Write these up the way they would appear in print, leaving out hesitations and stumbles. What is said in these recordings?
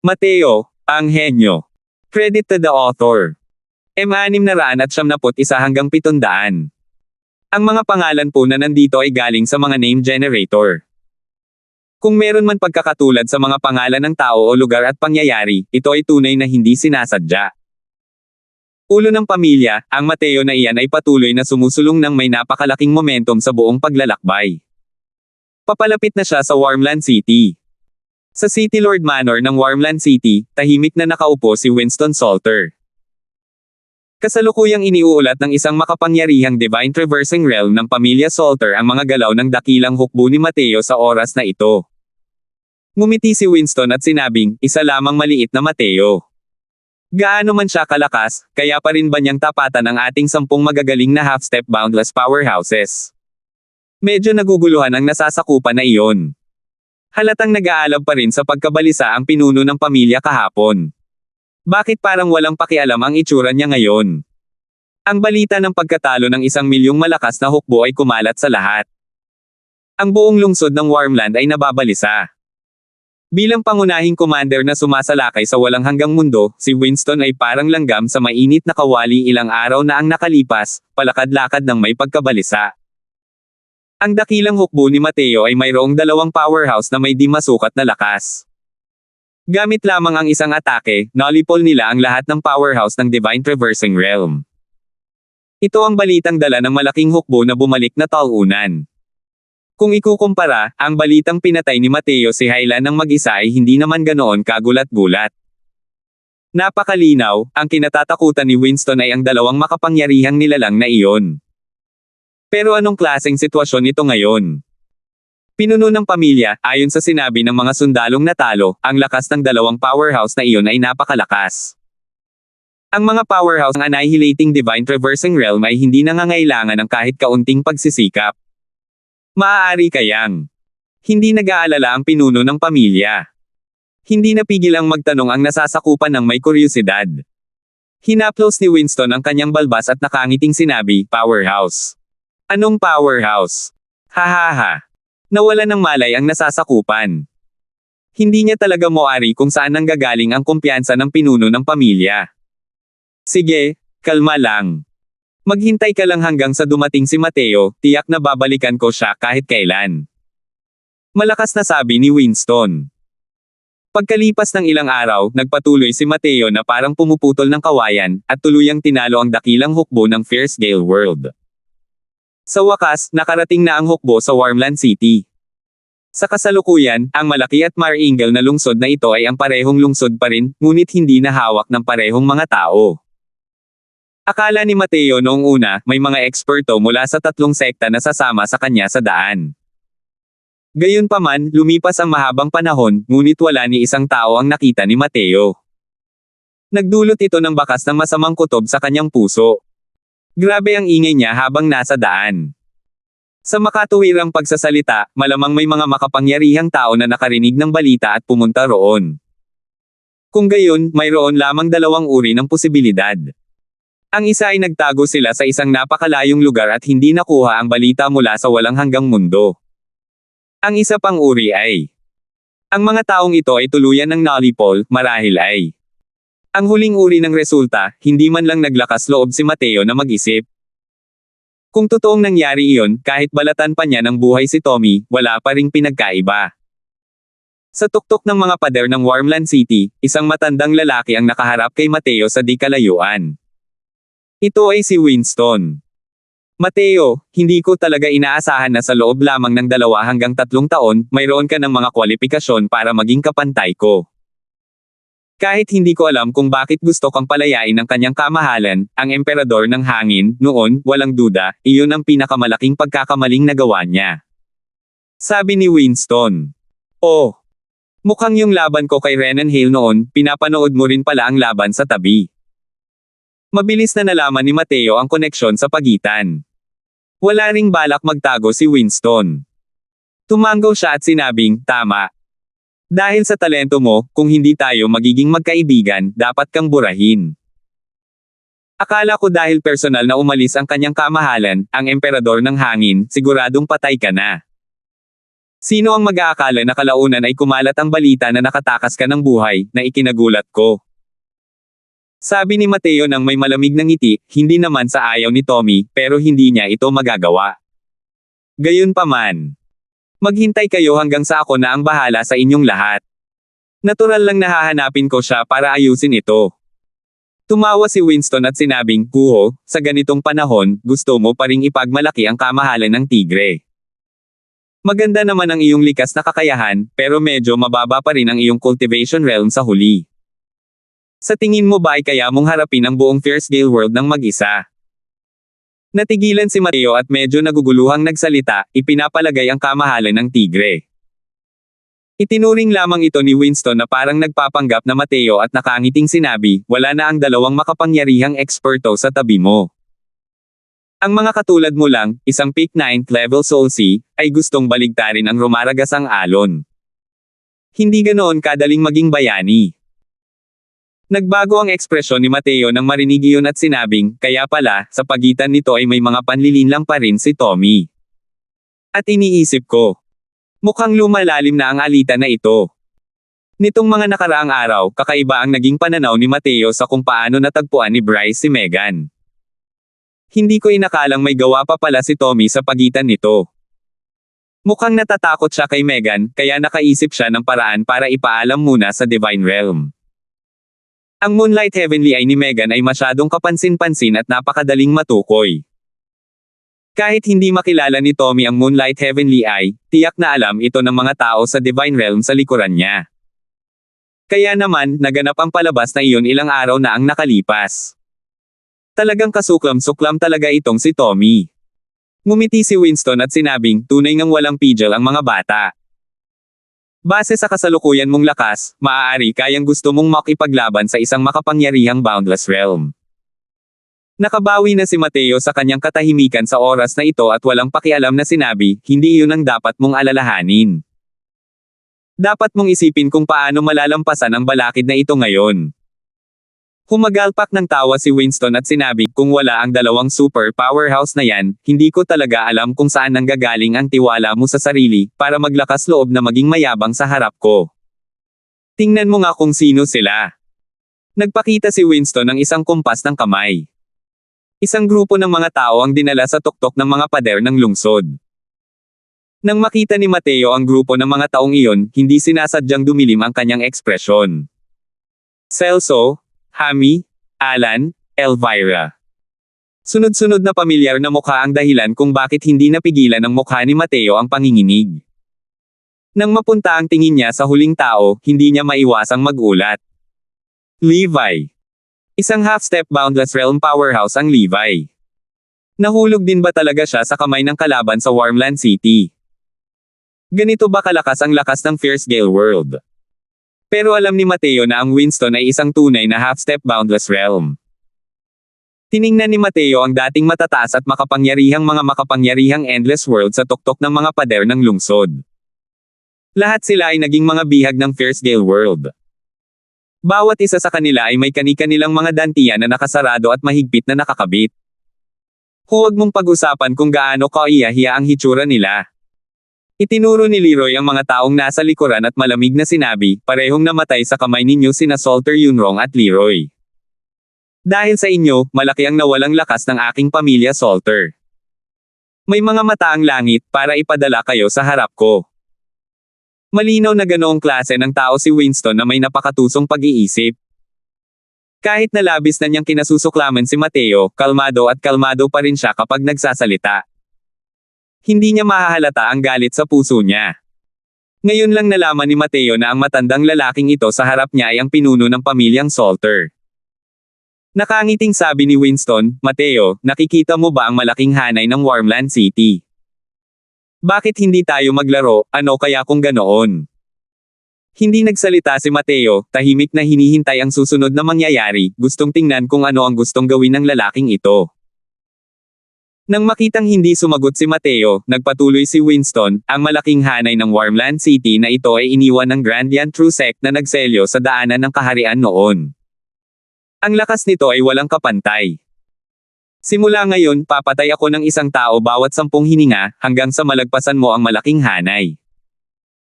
Mateo, ang henyo. Credit to the author. M691 hanggang 700. Ang mga pangalan po na nandito ay galing sa mga name generator. Kung meron man pagkakatulad sa mga pangalan ng tao o lugar at pangyayari, ito ay tunay na hindi sinasadya. Ulo ng pamilya, ang Mateo na iyan ay patuloy na sumusulong ng may napakalaking momentum sa buong paglalakbay. Papalapit na siya sa Warmland City. Sa City Lord Manor ng Warmland City, tahimik na nakaupo si Winston Salter. Kasalukuyang iniuulat ng isang makapangyarihang divine traversing realm ng pamilya Salter ang mga galaw ng dakilang hukbo ni Mateo sa oras na ito. Ngumiti si Winston at sinabing, isa lamang maliit na Mateo. Gaano man siya kalakas, kaya pa rin ba niyang tapatan ang ating 10 magagaling na half-step boundless powerhouses? Medyo naguguluhan ang nasasakupan na iyon. Halatang nag-aalab pa rin sa pagkabalisa ang pinuno ng pamilya kahapon. Bakit parang walang pakialam ang itsura niya ngayon? Ang balita ng pagkatalo ng 1,000,000 malakas na hukbo ay kumalat sa lahat. Ang buong lungsod ng Warmland ay nababalisa. Bilang pangunahing commander na sumasalakay sa walang hanggang mundo, si Winston ay parang langgam sa mainit na kawali ilang araw na ang nakalipas, palakad-lakad ng may pagkabalisa. Ang dakilang hukbo ni Mateo ay mayroong 2 powerhouse na may di masukat na lakas. Gamit lamang ang isang atake, nolipol nila ang lahat ng powerhouse ng Divine Traversing Realm. Ito ang balitang dala ng malaking hukbo na bumalik na talunan. Kung ikukumpara, ang balitang pinatay ni Mateo si Hyla ng mag-isa ay hindi naman ganoon kagulat-gulat. Napakalinaw, ang kinatatakutan ni Winston ay ang 2 makapangyarihang nilalang na iyon. Pero anong klaseng sitwasyon ito ngayon? Pinuno ng pamilya, ayon sa sinabi ng mga sundalong natalo, ang lakas ng 2 powerhouse na iyon ay napakalakas. Ang mga powerhouse ng annihilating divine traversing realm ay hindi nangangailangan ng kahit kaunting pagsisikap. Maaari kayang hindi nag-aalala ang pinuno ng pamilya. Hindi napigil ang magtanong ang nasasakupan ng may kuryosidad. Hinaplos ni Winston ang kanyang balbas at nakangiting sinabi, powerhouse. Anong powerhouse? Hahaha. Nawala ng malay ang nasasakupan. Hindi niya talaga moari kung saan nanggagaling ang kumpiyansa ng pinuno ng pamilya. Sige, kalma lang. Maghintay ka lang hanggang sa dumating si Mateo, tiyak na babalikan ko siya kahit kailan. Malakas na sabi ni Winston. Pagkalipas ng ilang araw, nagpatuloy si Mateo na parang pumuputol ng kawayan, at tuluyang tinalo ang dakilang hukbo ng Fierce Gale World. Sa wakas, nakarating na ang hukbo sa Warmland City. Sa kasalukuyan, ang malaki at maringal na lungsod na ito ay ang parehong lungsod pa rin, ngunit hindi na hawak ng parehong mga tao. Akala ni Mateo noong una, may mga eksperto mula sa 3 sekta na sasama sa kanya sa daan. Gayunpaman, lumipas ang mahabang panahon, ngunit wala ni isang tao ang nakita ni Mateo. Nagdulot ito ng bakas ng masamang kutob sa kanyang puso. Grabe ang ingay niya habang nasa daan. Sa makatuwirang pagsasalita, malamang may mga makapangyarihang tao na nakarinig ng balita at pumunta roon. Kung gayon, mayroon lamang 2 uri ng posibilidad. Ang isa ay nagtago sila sa isang napakalayong lugar at hindi nakuha ang balita mula sa walang hanggang mundo. Ang isa pang uri ay, ang mga taong ito ay tuluyan ng nolipol, marahil ay. Ang huling uri ng resulta, hindi man lang naglakas loob si Mateo na mag-isip. Kung totoong nangyari iyon, kahit balatan pa niya ng buhay si Tommy, wala pa ring pinagkaiba. Sa tuktok ng mga pader ng Warmland City, isang matandang lalaki ang nakaharap kay Mateo sa di kalayuan. Ito ay si Winston. Mateo, hindi ko talaga inaasahan na sa loob lamang ng 2 hanggang 3 taon, mayroon ka ng mga kwalifikasyon para maging kapantay ko. Kahit hindi ko alam kung bakit gusto kang palayain ng kanyang kamahalan, ang emperador ng hangin, noon, walang duda, iyon ang pinakamalaking pagkakamaling nagawa niya. Sabi ni Winston. Oh, mukhang yung laban ko kay Renan Hale noon, pinapanood mo rin pala ang laban sa tabi. Mabilis na nalaman ni Mateo ang koneksyon sa pagitan. Wala ring balak magtago si Winston. Tumanggaw siya at sinabing, tama. Dahil sa talento mo, kung hindi tayo magiging magkaibigan, dapat kang burahin. Akala ko dahil personal na umalis ang kanyang kamahalan, ang emperador ng hangin, siguradong patay ka na. Sino ang mag-aakala na kalaunan ay kumalat ang balita na nakatakas ka ng buhay, na ikinagulat ko? Sabi ni Mateo nang may malamig na ngiti, hindi naman sa ayaw ni Tommy, pero hindi niya ito magagawa. Gayunpaman, maghintay kayo hanggang sa ako na ang bahala sa inyong lahat. Natural lang na hahanapin ko siya para ayusin ito. Tumawa si Winston at sinabing, Kuho, sa ganitong panahon, gusto mo pa ring ipagmalaki ang kamahalan ng tigre. Maganda naman ang iyong likas na kakayahan, pero medyo mababa pa rin ang iyong cultivation realm sa huli. Sa tingin mo ba ay kaya mong harapin ang buong Fierce Gale World ng mag-isa? Natigilan si Mateo at medyo naguguluhang nagsalita, ipinapalagay ang kamahalan ng tigre. Itinuring lamang ito ni Winston na parang nagpapanggap na Mateo at nakangiting sinabi, wala na ang dalawang makapangyarihang eksperto sa tabi mo. Ang mga katulad mo lang, isang peak 9th level Soul Sea, ay gustong baligtarin ang rumaragasang alon. Hindi ganoon kadaling maging bayani. Nagbago ang ekspresyon ni Mateo nang marinig iyon at sinabing, kaya pala, sa pagitan nito ay may mga panlilinlang pa rin si Tommy. At iniisip ko, mukhang lumalalim na ang alitan na ito. Nitong mga nakaraang araw, kakaiba ang naging pananaw ni Mateo sa kung paano natagpuan ni Bryce si Megan. Hindi ko inakalang may gawa pa pala si Tommy sa pagitan nito. Mukhang natatakot siya kay Megan, kaya nakaisip siya ng paraan para ipaalam muna sa Divine Realm. Ang Moonlight Heavenly Eye ni Megan ay masyadong kapansin-pansin at napakadaling matukoy. Kahit hindi makilala ni Tommy ang Moonlight Heavenly Eye, tiyak na alam ito ng mga tao sa Divine Realm sa likuran niya. Kaya naman, naganap ang palabas na iyon ilang araw na ang nakalipas. Talagang kasuklam-suklam talaga itong si Tommy. Ngumiti si Winston at sinabing, tunay ngang walang pigil ang mga bata. Base sa kasalukuyan mong lakas, maaari kayang gusto mong makipaglaban sa isang makapangyarihang boundless realm. Nakabawi na si Mateo sa kanyang katahimikan sa oras na ito at walang pakialam na sinabi, hindi iyon ang dapat mong alalahanin. Dapat mong isipin kung paano malalampasan ang balakid na ito ngayon. Humagalpak ng tawa si Winston at sinabi, kung wala ang dalawang super powerhouse na yan, hindi ko talaga alam kung saan nanggagaling ang tiwala mo sa sarili, para maglakas loob na maging mayabang sa harap ko. Tingnan mo nga kung sino sila. Nagpakita si Winston ng isang kumpas ng kamay. Isang grupo ng mga tao ang dinala sa tuktok ng mga pader ng lungsod. Nang makita ni Mateo ang grupo ng mga taong iyon, hindi sinasadyang dumilim ang kanyang ekspresyon. Celso, Hami, Alan, Elvira. Sunod-sunod na pamilyar na mukha ang dahilan kung bakit hindi napigilan ng mukha ni Mateo ang panginginig. Nang mapunta ang tingin niya sa huling tao, hindi niya maiwasang magulat. Levi. Isang half-step boundless realm powerhouse ang Levi. Nahulog din ba talaga siya sa kamay ng kalaban sa Warmland City? Ganito ba kalakas ang lakas ng Fierce Gale World? Pero alam ni Mateo na ang Winston ay isang tunay na half-step boundless realm. Tiningnan ni Mateo ang dating matataas at makapangyarihang endless world sa tuktok ng mga pader ng lungsod. Lahat sila ay naging mga bihag ng Fierce Gale World. Bawat isa sa kanila ay may kani-kanilang mga dantian na nakasarado at mahigpit na nakakabit. Huwag mong pag-usapan kung gaano kaiyahiya ang hitsura nila. Itinuro ni Leroy ang mga taong nasa likuran at malamig na sinabi, parehong namatay sa kamay ninyo sina Salter Yunrong at Leroy. Dahil sa inyo, malaki ang nawalang lakas ng aking pamilya Salter. May mga mata ang langit para ipadala kayo sa harap ko. Malinaw na ganoong klase ng tao si Winston na may napakatusong pag-iisip. Kahit na labis na niyang kinasusuklaman si Mateo, kalmado pa rin siya kapag nagsasalita. Hindi niya mahahalata ang galit sa puso niya. Ngayon lang nalaman ni Mateo na ang matandang lalaking ito sa harap niya ay ang pinuno ng pamilyang Salter. Nakangiting sabi ni Winston, Mateo, nakikita mo ba ang malaking hanay ng Warmland City? Bakit hindi tayo maglaro, ano kaya kung ganoon? Hindi nagsalita si Mateo, tahimik na hinihintay ang susunod na mangyayari, gustong tingnan kung ano ang gustong gawin ng lalaking ito. Nang makitang hindi sumagot si Mateo, nagpatuloy si Winston, ang malaking hanay ng Warmland City na ito ay iniwan ng Grandian True Sect na nagselyo sa daanan ng kaharian noon. Ang lakas nito ay walang kapantay. Simula ngayon, papatay ako ng isang tao bawat 10 hininga, hanggang sa malagpasan mo ang malaking hanay.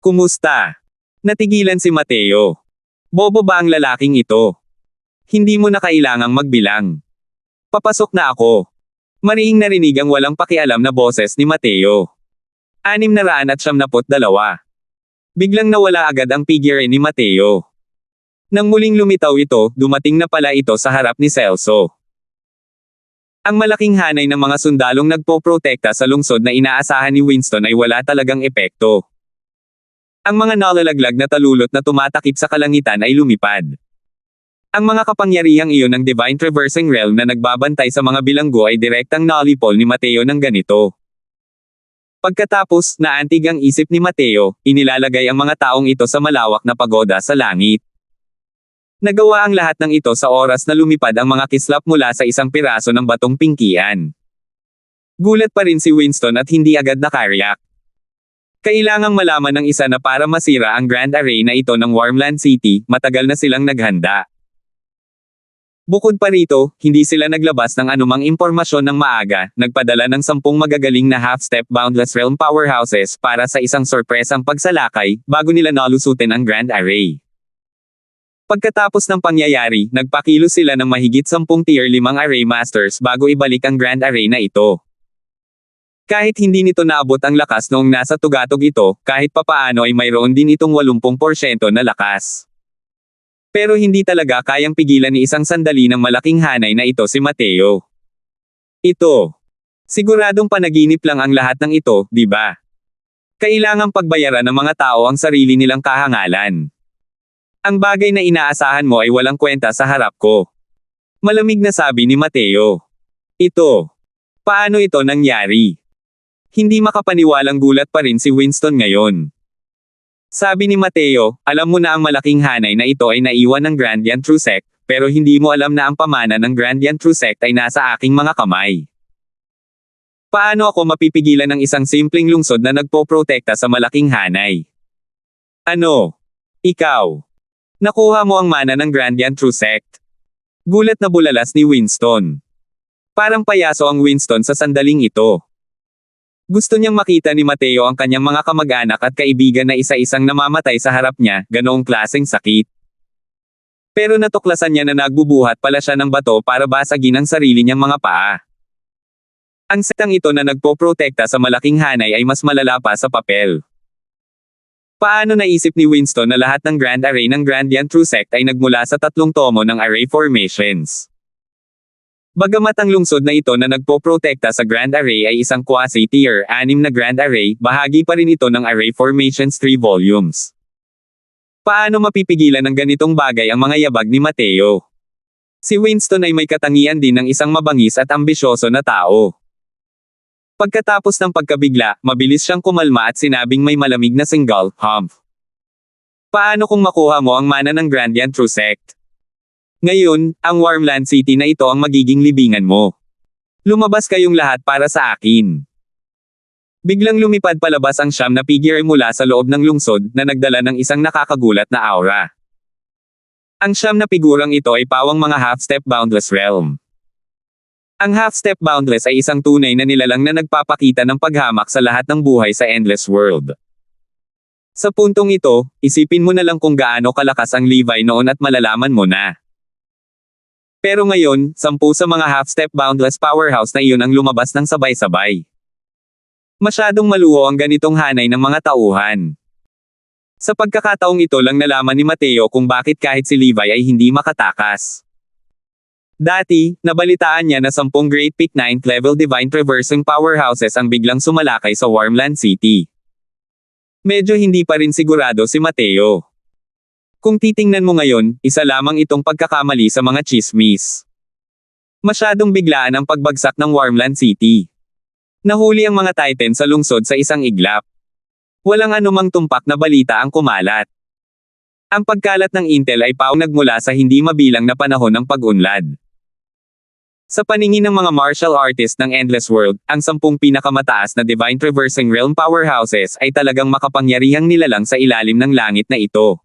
Kumusta? Natigilan si Mateo. Bobo ba ang lalaking ito? Hindi mo na kailangang magbilang. Papasok na ako. Mariing narinig ang walang pakialam na boses ni Mateo. 672. Biglang nawala agad ang figure ni Mateo. Nang muling lumitaw ito, dumating na pala ito sa harap ni Celso. Ang malaking hanay ng mga sundalong nagpoprotekta sa lungsod na inaasahan ni Winston ay wala talagang epekto. Ang mga nalalaglag na talulot na tumatakip sa kalangitan ay lumipad. Ang mga kapangyarihang iyon ng Divine Traversing Realm na nagbabantay sa mga bilanggo ay direktang nalipol ni Mateo ng ganito. Pagkatapos, naantig ang isip ni Mateo, inilalagay ang mga taong ito sa malawak na pagoda sa langit. Nagawa ang lahat ng ito sa oras na lumipad ang mga kislap mula sa isang piraso ng batong pingkian. Gulat pa rin si Winston at hindi agad nakariyak. Kailangang malaman ng isa na para masira ang Grand Array na ito ng Wormland City, matagal na silang naghanda. Bukod pa rito, hindi sila naglabas ng anumang impormasyon ng maaga, nagpadala ng 10 magagaling na half-step Boundless Realm powerhouses para sa isang sorpresang pagsalakay, bago nila nalusutin ang Grand Array. Pagkatapos ng pangyayari, nagpakilos sila ng mahigit 10 Tier 5 Array Masters bago ibalik ang Grand Array na ito. Kahit hindi nito naabot ang lakas noong nasa tugatog ito, kahit papaano ay mayroon din itong 80% na lakas. Pero hindi talaga kayang pigilan ni isang sandali ng malaking hanay na ito si Mateo. Ito. Siguradong panaginip lang ang lahat ng ito, di ba? Kailangang pagbayaran ng mga tao ang sarili nilang kahangalan. Ang bagay na inaasahan mo ay walang kwenta sa harap ko. Malamig na sabi ni Mateo. Ito. Paano ito nangyari? Hindi makapaniwalang gulat pa rin si Winston ngayon. Sabi ni Mateo, alam mo na ang malaking hanay na ito ay naiwan ng Grandian True Sect, pero hindi mo alam na ang pamana ng Grandian True Sect ay nasa aking mga kamay. Paano ako mapipigilan ng isang simpleng lungsod na nagpoprotekta sa malaking hanay? Ano? Ikaw? Nakuha mo ang mana ng Grandian True Sect? Gulat na bulalas ni Winston. Parang payaso ang Winston sa sandaling ito. Gusto niyang makita ni Mateo ang kanyang mga kamag-anak at kaibigan na isa-isang namamatay sa harap niya, ganoong klaseng sakit. Pero natuklasan niya na nagbubuhat pala siya ng bato para basagin ang sarili niyang mga paa. Ang setang ito na nagpoprotekta sa malaking hanay ay mas malala pa sa papel. Paano naisip ni Winston na lahat ng Grand Array ng Grandian True Sect ay nagmula sa 3 tomo ng Array Formations? Bagamat ang lungsod na ito na nagpoprotekta sa Grand Array ay isang quasi-tier 6 na Grand Array, bahagi pa rin ito ng Array Formations 3 volumes. Paano mapipigilan ng ganitong bagay ang mga yabag ni Mateo? Si Winston ay may katangian din ng isang mabangis at ambisyoso na tao. Pagkatapos ng pagkabigla, mabilis siyang kumalma at sinabing may malamig na single, humph. Paano kung makuha mo ang mana ng Grandian True Sect? Ngayon, ang Wormland City na ito ang magiging libingan mo. Lumabas kayong lahat para sa akin. Biglang lumipad palabas ang 9 na figure mula sa loob ng lungsod na nagdala ng isang nakakagulat na aura. Ang 9 na figurang ito ay pawang mga half-step Boundless Realm. Ang half-step Boundless ay isang tunay na nilalang na nagpapakita ng paghamak sa lahat ng buhay sa Endless World. Sa puntong ito, isipin mo na lang kung gaano kalakas ang Levi noon at malalaman mo na. Pero ngayon, 10 sa mga half-step Boundless Powerhouse na iyon ang lumabas ng sabay-sabay. Masyadong maluho ang ganitong hanay ng mga tauhan. Sa pagkakataong ito lang nalaman ni Mateo kung bakit kahit si Levi ay hindi makatakas. Dati, nabalitaan niya na 10 Great Peak 9th level Divine Traversing Powerhouses ang biglang sumalakay sa Wormland City. Medyo hindi pa rin sigurado si Mateo. Kung titingnan mo ngayon, isa lamang itong pagkakamali sa mga chismis. Masyadong biglaan ang pagbagsak ng Wormland City. Nahuli ang mga Titan sa lungsod sa isang iglap. Walang anumang tumpak na balita ang kumalat. Ang pagkalat ng intel ay nagmula sa hindi mabilang na panahon ng pag-unlad. Sa paningin ng mga martial artist ng Endless World, ang 10 pinakamataas na Divine Traversing Realm Powerhouses ay talagang makapangyarihang nilalang sa ilalim ng langit na ito.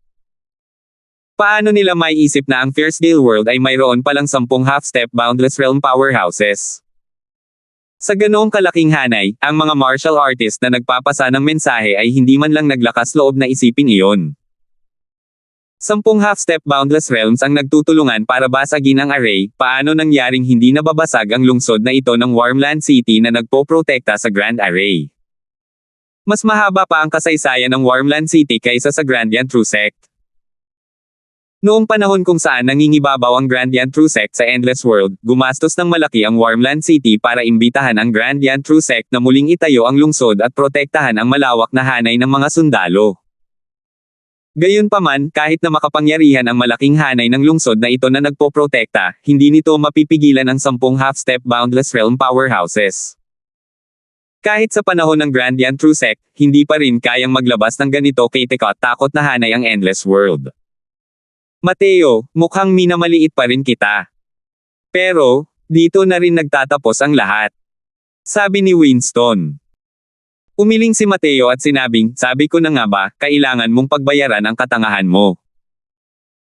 Paano nila maiisip na ang Fierce Gale World ay mayroon palang 10 half-step Boundless Realm Powerhouses? Sa ganoong kalaking hanay, ang mga martial artist na nagpapasa ng mensahe ay hindi man lang naglakas loob na isipin iyon. 10 half-step boundless realms ang nagtutulungan para basagin ang array. Paano nangyaring hindi nababasag ang lungsod na ito ng Wormland City na nagpoprotekta sa Grand Array? Mas mahaba pa ang kasaysayan ng Wormland City kaysa sa Grandian True Sect. Noong panahon kung saan nangingibabaw ang Grandian True Sect sa Endless World, gumastos ng malaki ang Wormland City para imbitahan ang Grandian True Sect na muling itayo ang lungsod at protektahan ang malawak na hanay ng mga sundalo. Gayunpaman, kahit na makapangyarihan ang malaking hanay ng lungsod na ito na nagpoprotekta, hindi nito mapipigilan ang 10 half-step boundless realm powerhouses. Kahit sa panahon ng Grandian True Sect, hindi pa rin kayang maglabas ng ganito katakot na hanay ang Endless World. Mateo, mukhang minamaliit pa rin kita. Pero, dito na rin nagtatapos ang lahat. Sabi ni Winston. Umiling si Mateo at sinabing, sabi ko na nga ba, kailangan mong pagbayaran ang katangahan mo.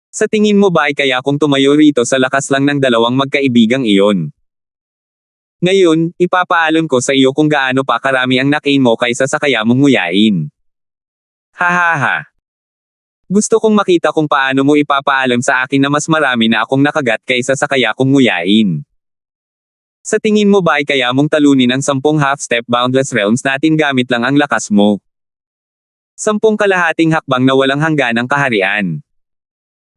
Sa tingin mo ba ay kaya kung tumayo rito sa lakas lang ng dalawang magkaibigang iyon? Ngayon, ipapaalam ko sa iyo kung gaano pa karami ang nakain mo kaysa sa kaya mong nguyain. Hahaha. Gusto kong makita kung paano mo ipapaalam sa akin na mas marami na akong nakagat kaysa sa kaya kong nguyain. Sa tingin mo ba ay kaya mong talunin ang 10 half-step boundless realms natin gamit lang ang lakas mo? 10 kalahating hakbang na walang hangganang kaharian.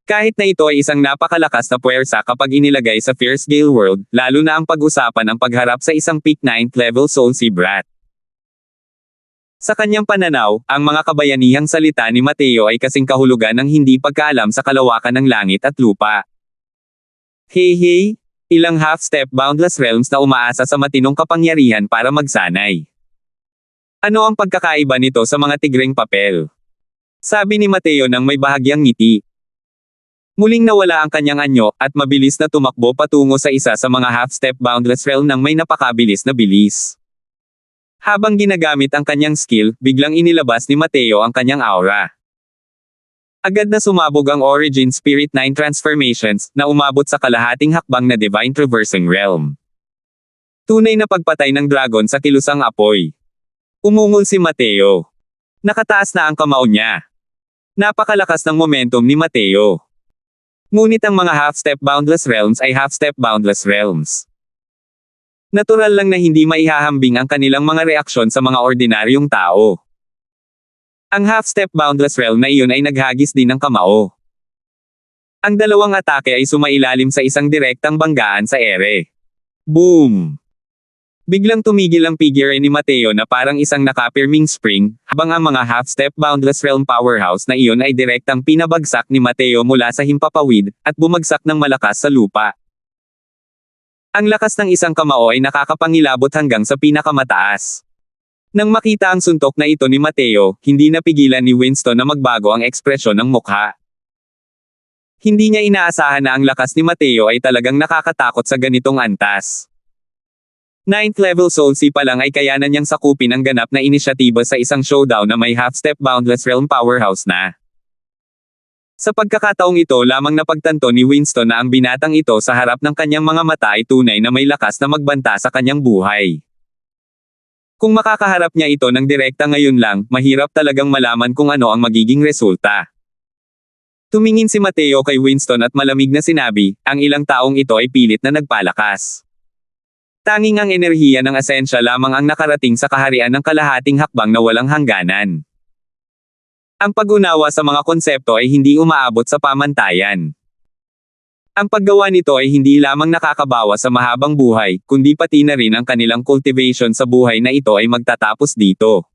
Kahit na ito ay isang napakalakas na puwersa kapag inilagay sa Fierce Gale World, lalo na ang pag-usapan ang pagharap sa isang peak 9th level Soul Sea Brat. Sa kanyang pananaw, ang mga kabayanihang salita ni Mateo ay kasing kahulugan ng hindi pagkaalam sa kalawakan ng langit at lupa. Hey, ilang half-step boundless realms na umaasa sa matinong kapangyarihan para magsanay. Ano ang pagkakaiba nito sa mga tigreng papel? Sabi ni Mateo nang may bahagyang ngiti. Muling nawala ang kanyang anyo, at mabilis na tumakbo patungo sa isa sa mga half-step boundless realm nang may napakabilis na bilis. Habang ginagamit ang kanyang skill, biglang inilabas ni Mateo ang kanyang aura. Agad na sumabog ang Origin Spirit 9 transformations, na umabot sa kalahating hakbang na Divine Traversing Realm. Tunay na pagpatay ng dragon sa kilusang apoy. Umungol si Mateo. Nakataas na ang kamao niya. Napakalakas ng momentum ni Mateo. Ngunit ang mga half-step boundless realms ay half-step boundless realms. Natural lang na hindi maihahambing ang kanilang mga reaksyon sa mga ordinaryong tao. Ang half-step boundless realm na iyon ay naghagis din ng kamao. Ang dalawang atake ay sumailalim sa isang direktang banggaan sa ere. Boom! Biglang tumigil ang figure ni Mateo na parang isang nakapirming spring, habang ang mga half-step boundless realm powerhouse na iyon ay direktang pinabagsak ni Mateo mula sa himpapawid, at bumagsak ng malakas sa lupa. Ang lakas ng isang kamao ay nakakapangilabot hanggang sa pinakamataas. Nang makita ang suntok na ito ni Mateo, hindi napigilan ni Winston na magbago ang ekspresyon ng mukha. Hindi niya inaasahan na ang lakas ni Mateo ay talagang nakakatakot sa ganitong antas. 9th level Soul Sea pa lang ay kayanan niyang sakupin ang ganap na inisyatiba sa isang showdown na may half-step boundless realm powerhouse na. Sa pagkakataong ito lamang napagtanto ni Winston na ang binatang ito sa harap ng kanyang mga mata ay tunay na may lakas na magbanta sa kanyang buhay. Kung makakaharap niya ito ng direkta ngayon lang, mahirap talagang malaman kung ano ang magiging resulta. Tumingin si Mateo kay Winston at malamig na sinabi, ang ilang taong ito ay pilit na nagpalakas. Tanging ang enerhiya ng asensya lamang ang nakarating sa kaharian ng kalahating hakbang na walang hangganan. Ang pag-unawa sa mga konsepto ay hindi umaabot sa pamantayan. Ang paggawa nito ay hindi lamang nakakabawa sa mahabang buhay, kundi pati na rin ang kanilang cultivation sa buhay na ito ay magtatapos dito.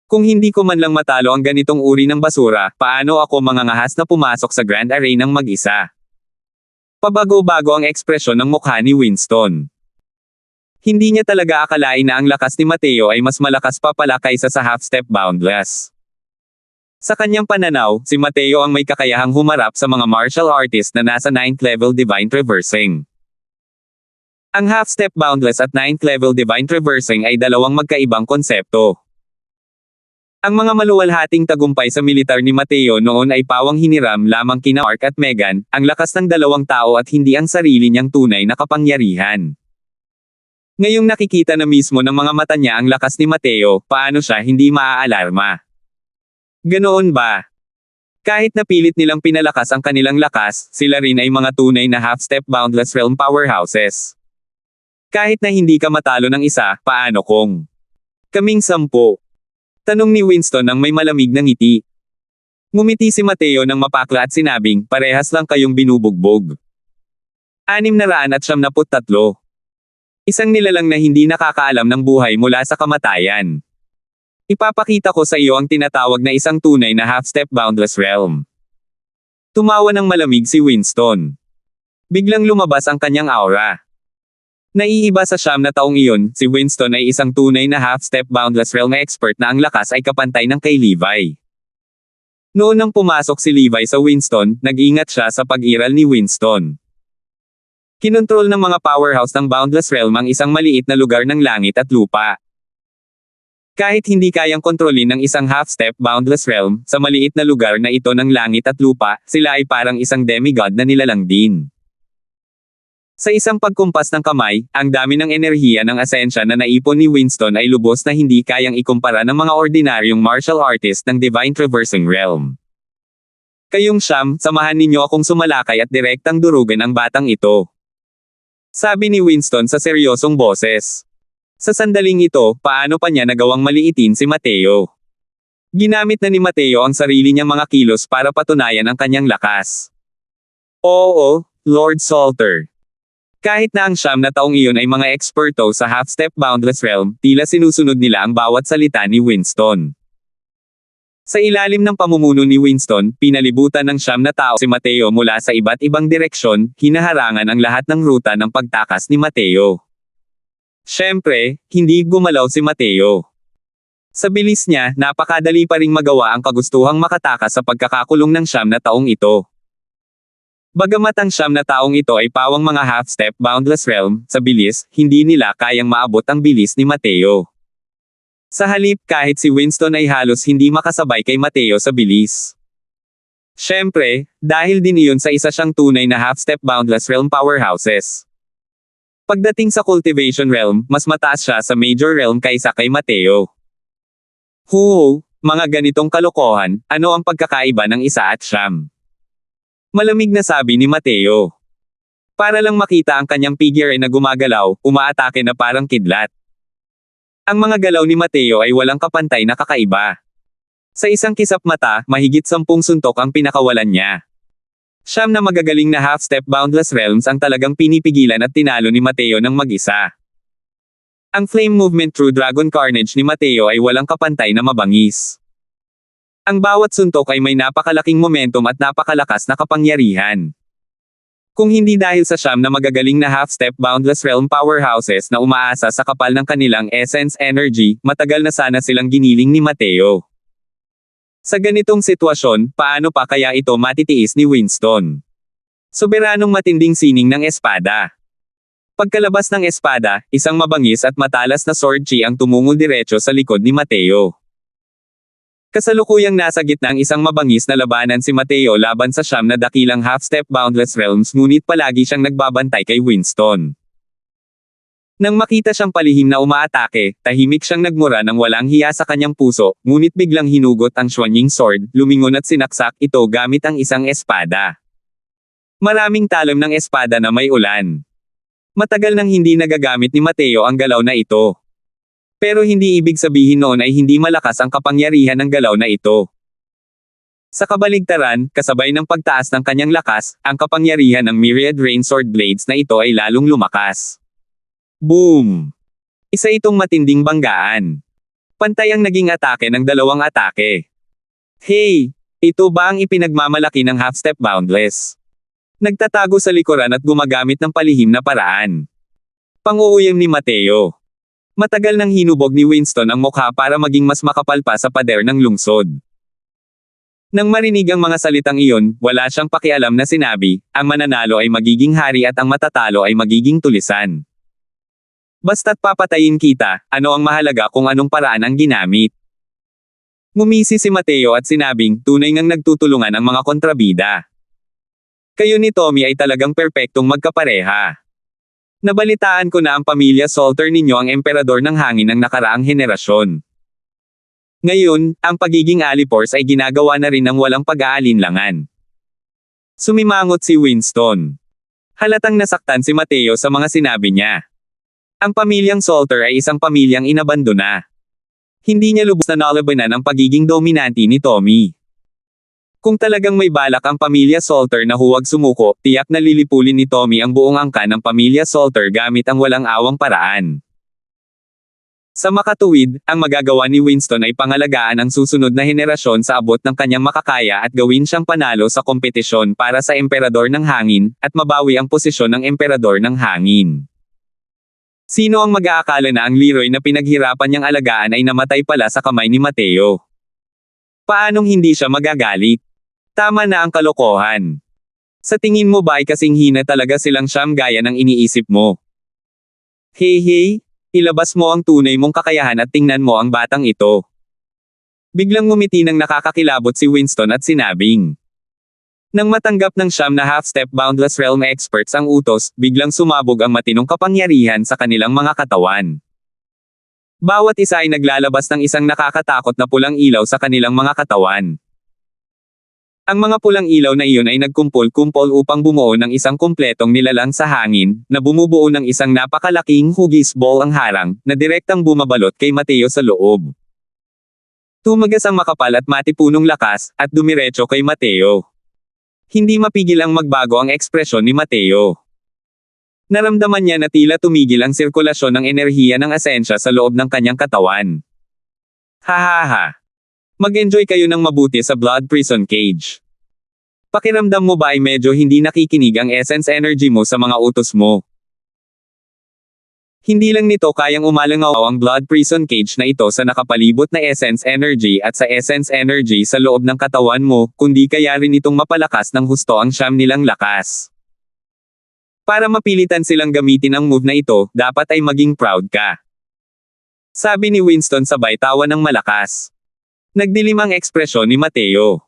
Kung hindi ko man lang matalo ang ganitong uri ng basura, paano ako mangangahas na pumasok sa Grand Array ng mag-isa? Pabago-bago ang ekspresyon ng mukha ni Winston. Hindi niya talaga akalain na ang lakas ni Mateo ay mas malakas pa pala kaysa sa half-step boundless. Sa kanyang pananaw, si Mateo ang may kakayahang humarap sa mga martial artist na nasa 9th level Divine Traversing. Ang half-step boundless at 9th level Divine Traversing ay dalawang magkaibang konsepto. Ang mga maluwalhating tagumpay sa militar ni Mateo noon ay pawang hiniram lamang kina Mark at Megan, ang lakas ng dalawang tao at hindi ang sarili niyang tunay na kapangyarihan. Ngayong nakikita na mismo ng mga mata niya ang lakas ni Mateo, paano siya hindi maaalarma? Ganoon ba? Kahit na pilit nilang pinalakas ang kanilang lakas, sila rin ay mga tunay na half-step boundless realm powerhouses. Kahit na hindi ka matalo ng isa, paano kung kaming 10? Tanong ni Winston nang may malamig na ngiti. Ngumiti si Mateo ng mapakla at sinabing, parehas lang kayong binubugbog. 673. Isang nilalang na hindi nakakaalam ng buhay mula sa kamatayan. Ipapakita ko sa iyo ang tinatawag na isang tunay na half-step boundless realm. Tumawa ng malamig si Winston. Biglang lumabas ang kanyang aura. Naiiba sa 9 na taong iyon, si Winston ay isang tunay na half-step boundless realm expert na ang lakas ay kapantay ng kay Levi. Noon nang pumasok si Levi sa Winston, nag-ingat siya sa pag-iral ni Winston. Kinontrol ng mga powerhouse ng Boundless Realm ang isang maliit na lugar ng langit at lupa. Kahit hindi kayang kontrolin ng isang half-step Boundless Realm, sa maliit na lugar na ito ng langit at lupa, sila ay parang isang demigod na nilalang din. Sa isang pagkumpas ng kamay, ang dami ng enerhiya ng asensya na naipon ni Winston ay lubos na hindi kayang ikumpara ng mga ordinaryong martial artist ng Divine Traversing Realm. Kayong 9, samahan ninyo akong sumalakay at direktang durugan ang batang ito. Sabi ni Winston sa seryosong boses. Sa sandaling ito, paano pa niya nagawang maliitin si Mateo? Ginamit na ni Mateo ang sarili niyang mga kilos para patunayan ang kanyang lakas. Oo, Lord Salter. Kahit na ang 9 na taong iyon ay mga eksperto sa half-step boundless realm, tila sinusunod nila ang bawat salita ni Winston. Sa ilalim ng pamumuno ni Winston, pinalibutan ng 9 na tao si Mateo mula sa iba't ibang direksyon, hinaharangan ang lahat ng ruta ng pagtakas ni Mateo. Siyempre, hindi gumalaw si Mateo. Sa bilis niya, napakadali pa ring magawa ang kagustuhang makatakas sa pagkakakulong ng 9 na taong ito. Bagamat ang 9 na taong ito ay pawang mga half-step boundless realm, sa bilis, hindi nila kayang maabot ang bilis ni Mateo. Sa halip, kahit si Winston ay halos hindi makasabay kay Mateo sa bilis. Siyempre, dahil din iyon sa isa siyang tunay na half-step boundless realm powerhouses. Pagdating sa cultivation realm, mas mataas siya sa major realm kaysa kay Mateo. Mga ganitong kalokohan, ano ang pagkakaiba ng 1 at 9? Malamig na sabi ni Mateo. Para lang makita ang kanyang figure na gumagalaw, umaatake na parang kidlat. Ang mga galaw ni Mateo ay walang kapantay na kakaiba. Sa isang kisap mata, mahigit 10 suntok ang pinakawalan niya. 9 na magagaling na half-step boundless realms ang talagang pinipigilan at tinalo ni Mateo ng mag-isa. Ang flame movement through dragon carnage ni Mateo ay walang kapantay na mabangis. Ang bawat suntok ay may napakalaking momentum at napakalakas na kapangyarihan. Kung hindi dahil sa 9 na magagaling na half-step boundless realm powerhouses na umaasa sa kapal ng kanilang essence energy, matagal na sana silang giniling ni Mateo. Sa ganitong sitwasyon, paano pa kaya ito matitiis ni Winston? Soberanong matinding sining ng espada. Pagkalabas ng espada, isang mabangis at matalas na sword chi ang tumungol diretso sa likod ni Mateo. Kasalukuyang nasa gitna ng isang mabangis na labanan si Mateo laban sa 9 na dakilang half-step boundless realms, ngunit palagi siyang nagbabantay kay Winston. Nang makita siyang palihim na umaatake, tahimik siyang nagmura ng walang hiya sa kanyang puso, ngunit biglang hinugot ang Xuanying sword, lumingon at sinaksak ito gamit ang isang espada. Maraming talam ng espada na may ulan. Matagal nang hindi nagagamit ni Mateo ang galaw na ito. Pero hindi ibig sabihin noon ay hindi malakas ang kapangyarihan ng galaw na ito. Sa kabaligtaran, kasabay ng pagtaas ng kanyang lakas, ang kapangyarihan ng myriad rain sword blades na ito ay lalong lumakas. Boom! Isa itong matinding banggaan. Pantay ang naging atake ng 2 atake. Hey! Ito ba ang ipinagmamalaki ng half-step boundless? Nagtatago sa likuran at gumagamit ng palihim na paraan. Pang-uuyam ni Mateo. Matagal nang hinubog ni Winston ang mukha para maging mas makapal pa sa pader ng lungsod. Nang marinig ang mga salitang iyon, wala siyang pakialam na sinabi, ang mananalo ay magiging hari at ang matatalo ay magiging tulisan. Basta't papatayin kita, ano ang mahalaga kung anong paraan ang ginamit? Ngumisi si Mateo at sinabing, tunay ngang nagtutulungan ang mga kontrabida. Kayo ni Tommy ay talagang perpektong magkapareha. Nabalitaan ko na ang pamilya Salter ninyo ang emperador ng hangin ng nakaraang henerasyon. Ngayon, ang pagiging Alipors ay ginagawa na rin ng walang pag-aalinlangan. Sumimangot si Winston. Halatang nasaktan si Mateo sa mga sinabi niya. Ang pamilyang Salter ay isang pamilyang inabandona. Hindi niya lubos na nalabanan ang pagiging dominante ni Tommy. Kung talagang may balak ang pamilya Salter na huwag sumuko, tiyak na lilipulin ni Tommy ang buong angkan ng pamilya Salter gamit ang walang awang paraan. Sa makatuwid, ang magagawa ni Winston ay pangalagaan ang susunod na henerasyon sa abot ng kanyang makakaya at gawin siyang panalo sa kompetisyon para sa emperador ng hangin, at mabawi ang posisyon ng emperador ng hangin. Sino ang mag-aakala na ang Leroy na pinaghirapan niyang alagaan ay namatay pala sa kamay ni Mateo? Paanong hindi siya magagalit? Tama na ang kalokohan. Sa tingin mo ba ay kasing hina talaga silang siyam gaya ng iniisip mo? Hey, ilabas mo ang tunay mong kakayahan at tingnan mo ang batang ito. Biglang ngumiti ng nakakakilabot si Winston at sinabing. Nang matanggap ng siyam na half-step Boundless Realm experts ang utos, biglang sumabog ang matinong kapangyarihan sa kanilang mga katawan. Bawat isa ay naglalabas ng isang nakakatakot na pulang ilaw sa kanilang mga katawan. Ang mga pulang ilaw na iyon ay nagkumpol-kumpol upang bumuo ng isang kumpletong nilalang sa hangin, na bumubuo ng isang napakalaking hugis ball ang harang, na direktang bumabalot kay Mateo sa loob. Tumagas ang makapal at matipunong lakas, at dumiretso kay Mateo. Hindi mapigil ang magbago ang ekspresyon ni Mateo. Naramdaman niya na tila tumigil ang sirkulasyon ng enerhiya ng asensya sa loob ng kanyang katawan. Hahaha. Mag-enjoy kayo ng mabuti sa Blood Prison Cage. Pakiramdam mo ba ay medyo hindi nakikinig ang essence energy mo sa mga utos mo? Hindi lang nito kayang umalangaw ang Blood Prison Cage na ito sa nakapalibot na essence energy at sa essence energy sa loob ng katawan mo, kundi kaya rin itong mapalakas ng husto ang siyam nilang lakas. Para mapilitan silang gamitin ang move na ito, dapat ay maging proud ka. Sabi ni Winston sabay tawa ng malakas. Nagdilim ang ekspresyon ni Mateo.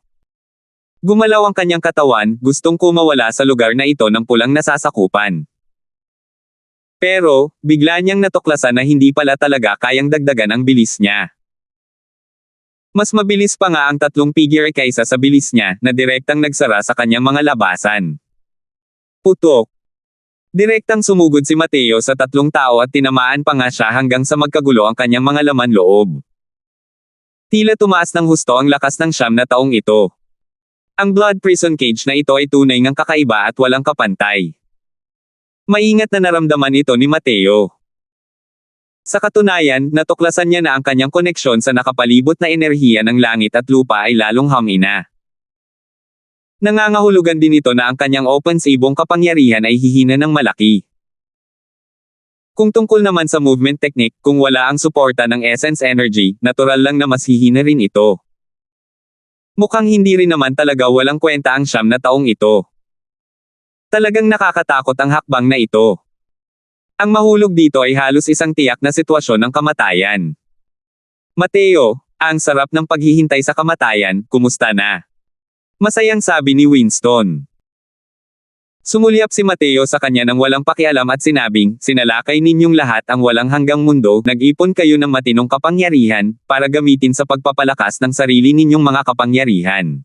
Gumalaw ang kanyang katawan, gustong kumawala sa lugar na ito ng pulang nasasakupan. Pero, bigla niyang natuklasan na hindi pala talaga kayang dagdagan ang bilis niya. Mas mabilis pa nga ang tatlong figure kaysa sa bilis niya, na direktang nagsara sa kanyang mga labasan. Putok. Direktang sumugod si Mateo sa tatlong tao at tinamaan pa nga siya hanggang sa magkagulo ang kanyang mga laman loob. Tila tumaas ng husto ang lakas ng siyam na taong ito. Ang Blood Prison Cage na ito ay tunay ngang kakaiba at walang kapantay. Maingat na naramdaman ito ni Mateo. Sa katunayan, natuklasan niya na ang kanyang koneksyon sa nakapalibot na enerhiya ng langit at lupa ay lalong humina. Nangangahulugan din ito na ang kanyang open sa ibong kapangyarihan ay hihina ng malaki. Kung tungkol naman sa movement technique, kung wala ang suporta ng essence energy, natural lang na mas hihina rin ito. Mukhang hindi rin naman talaga walang kwenta ang siyam na taong ito. Talagang nakakatakot ang hakbang na ito. Ang mahulog dito ay halos isang tiyak na sitwasyon ng kamatayan. Mateo, ang sarap ng paghihintay sa kamatayan, kumusta na? Masayang sabi ni Winston. Sumulyap si Mateo sa kanya ng walang pakialam at sinabing, sinalakay ninyong lahat ang walang hanggang mundo, nag-ipon kayo ng matinong kapangyarihan, para gamitin sa pagpapalakas ng sarili ninyong mga kapangyarihan.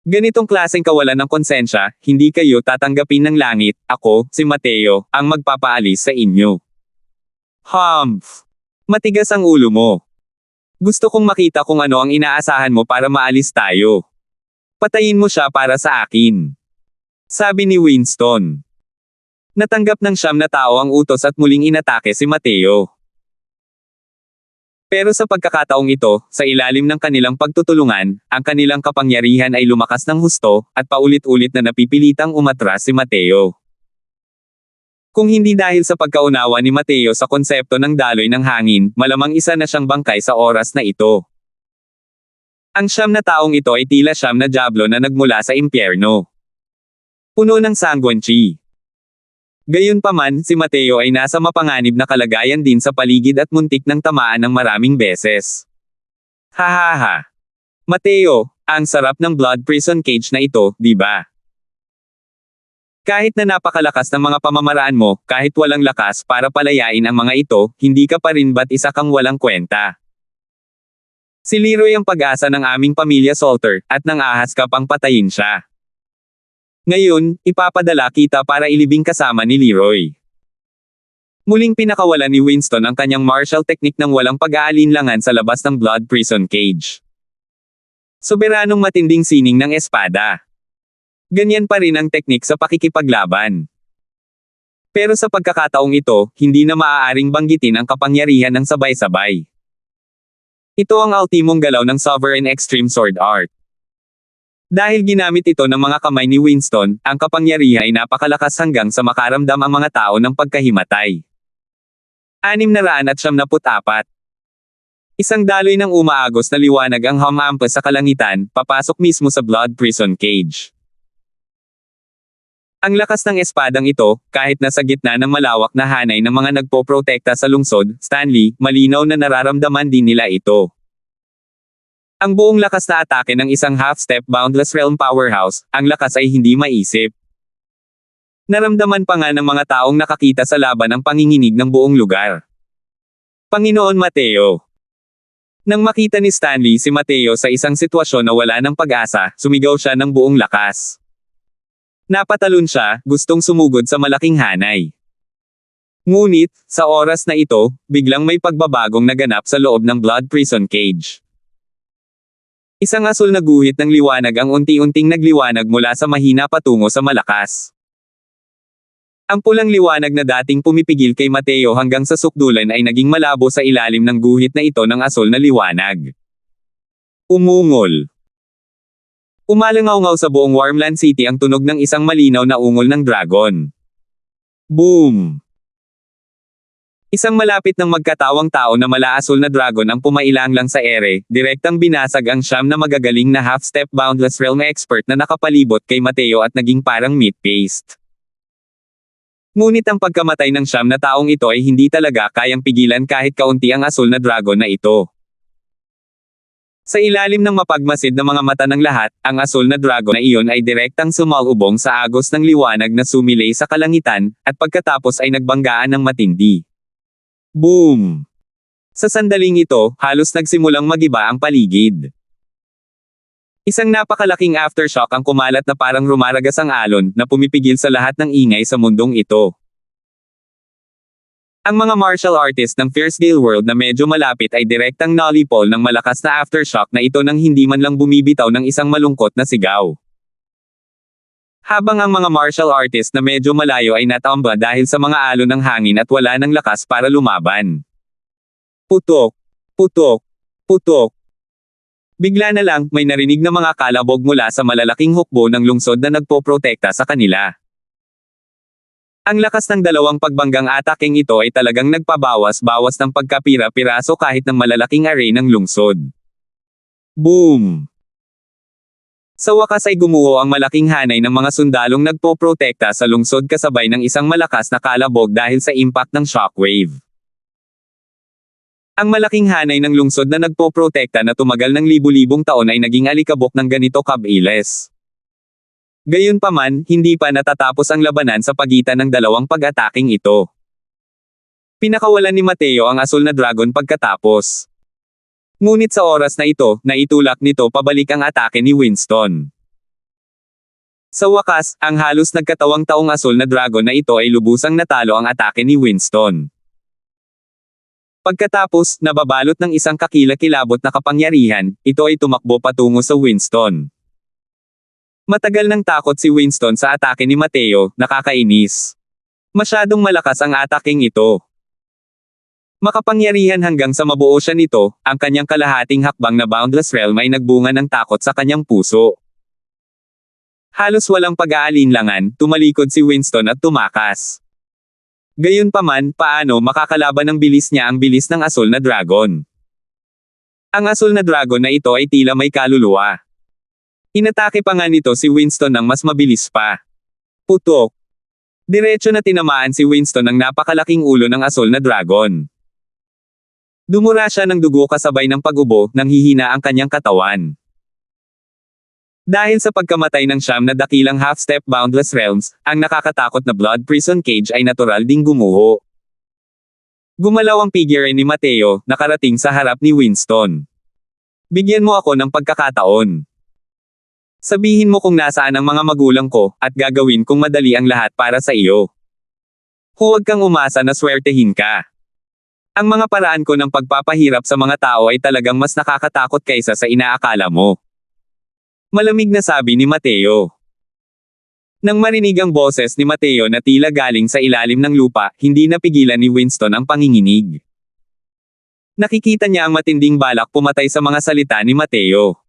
Ganitong klaseng kawalan ng konsensya, hindi kayo tatanggapin ng langit, ako, si Mateo, ang magpapaalis sa inyo. Humph! Matigas ang ulo mo. Gusto kong makita kung ano ang inaasahan mo para maalis tayo. Patayin mo siya para sa akin. Sabi ni Winston. Natanggap ng siyam na tao ang utos at muling inatake si Mateo. Pero sa pagkakataong ito, sa ilalim ng kanilang pagtutulungan, ang kanilang kapangyarihan ay lumakas ng husto, at paulit-ulit na napipilitang umatras si Mateo. Kung hindi dahil sa pagkaunawa ni Mateo sa konsepto ng daloy ng hangin, malamang isa na siyang bangkay sa oras na ito. Ang siyam na taong ito ay tila siyam na dyablo na nagmula sa impyerno. Puno ng sangguanchi. Gayunpaman, si Mateo ay nasa mapanganib na kalagayan din sa paligid at muntik ng tamaan ng maraming beses. Hahaha. Mateo, ang sarap ng Blood Prison Cage na ito, di ba? Kahit na napakalakas ng mga pamamaraan mo, kahit walang lakas para palayain ang mga ito, hindi ka pa rin ba't isa kang walang kwenta. Si Leroy ang pag-asa ng aming pamilya Salter, at nang ahas ka pang patayin siya. Ngayon, ipapadala kita para ilibing kasama ni Leroy. Muling pinakawalan ni Winston ang kanyang martial technique ng walang pag-aalinlangan sa labas ng blood prison cage. Soberanong matinding sining ng espada. Ganyan pa rin ang teknik sa pakikipaglaban. Pero sa pagkakataong ito, hindi na maaaring banggitin ang kapangyarihan ng sabay-sabay. Ito ang ultimong galaw ng Sovereign Extreme Sword Art. Dahil ginamit ito ng mga kamay ni Winston, ang kapangyarihan ay napakalakas hanggang sa makaramdam ang mga tao ng pagkahimatay. 674. Isang daloy ng umaagos na liwanag ang humampas sa kalangitan, papasok mismo sa blood prison cage. Ang lakas ng espadang ito, kahit nasa gitna ng malawak na hanay ng mga nagpoprotekta sa lungsod, Stanley, malinaw na nararamdaman din nila ito. Ang buong lakas na atake ng isang half-step Boundless Realm powerhouse, ang lakas ay hindi maisip. Naramdaman pa nga ng mga taong nakakita sa laban ang panginginig ng buong lugar. Panginoon Mateo. Nang makita ni Stanley si Mateo sa isang sitwasyon na wala ng pag-asa, sumigaw siya ng buong lakas. Napatalon siya, gustong sumugod sa malaking hanay. Ngunit, sa oras na ito, biglang may pagbabagong naganap sa loob ng blood prison cage. Isang asul na guhit ng liwanag ang unti-unting nagliwanag mula sa mahina patungo sa malakas. Ang pulang liwanag na dating pumipigil kay Mateo hanggang sa sukdulan ay naging malabo sa ilalim ng guhit na ito ng asul na liwanag. Umungol. Umalangaw-ngaw sa buong Wormland City ang tunog ng isang malinaw na ungol ng dragon. Boom! Isang malapit ng magkatawang tao na malaasul na dragon ang pumailanglang sa ere, direktang binasag ang siyam na magagaling na half-step Boundless Realm expert na nakapalibot kay Mateo at naging parang meat paste. Ngunit ang pagkamatay ng siyam na taong ito ay hindi talaga kayang pigilan kahit kaunti ang asul na dragon na ito. Sa ilalim ng mapagmasid na mga mata ng lahat, ang asul na dragon na iyon ay direktang sumalubong sa agos ng liwanag na sumilay sa kalangitan, at pagkatapos ay nagbanggaan ng matindi. Boom! Sa sandaling ito, halos nagsimulang magiba ang paligid. Isang napakalaking aftershock ang kumalat na parang rumaragas ang alon, na pumipigil sa lahat ng ingay sa mundong ito. Ang mga martial artist ng Fierce Gale World na medyo malapit ay direktang nalipol ng malakas na aftershock na ito nang hindi man lang bumibitaw ng isang malungkot na sigaw. Habang ang mga martial artist na medyo malayo ay natamba dahil sa mga alon ng hangin at wala ng lakas para lumaban. Putok! Putok! Putok! Bigla na lang, may narinig na mga kalabog mula sa malalaking hukbo ng lungsod na nagpoprotekta sa kanila. Ang lakas ng dalawang pagbanggang ataking ito ay talagang nagpabawas-bawas ng pagkapira-piraso kahit ng malalaking array ng lungsod. Boom! Sa wakas ay gumuho ang malaking hanay ng mga sundalong nagpoprotekta sa lungsod kasabay ng isang malakas na kalabog dahil sa impact ng shockwave. Ang malaking hanay ng lungsod na nagpoprotekta na tumagal ng libu-libong taon ay naging alikabok ng ganito kabilis. Gayunpaman, hindi pa natatapos ang labanan sa pagitan ng dalawang pag-ataking ito. Pinakawalan ni Mateo ang asul na dragon pagkatapos. Ngunit sa oras na ito, naitulak nito pabalik ang atake ni Winston. Sa wakas, ang halos nagkatawang taong asul na dragon na ito ay lubusang natalo ang atake ni Winston. Pagkatapos, nababalot ng isang kakilakilabot na kapangyarihan, ito ay tumakbo patungo sa Winston. Matagal nang takot si Winston sa atake ni Mateo, nakakainis. Masyadong malakas ang ataking ito. Makapangyarihan hanggang sa mabuo siya nito, ang kanyang kalahating hakbang na Boundless Realm ay nagbunga ng takot sa kanyang puso. Halos walang pag-aalinlangan, tumalikod si Winston at tumakas. Gayunpaman, paano makakalaban ng bilis niya ang bilis ng asul na dragon? Ang asul na dragon na ito ay tila may kaluluwa. Inatake pa nga nito si Winston ng mas mabilis pa. Putok! Diretso na tinamaan si Winston ng napakalaking ulo ng asul na dragon. Dumura siya ng dugo kasabay ng pag-ubo, nang hihina ang kanyang katawan. Dahil sa pagkamatay ng siyam na dakilang half-step boundless realms, ang nakakatakot na blood prison cage ay natural ding gumuho. Gumalaw ang figure ni Mateo, nakarating sa harap ni Winston. Bigyan mo ako ng pagkakataon. Sabihin mo kung nasaan ang mga magulang ko, at gagawin kong madali ang lahat para sa iyo. Huwag kang umasa na swertehin ka. Ang mga paraan ko ng pagpapahirap sa mga tao ay talagang mas nakakatakot kaysa sa inaakala mo. Malamig na sabi ni Mateo. Nang marinig ang boses ni Mateo na tila galing sa ilalim ng lupa, hindi napigilan ni Winston ang panginginig. Nakikita niya ang matinding balak pumatay sa mga salita ni Mateo.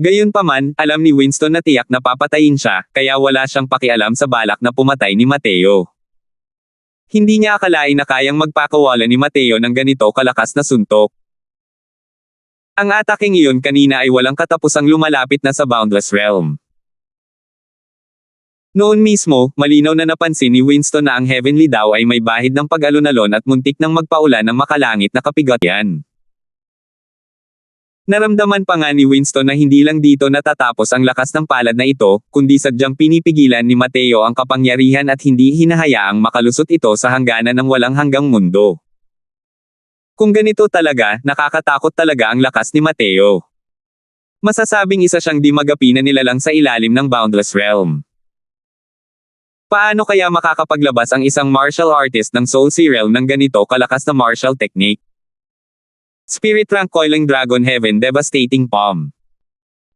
Gayunpaman, alam ni Winston na tiyak na papatayin siya, kaya wala siyang pakialam sa balak na pumatay ni Mateo. Hindi niya akalain na kayang magpakawala ni Mateo ng ganito kalakas na suntok. Ang ataking iyon kanina ay walang katapusang lumalapit na sa Boundless Realm. Noon mismo, malinaw na napansin ni Winston na ang Heavenly daw ay may bahid ng pag-alunalon at muntik ng magpaulan ng makalangit na kapigatian. Naramdaman pa nga ni Winston na hindi lang dito natatapos ang lakas ng palad na ito, kundi sadyang pinipigilan ni Mateo ang kapangyarihan at hindi hinahayaang makalusot ito sa hangganan ng walang hanggang mundo. Kung ganito talaga, nakakatakot talaga ang lakas ni Mateo. Masasabing isa siyang di magapi na nilalang sa ilalim ng Boundless Realm. Paano kaya makakapaglabas ang isang martial artist ng Soul Sea Realm ng ganito kalakas na martial technique? Spirit Rank Coiling Dragon Heaven Devastating Palm.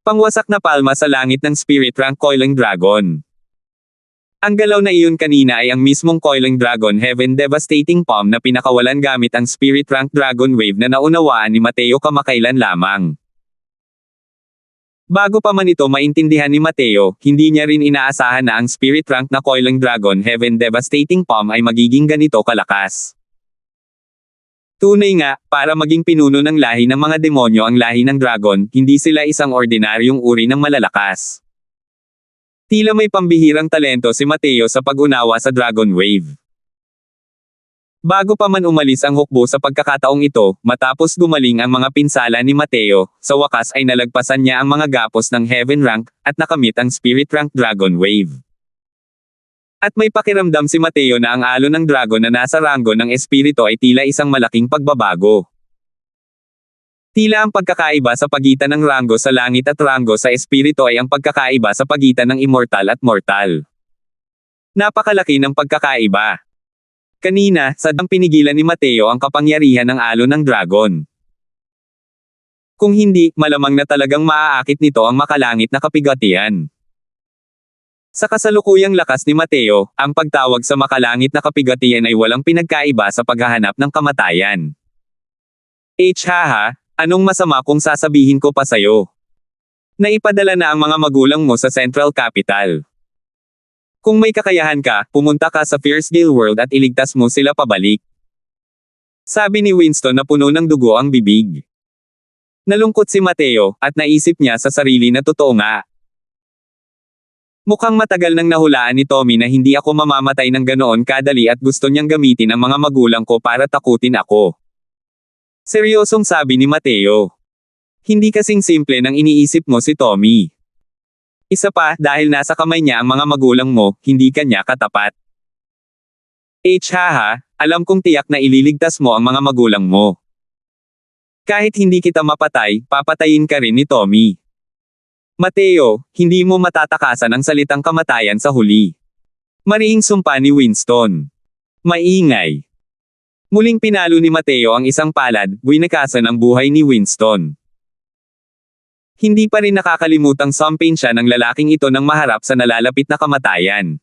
Pangwasak na palma sa langit ng Spirit Rank Coiling Dragon. Ang galaw na iyon kanina ay ang mismong Coiling Dragon Heaven Devastating Palm na pinakawalan gamit ang Spirit Rank Dragon Wave na naunawaan ni Mateo kamakailan lamang. Bago pa man ito maintindihan ni Mateo, hindi niya rin inaasahan na ang Spirit Rank na Coiling Dragon Heaven Devastating Palm ay magiging ganito kalakas. Tunay nga, para maging pinuno ng lahi ng mga demonyo ang lahi ng dragon, hindi sila isang ordinaryong uri ng malalakas. Tila may pambihirang talento si Mateo sa pag-unawa sa Dragon Wave. Bago pa man umalis ang hukbo sa pagkakataong ito, matapos gumaling ang mga pinsala ni Mateo, sa wakas ay nalagpasan niya ang mga gapos ng Heaven Rank, at nakamit ang Spirit Rank Dragon Wave. At may pakiramdam si Mateo na ang alon ng dragon na nasa ranggo ng espiritu ay tila isang malaking pagbabago. Tila ang pagkakaiba sa pagitan ng ranggo sa langit at ranggo sa espiritu ay ang pagkakaiba sa pagitan ng immortal at mortal. Napakalaki ng pagkakaiba. Kanina, sadyang pinigilan ni Mateo ang kapangyarihan ng alon ng dragon. Kung hindi, malamang na talagang maaakit nito ang makalangit na kapigatian. Sa kasalukuyang lakas ni Mateo, ang pagtawag sa makalangit na kapigatian ay walang pinagkaiba sa paghahanap ng kamatayan. Haha, anong masama kung sasabihin ko pa sayo? Naipadala na ang mga magulang mo sa Central Capital. Kung may kakayahan ka, pumunta ka sa Fierce Gale World at iligtas mo sila pabalik. Sabi ni Winston na puno ng dugo ang bibig. Nalungkot si Mateo, at naisip niya sa sarili na totoo nga. Mukhang matagal nang nahulaan ni Tommy na hindi ako mamamatay ng ganoon kadali at gusto niyang gamitin ang mga magulang ko para takutin ako. Seryosong sabi ni Mateo. Hindi kasing simple nang iniisip mo si Tommy. Isa pa, dahil nasa kamay niya ang mga magulang mo, hindi ka niya katapat. Haha, alam kong tiyak na ililigtas mo ang mga magulang mo. Kahit hindi kita mapatay, papatayin ka rin ni Tommy. Mateo, hindi mo matatakasan ang salitang kamatayan sa huli. Mariing sumpa ni Winston. Maingay. Muling pinalo ni Mateo ang isang palad, winakasan ang buhay ni Winston. Hindi pa rin nakakalimutang sumpain siya ng lalaking ito nang maharap sa nalalapit na kamatayan.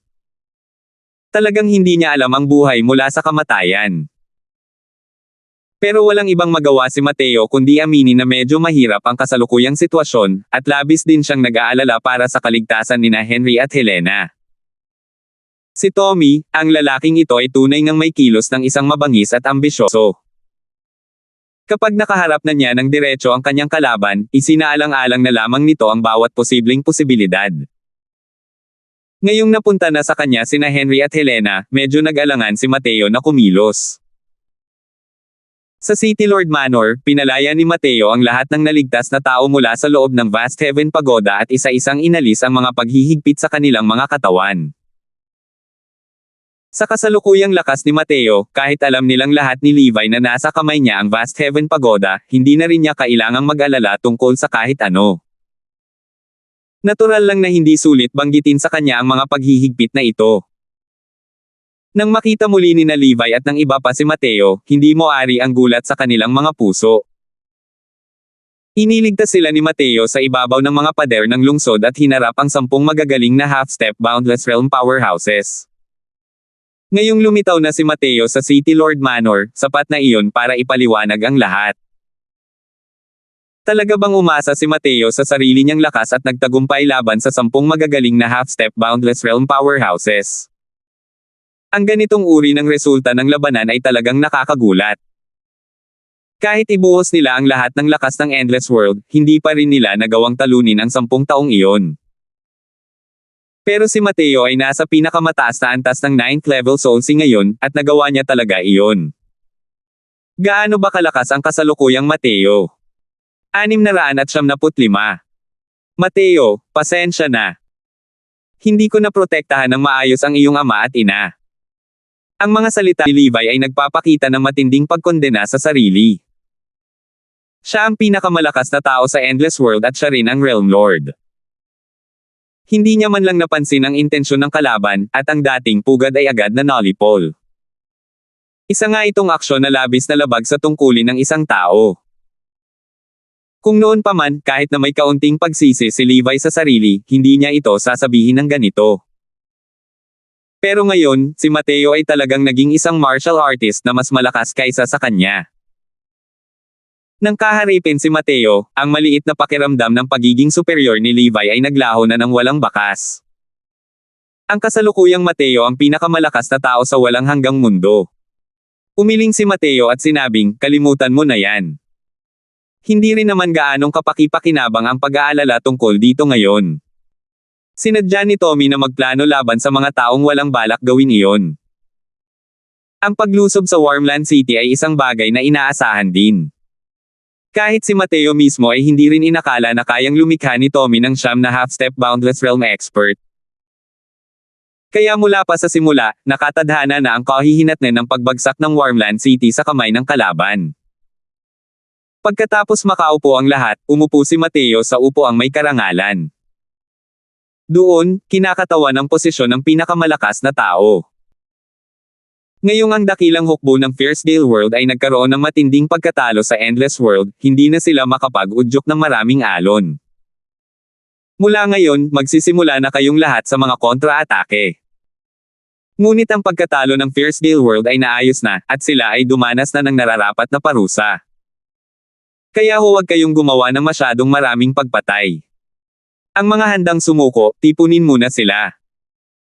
Talagang hindi niya alam ang buhay mula sa kamatayan. Pero walang ibang magawa si Mateo kundi aminin na medyo mahirap ang kasalukuyang sitwasyon, at labis din siyang nag-aalala para sa kaligtasan nina Henry at Helena. Si Tommy, ang lalaking ito ay tunay ngang may kilos ng isang mabangis at ambisyoso. Kapag nakaharap na niya ng diretso ang kanyang kalaban, isinaalang-alang na lamang nito ang bawat posibleng posibilidad. Ngayong napunta na sa kanya sina Henry at Helena, medyo nag-alangan si Mateo na kumilos. Sa City Lord Manor, pinalaya ni Mateo ang lahat ng naligtas na tao mula sa loob ng Vast Heaven Pagoda at isa-isang inalis ang mga paghihigpit sa kanilang mga katawan. Sa kasalukuyang lakas ni Mateo, kahit alam nilang lahat ni Levi na nasa kamay niya ang Vast Heaven Pagoda, hindi na rin niya kailangang mag-alala tungkol sa kahit ano. Natural lang na hindi sulit banggitin sa kanya ang mga paghihigpit na ito. Nang makita muli ni na Levi at ng iba pa si Mateo, hindi moari ang gulat sa kanilang mga puso. Iniligtas sila ni Mateo sa ibabaw ng mga pader ng lungsod at hinarap ang 10 magagaling na half-step Boundless Realm powerhouses. Ngayong lumitaw na si Mateo sa City Lord Manor, sapat na iyon para ipaliwanag ang lahat. Talaga bang umasa si Mateo sa sarili niyang lakas at nagtagumpay laban sa 10 magagaling na half-step Boundless Realm powerhouses? Ang ganitong uri ng resulta ng labanan ay talagang nakakagulat. Kahit ibuhos nila ang lahat ng lakas ng Endless World, hindi pa rin nila nagawang talunin ang 10 taong iyon. Pero si Mateo ay nasa pinakamataas na antas ng 9th level Soul Sea ngayon, at nagawa niya talaga iyon. Gaano ba kalakas ang kasalukuyang Mateo? 675. Mateo, pasensya na. Hindi ko naprotektahan ng maayos ang iyong ama at ina. Ang mga salita ni Levi ay nagpapakita ng matinding pagkondena sa sarili. Siya ang pinakamalakas na tao sa Endless World at siya rin ang Realm Lord. Hindi niya man lang napansin ang intensyon ng kalaban, at ang dating pugad ay agad na nullipol. Isa nga itong aksyon na labis na labag sa tungkulin ng isang tao. Kung noon pa man, kahit na may kaunting pagsisi si Levi sa sarili, hindi niya ito sasabihin ng ganito. Pero ngayon, si Mateo ay talagang naging isang martial artist na mas malakas kaysa sa kanya. Nang kaharipin si Mateo, ang maliit na pakiramdam ng pagiging superior ni Levi ay naglaho na ng walang bakas. Ang kasalukuyang Mateo ang pinakamalakas na tao sa walang hanggang mundo. Umiling si Mateo at sinabing, kalimutan mo na yan. Hindi rin naman gaanong kapaki-pakinabang ang pag-aalala tungkol dito ngayon. Sinadya ni Tommy na magplano laban sa mga taong walang balak gawin iyon. Ang paglusob sa Wormland City ay isang bagay na inaasahan din. Kahit si Mateo mismo ay hindi rin inakala na kayang lumikha ni Tommy ng siyam na half-step Boundless Realm expert. Kaya mula pa sa simula, nakatadhana na ang kahihinatnan ng pagbagsak ng Wormland City sa kamay ng kalaban. Pagkatapos makaupo ang lahat, umupo si Mateo sa upuang may karangalan. Doon, kinakatawan ang posisyon ng pinakamalakas na tao. Ngayong ang dakilang hukbo ng Fiercedale World ay nagkaroon ng matinding pagkatalo sa Endless World, hindi na sila makapag-udyok ng maraming alon. Mula ngayon, magsisimula na kayong lahat sa mga kontra-atake. Ngunit ang pagkatalo ng Fiercedale World ay naayos na, at sila ay dumanas na ng nararapat na parusa. Kaya huwag kayong gumawa ng masyadong maraming pagpatay. Ang mga handang sumuko, tipunin muna sila.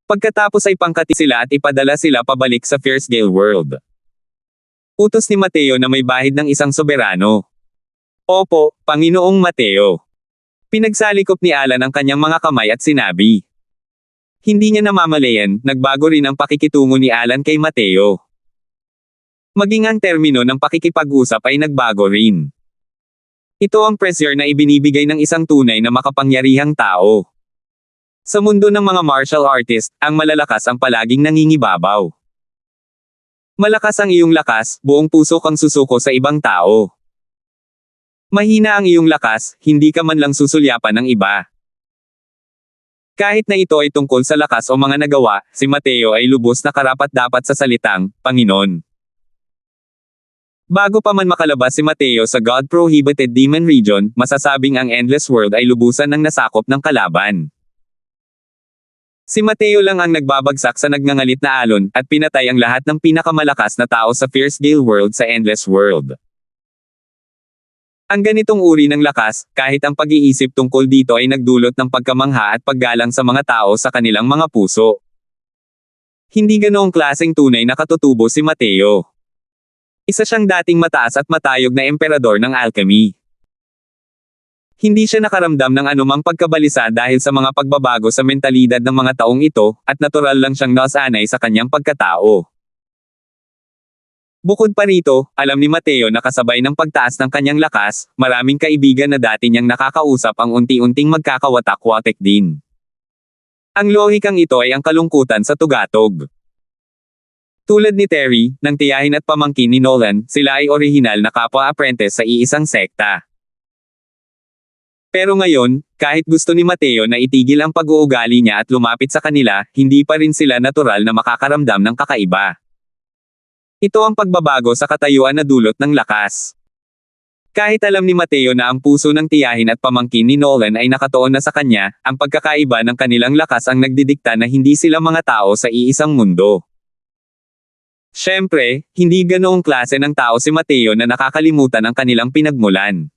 Pagkatapos ay pangkati sila at ipadala sila pabalik sa Fiercedale World. Utos ni Mateo na may bahid ng isang soberano. Opo, Panginoong Mateo. Pinagsalikop ni Alan ang kanyang mga kamay at sinabi. Hindi niya namamalayan, nagbago rin ang pakikitungo ni Alan kay Mateo. Maging ang termino ng pakikipag-usap ay nagbago rin. Ito ang pressure na ibinibigay ng isang tunay na makapangyarihang tao. Sa mundo ng mga martial artist, ang malalakas ang palaging nangingibabaw. Malakas ang iyong lakas, buong puso kang susuko sa ibang tao. Mahina ang iyong lakas, hindi ka man lang susulyapan ng iba. Kahit na ito ay tungkol sa lakas o mga nagawa, si Mateo ay lubos na karapat-dapat sa salitang, Panginoon. Bago pa man makalabas si Mateo sa God-prohibited demon region, masasabing ang Endless World ay lubusan ng nasakop ng kalaban. Si Mateo lang ang nagbabagsak sa nagngangalit na alon, at pinatay ang lahat ng pinakamalakas na tao sa Fiercedale World sa Endless World. Ang ganitong uri ng lakas, kahit ang pag-iisip tungkol dito ay nagdulot ng pagkamangha at paggalang sa mga tao sa kanilang mga puso. Hindi ganoong klaseng tunay na katutubo si Mateo. Isa siyang dating mataas at matayog na emperador ng alchemy. Hindi siya nakaramdam ng anumang pagkabalisa dahil sa mga pagbabago sa mentalidad ng mga taong ito, at natural lang siyang nasanay sa kanyang pagkatao. Bukod pa rito, alam ni Mateo na kasabay ng pagtaas ng kanyang lakas, maraming kaibigan na dati niyang nakakausap ang unti-unting magkakawatak-watek din. Ang lohikang ito ay ang kalungkutan sa tugatog. Tulad ni Terry, ng tiyahin at pamangkin ni Nolan, sila ay orihinal na kapwa-apprentice sa iisang sekta. Pero ngayon, kahit gusto ni Mateo na itigil ang pag-uugali niya at lumapit sa kanila, hindi pa rin sila natural na makakaramdam ng kakaiba. Ito ang pagbabago sa katayuan na dulot ng lakas. Kahit alam ni Mateo na ang puso ng tiyahin at pamangkin ni Nolan ay nakatuon na sa kanya, ang pagkakaiba ng kanilang lakas ang nagdidikta na hindi sila mga tao sa iisang mundo. Siyempre, hindi ganoong klase ng tao si Mateo na nakakalimutan ang kanilang pinagmulan.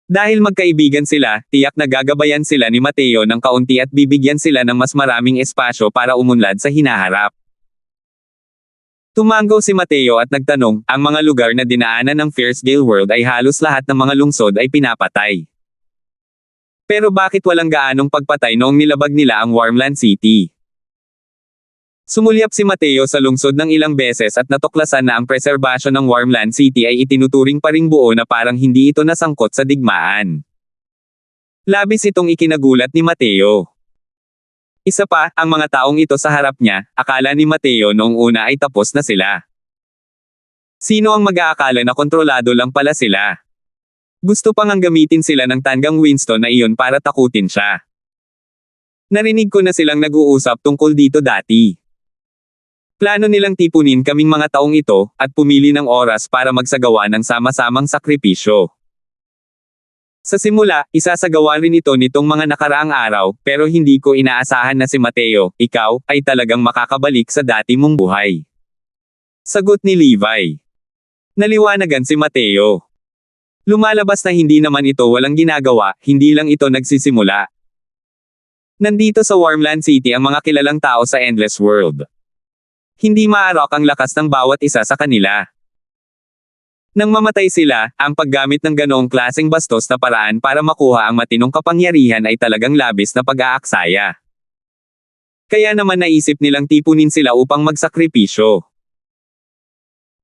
Dahil magkaibigan sila, tiyak na gagabayan sila ni Mateo ng kaunti at bibigyan sila ng mas maraming espasyo para umunlad sa hinaharap. Tumanggo si Mateo at nagtanong, ang mga lugar na dinaanan ng Fierce Gale World ay halos lahat ng mga lungsod ay pinapatay. Pero bakit walang gaanong pagpatay noong nilabag nila ang Wormland City? Sumulyap si Mateo sa lungsod ng ilang beses at natuklasan na ang preserbasyon ng Wormland City ay itinuturing pa ring buo na parang hindi ito nasangkot sa digmaan. Labis itong ikinagulat ni Mateo. Isa pa, ang mga taong ito sa harap niya, akala ni Mateo noong una ay tapos na sila. Sino ang mag-aakala na kontrolado lang pala sila? Gusto pang ang gamitin sila ng tanggang Winston na iyon para takutin siya. Narinig ko na silang nag-uusap tungkol dito dati. Plano nilang tipunin kaming mga taong ito, at pumili ng oras para magsagawa ng sama-samang sakripisyo. Sa simula, isasagawa rin ito nitong mga nakaraang araw, pero hindi ko inaasahan na si Mateo, ikaw, ay talagang makakabalik sa dati mong buhay. Sagot ni Levi. Naliwanagan si Mateo. Lumalabas na hindi naman ito walang ginagawa, hindi lang ito nagsisimula. Nandito sa Wormland City ang mga kilalang tao sa Endless World. Hindi maarok ang lakas ng bawat isa sa kanila. Nang mamatay sila, ang paggamit ng ganoong klaseng bastos na paraan para makuha ang matinong kapangyarihan ay talagang labis na pag-aaksaya. Kaya naman naisip nilang tipunin sila upang magsakripisyo.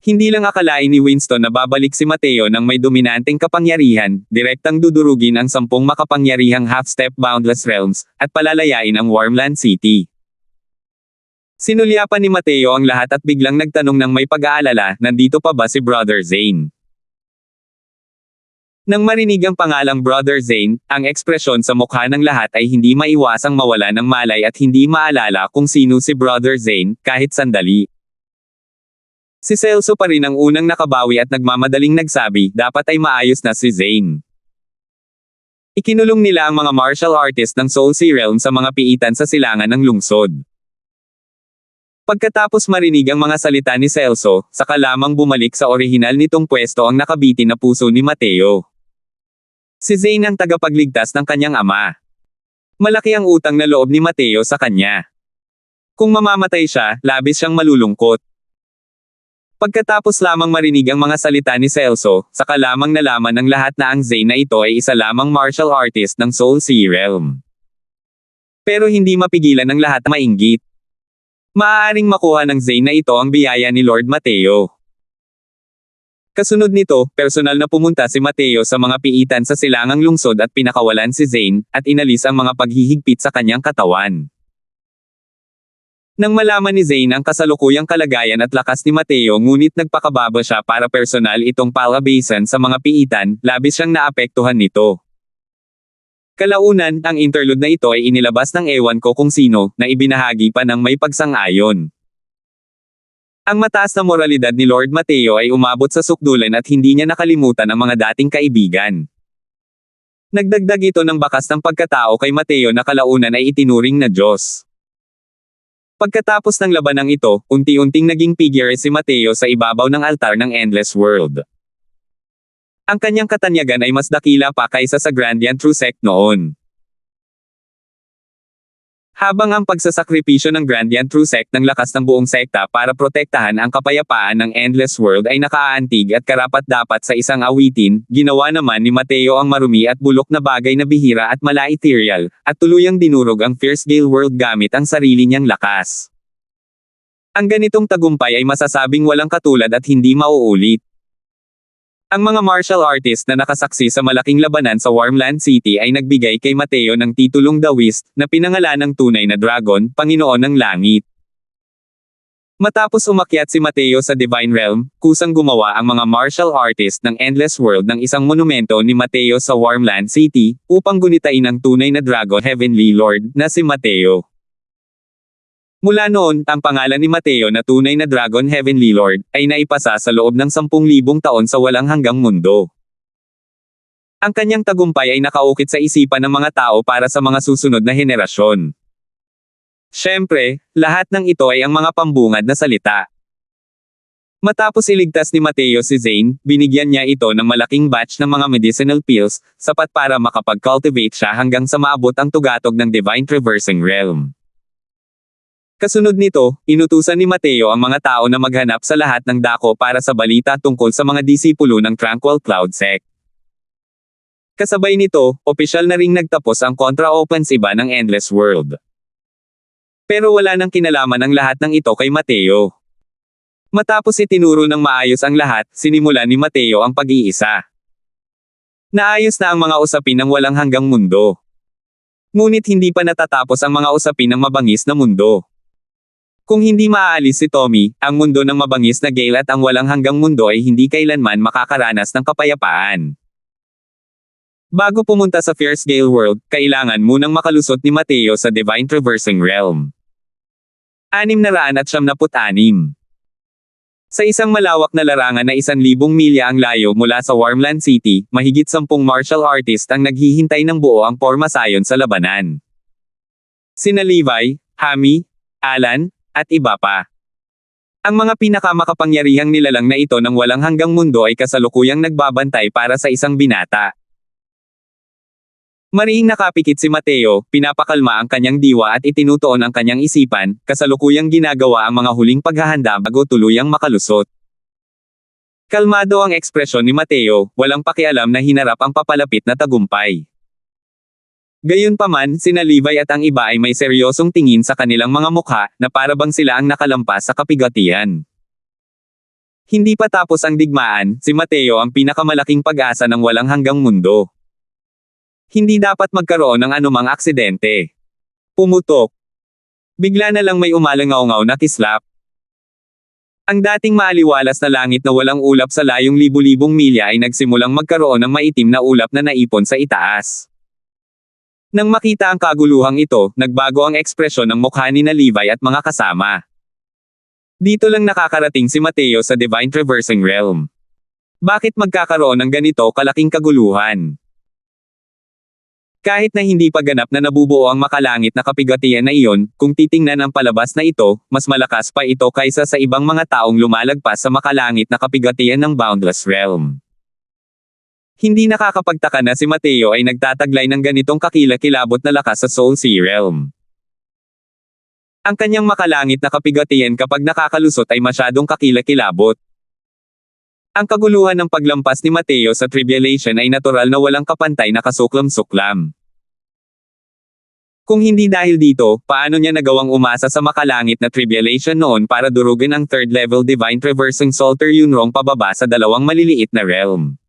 Hindi lang akalain ni Winston na babalik si Mateo ng may dominanteng kapangyarihan, direktang dudurugin ang 10 makapangyarihang half-step boundless realms, at palalayain ang Wormland City. Sinulyapan ni Mateo ang lahat at biglang nagtanong ng may pag-aalala, nandito pa ba si Brother Zane? Nang marinig ang pangalang Brother Zane, ang ekspresyon sa mukha ng lahat ay hindi maiwasang mawala ng malay at hindi maalala kung sino si Brother Zane, kahit sandali. Si Celso pa rin ang unang nakabawi at nagmamadaling nagsabi, dapat ay maayos na si Zane. Ikinulong nila ang mga martial artist ng Soul Sea Realm sa mga piitan sa silangan ng lungsod. Pagkatapos marinig ang mga salita ni Celso, saka lamang bumalik sa orihinal nitong pwesto ang nakabitin na puso ni Mateo. Si Zane ang tagapagligtas ng kanyang ama. Malaki ang utang na loob ni Mateo sa kanya. Kung mamamatay siya, labis siyang malulungkot. Pagkatapos lamang marinig ang mga salita ni Celso, saka lamang nalaman ng lahat na ang Zane na ito ay isa lamang martial artist ng Soul Sea Realm. Pero hindi mapigilan ng lahat na mainggit. Maaaring makuha ng Zane na ito ang biyaya ni Lord Mateo. Kasunod nito, personal na pumunta si Mateo sa mga piitan sa silangang lungsod at pinakawalan si Zane, at inalis ang mga paghihigpit sa kanyang katawan. Nang malaman ni Zane ang kasalukuyang kalagayan at lakas ni Mateo ngunit nagpakababa siya para personal itong palabasan sa mga piitan, labis siyang naapektuhan nito. Kalaunan, ang interlude na ito ay inilabas ng ewan ko kung sino, na ibinahagi pa ng may pagsang-ayon. Ang mataas na moralidad ni Lord Mateo ay umabot sa sukdulan at hindi niya nakalimutan ang mga dating kaibigan. Nagdagdag ito ng bakas ng pagkatao kay Mateo na kalaunan ay itinuring na Diyos. Pagkatapos ng labanang ito, unti-unting naging figure si Mateo sa ibabaw ng altar ng Endless World. Ang kanyang katanyagan ay mas dakila pa kaysa sa Grandian True Sect noon. Habang ang pagsasakripisyo ng Grandian True Sect ng lakas ng buong sekta para protektahan ang kapayapaan ng Endless World ay nakaaantig at karapat-dapat sa isang awitin, ginawa naman ni Mateo ang marumi at bulok na bagay na bihira at mala-ethereal, at tuluyang dinurog ang Fierce Gale World gamit ang sarili niyang lakas. Ang ganitong tagumpay ay masasabing walang katulad at hindi mauulit. Ang mga martial artist na nakasaksi sa malaking labanan sa Warmland City ay nagbigay kay Mateo ng titulong The Whist, na pinangalan ng tunay na dragon, Panginoon ng Langit. Matapos umakyat si Mateo sa Divine Realm, kusang gumawa ang mga martial artist ng Endless World ng isang monumento ni Mateo sa Warmland City, upang gunitain ang tunay na dragon Heavenly Lord, na si Mateo. Mula noon, ang pangalan ni Mateo na tunay na Dragon Heavenly Lord, ay naipasa sa loob ng 10,000 taon sa walang hanggang mundo. Ang kanyang tagumpay ay nakaukit sa isipan ng mga tao para sa mga susunod na henerasyon. Siyempre, lahat ng ito ay ang mga pambungad na salita. Matapos iligtas ni Mateo si Zane, binigyan niya ito ng malaking batch ng mga medicinal pills, sapat para makapag-cultivate siya hanggang sa maabot ang tugatog ng Divine Traversing Realm. Kasunod nito, inutusan ni Mateo ang mga tao na maghanap sa lahat ng dako para sa balita tungkol sa mga disipulo ng Tranquil Cloud Sect. Kasabay nito, opisyal na ring nagtapos ang contra-offensiba ng Endless World. Pero wala nang kinalaman ang lahat ng ito kay Mateo. Matapos itinuro ng maayos ang lahat, sinimulan ni Mateo ang pag-iisa. Naayos na ang mga usapin ng walang hanggang mundo. Ngunit hindi pa natatapos ang mga usapin ng mabangis na mundo. Kung hindi maaalis si Tommy, ang mundo ng mabangis na Gale at ang walang hanggang mundo ay hindi kailanman makakaranas ng kapayapaan. Bago pumunta sa Fierce Gale World, kailangan munang makalusot ni Mateo sa Divine Traversing Realm. 676. Sa isang malawak na larangan na 1,000 milya ang layo mula sa Warmland City, mahigit 10 martial artist ang naghihintay ng buo ang pormasayon sa labanan. Sina Levi, Hami, Alan, at iba pa. Ang mga pinakamakapangyarihang nilalang na ito ng walang hanggang mundo ay kasalukuyang nagbabantay para sa isang binata. Mariing nakapikit si Mateo, pinapakalma ang kanyang diwa at itinutuon ang kanyang isipan, kasalukuyang ginagawa ang mga huling paghahanda bago tuluyang makalusot. Kalmado ang ekspresyon ni Mateo, walang pakialam na hinarap ang papalapit na tagumpay. Gayunpaman, sina Levi at ang iba ay may seryosong tingin sa kanilang mga mukha, na para bang sila ang nakalampas sa kapigatian. Hindi pa tapos ang digmaan, si Mateo ang pinakamalaking pag-asa ng walang hanggang mundo. Hindi dapat magkaroon ng anumang aksidente. Pumutok. Bigla na lang may umalangaw-ngaw na kislap. Ang dating maaliwalas na langit na walang ulap sa layong libu-libong milya ay nagsimulang magkaroon ng maitim na ulap na naipon sa itaas. Nang makita ang kaguluhang ito, nagbago ang ekspresyon ng mukha ni na Levi at mga kasama. Dito lang nakakarating si Mateo sa Divine Traversing Realm. Bakit magkakaroon ng ganito kalaking kaguluhan? Kahit na hindi pa ganap na nabubuo ang makalangit na kapigatian na iyon, kung titingnan ang palabas na ito, mas malakas pa ito kaysa sa ibang mga taong lumalagpas sa makalangit na kapigatian ng Boundless Realm. Hindi nakakapagtaka na si Mateo ay nagtataglay ng ganitong kakilakilabot na lakas sa Soul Sea Realm. Ang kanyang makalangit na kapigatian kapag nakakalusot ay masyadong kakilakilabot. Ang kaguluhan ng paglampas ni Mateo sa tribulation ay natural na walang kapantay na kasuklam-suklam. Kung hindi dahil dito, paano niya nagawang umasa sa makalangit na tribulation noon para durugin ang third level Divine Traversing Salter Yunrong pababa sa dalawang maliliit na realm?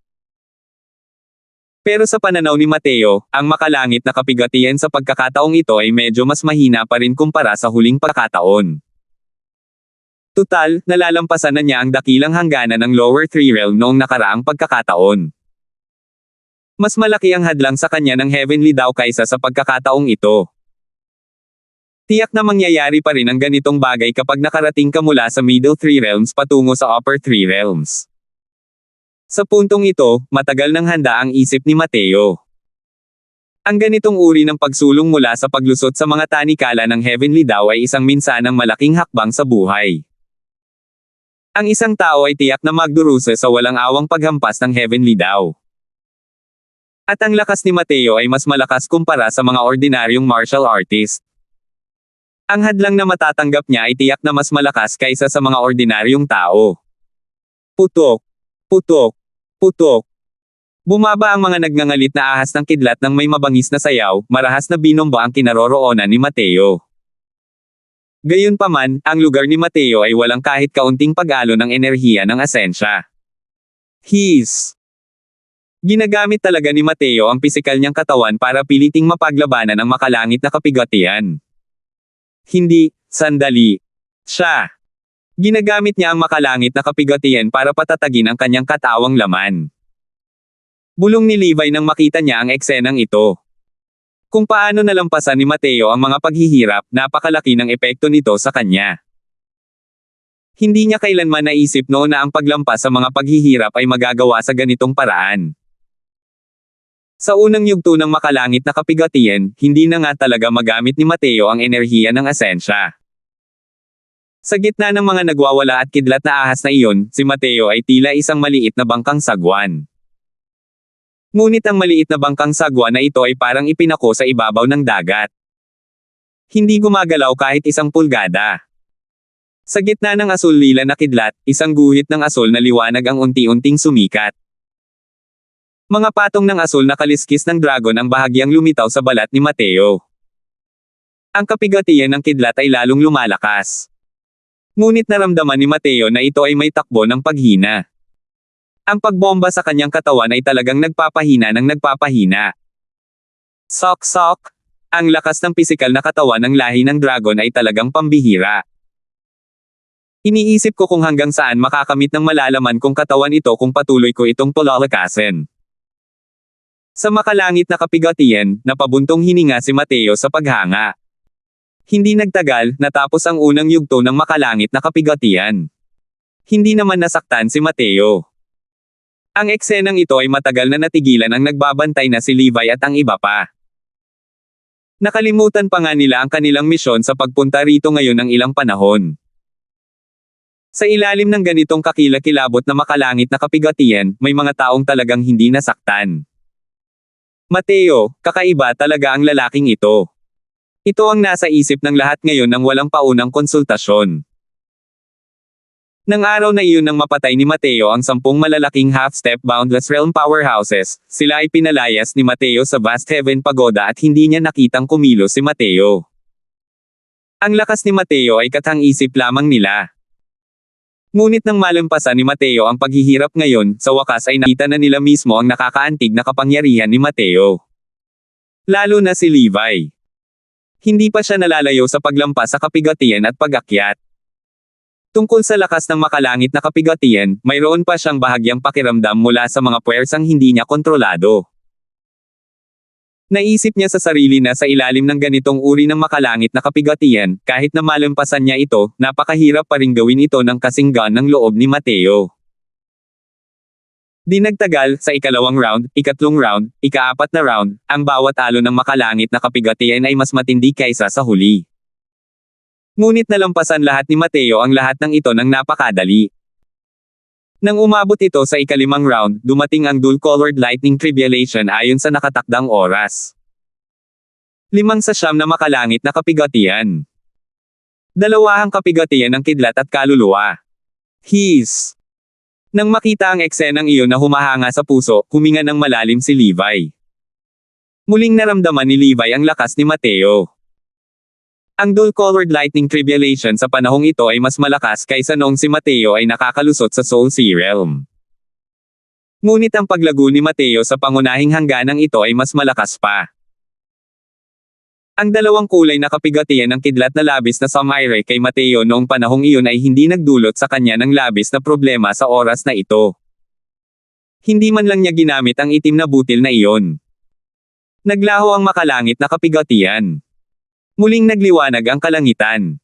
Pero sa pananaw ni Mateo, ang makalangit na kapigatian sa pagkakataong ito ay medyo mas mahina pa rin kumpara sa huling pagkakataon. Tutal, nalalampasan na niya ang dakilang hangganan ng lower 3 realm noong nakaraang pagkakataon. Mas malaki ang hadlang sa kanya ng Heavenly daw kaysa sa pagkakataong ito. Tiyak na mangyayari pa rin ang ganitong bagay kapag nakarating ka mula sa middle 3 realms patungo sa upper 3 realms. Sa puntong ito, matagal nang handa ang isip ni Mateo. Ang ganitong uri ng pagsulong mula sa paglusot sa mga tanikala ng Heavenly daw ay isang minsanang malaking hakbang sa buhay. Ang isang tao ay tiyak na magdurusa sa walang awang paghampas ng Heavenly daw. At ang lakas ni Mateo ay mas malakas kumpara sa mga ordinaryong martial artist. Ang hadlang na matatanggap niya ay tiyak na mas malakas kaysa sa mga ordinaryong tao. Putok. Putok. Putok. Bumaba ang mga nagngangalit na ahas ng kidlat ng may mabangis na sayaw, marahas na binomba ang kinaroroonan ni Mateo. Gayunpaman, ang lugar ni Mateo ay walang kahit kaunting pag-alo ng enerhiya ng asensya. Ginagamit talaga ni Mateo ang pisikal niyang katawan para piliting mapaglabanan ang makalangit na kapigatian. Hindi, sandali. Ginagamit niya ang makalangit na kapigatian para patatagin ang kanyang katawang laman. Bulong ni Levi nang makita niya ang eksenang ito. Kung paano nalampasan ni Mateo ang mga paghihirap, napakalaki ng epekto nito sa kanya. Hindi niya kailanman naisip noon na ang paglampas sa mga paghihirap ay magagawa sa ganitong paraan. Sa unang yugto ng makalangit na kapigatian, hindi na nga talaga magamit ni Mateo ang enerhiya ng asensya. Sa gitna ng mga nagwawala at kidlat na ahas na iyon, si Mateo ay tila isang maliit na bangkang sagwan. Ngunit ang maliit na bangkang sagwa na ito ay parang ipinako sa ibabaw ng dagat. Hindi gumagalaw kahit isang pulgada. Sa gitna ng asul-lila na kidlat, isang guhit ng asul na liwanag ang unti-unting sumikat. Mga patong ng asul na kaliskis ng dragon ang bahagyang lumitaw sa balat ni Mateo. Ang kapigatian ng kidlat ay lalong lumalakas. Ngunit naramdaman ni Mateo na ito ay may takbo ng paghina. Ang pagbomba sa kanyang katawan ay talagang nagpapahina ng nagpapahina. Sok-sok! Ang lakas ng pisikal na katawan ng lahi ng dragon ay talagang pambihira. Iniisip ko kung hanggang saan makakamit ng malalaman kong katawan ito kung patuloy ko itong palalakasin. Sa makalangit na kapigatian, napabuntong hininga si Mateo sa paghanga. Hindi nagtagal, natapos ang unang yugto ng makalangit na kapigatian. Hindi naman nasaktan si Mateo. Ang eksenang ito ay matagal na natigilan ang nagbabantay na si Levi at ang iba pa. Nakalimutan pa nga nila ang kanilang misyon sa pagpunta rito ngayon ng ilang panahon. Sa ilalim ng ganitong kakilakilabot na makalangit na kapigatian, may mga taong talagang hindi nasaktan. Mateo, kakaiba talaga ang lalaking ito. Ito ang nasa isip ng lahat ngayon nang walang paunang konsultasyon. Nang araw na iyon nang mapatay ni Mateo ang 10 malalaking half-step boundless realm powerhouses, sila ay pinalayas ni Mateo sa Vast Heaven Pagoda at hindi niya nakitang kumilos si Mateo. Ang lakas ni Mateo ay kathang-isip lamang nila. Ngunit nang malampasan ni Mateo ang paghihirap ngayon, sa wakas ay nakita na nila mismo ang nakakaantig na kapangyarihan ni Mateo. Lalo na si Levi. Hindi pa siya nalalayo sa paglampas sa kapigatian at pag-akyat. Tungkol sa lakas ng makalangit na kapigatian, mayroon pa siyang bahagyang pakiramdam mula sa mga puwersang hindi niya kontrolado. Naisip niya sa sarili na sa ilalim ng ganitong uri ng makalangit na kapigatian, kahit na malampasan niya ito, napakahirap pa ring gawin ito ng kasing gaan ng loob ni Mateo. Di nagtagal, sa ikalawang round, ikatlong round, ikaapat na round, ang bawat alo ng makalangit na kapigatian ay mas matindi kaysa sa huli. Ngunit nalampasan lahat ni Mateo ang lahat ng ito ng napakadali. Nang umabot ito sa ikalimang round, dumating ang dual-colored lightning tribulation ayon sa nakatakdang oras. 5 sa 9 na makalangit na kapigatian. 2 ang kapigatian ng kidlat at kaluluwa. Nang makita ang eksenang iyon na humahanga sa puso, huminga ng malalim si Levi. Muling naramdaman ni Levi ang lakas ni Mateo. Ang dual-colored lightning tribulation sa panahong ito ay mas malakas kaysa noong si Mateo ay nakakalusot sa Soul Sea Realm. Ngunit ang paglago ni Mateo sa pangunahing hangganang ito ay mas malakas pa. Ang dalawang kulay na kapigatian ng kidlat na labis na sumire kay Mateo noong panahong iyon ay hindi nagdulot sa kanya ng labis na problema sa oras na ito. Hindi man lang niya ginamit ang itim na butil na iyon. Naglaho ang makalangit na kapigatian. Muling nagliwanag ang kalangitan.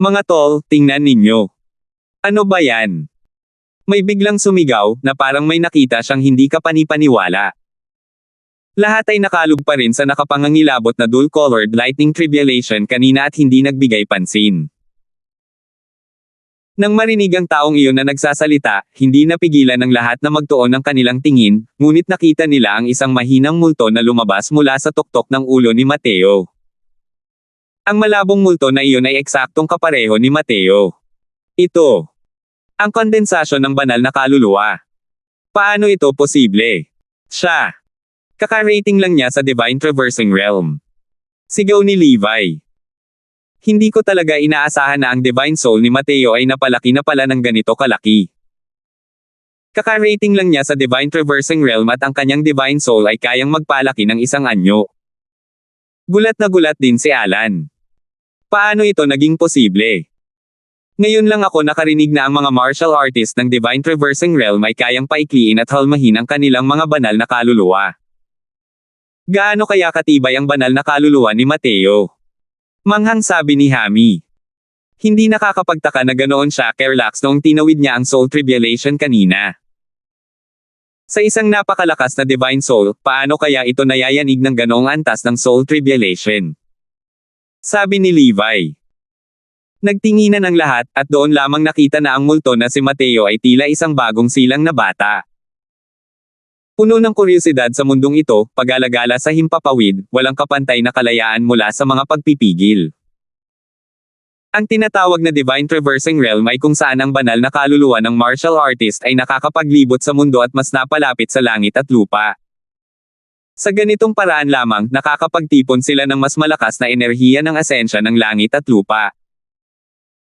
Mga tol, tingnan ninyo. Ano ba yan? May biglang sumigaw, na parang may nakita siyang hindi kapanipaniwala. Lahat ay nakalog pa rin sa nakapangangilabot na dual-colored lightning tribulation kanina at hindi nagbigay pansin. Nang marinig ang taong iyon na nagsasalita, hindi napigilan ng lahat na magtuon ng kanilang tingin, ngunit nakita nila ang isang mahinang multo na lumabas mula sa tuktok ng ulo ni Mateo. Ang malabong multo na iyon ay eksaktong kapareho ni Mateo. Ito ang kondensasyon ng banal na kaluluwa. Paano ito posible? Kaka-rating lang niya sa Divine Traversing Realm. Sigaw ni Levi. Hindi ko talaga inaasahan na ang Divine Soul ni Mateo ay napalaki na pala ng ganito kalaki. Kaka-rating lang niya sa Divine Traversing Realm at ang kanyang Divine Soul ay kayang magpalaki ng isang anyo. Gulat na gulat din si Alan. Paano ito naging posible? Ngayon lang ako nakarinig na ang mga martial artist ng Divine Traversing Realm ay kayang paikliin at halmahin ang kanilang mga banal na kaluluwa. Gaano kaya katibay ang banal na kaluluwa ni Mateo? Manghang sabi ni Hami. Hindi nakakapagtaka na ganoon siya carelax noong tinawid niya ang Soul Tribulation kanina. Sa isang napakalakas na Divine Soul, paano kaya ito nayayanig ng ganoong antas ng Soul Tribulation? Sabi ni Levi. Nagtinginan ang lahat, at doon lamang nakita na ang multo na si Mateo ay tila isang bagong silang na bata. Puno ng kuryosidad sa mundong ito, pag-alagala sa himpapawid, walang kapantay na kalayaan mula sa mga pagpipigil. Ang tinatawag na Divine Traversing Realm ay kung saan ang banal na kaluluwa ng martial artist ay nakakapaglibot sa mundo at mas napalapit sa langit at lupa. Sa ganitong paraan lamang, nakakapagtipon sila ng mas malakas na enerhiya ng asensya ng langit at lupa.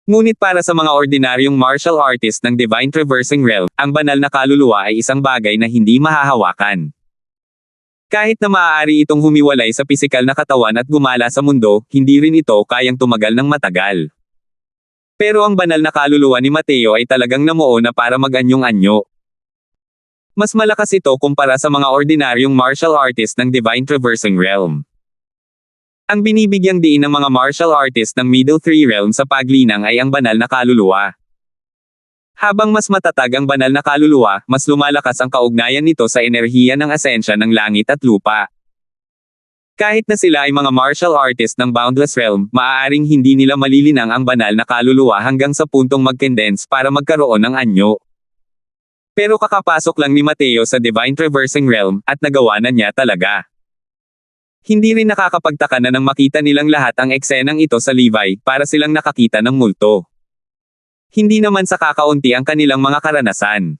Ngunit para sa mga ordinaryong martial artist ng Divine Traversing Realm, ang banal na kaluluwa ay isang bagay na hindi mahahawakan. Kahit na maaari itong humiwalay sa pisikal na katawan at gumala sa mundo, hindi rin ito kayang tumagal ng matagal. Pero ang banal na kaluluwa ni Mateo ay talagang namuo na para mag-anyong-anyo. Mas malakas ito kumpara sa mga ordinaryong martial artist ng Divine Traversing Realm. Ang binibigyang diin ng mga martial artist ng Middle Three Realms sa paglinang ay ang banal na kaluluwa. Habang mas matatag ang banal na kaluluwa, mas lumalakas ang kaugnayan nito sa enerhiya ng asensya ng langit at lupa. Kahit na sila ay mga martial artist ng Boundless Realm, maaaring hindi nila malilinang ang banal na kaluluwa hanggang sa puntong mag-condense para magkaroon ng anyo. Pero kakapasok lang ni Mateo sa Divine Traversing Realm, at nagawa na niya talaga. Hindi rin nakakapagtaka na nang makita nilang lahat ang eksenang ito sa Levi, para silang nakakita ng multo. Hindi naman sa kakaunti ang kanilang mga karanasan.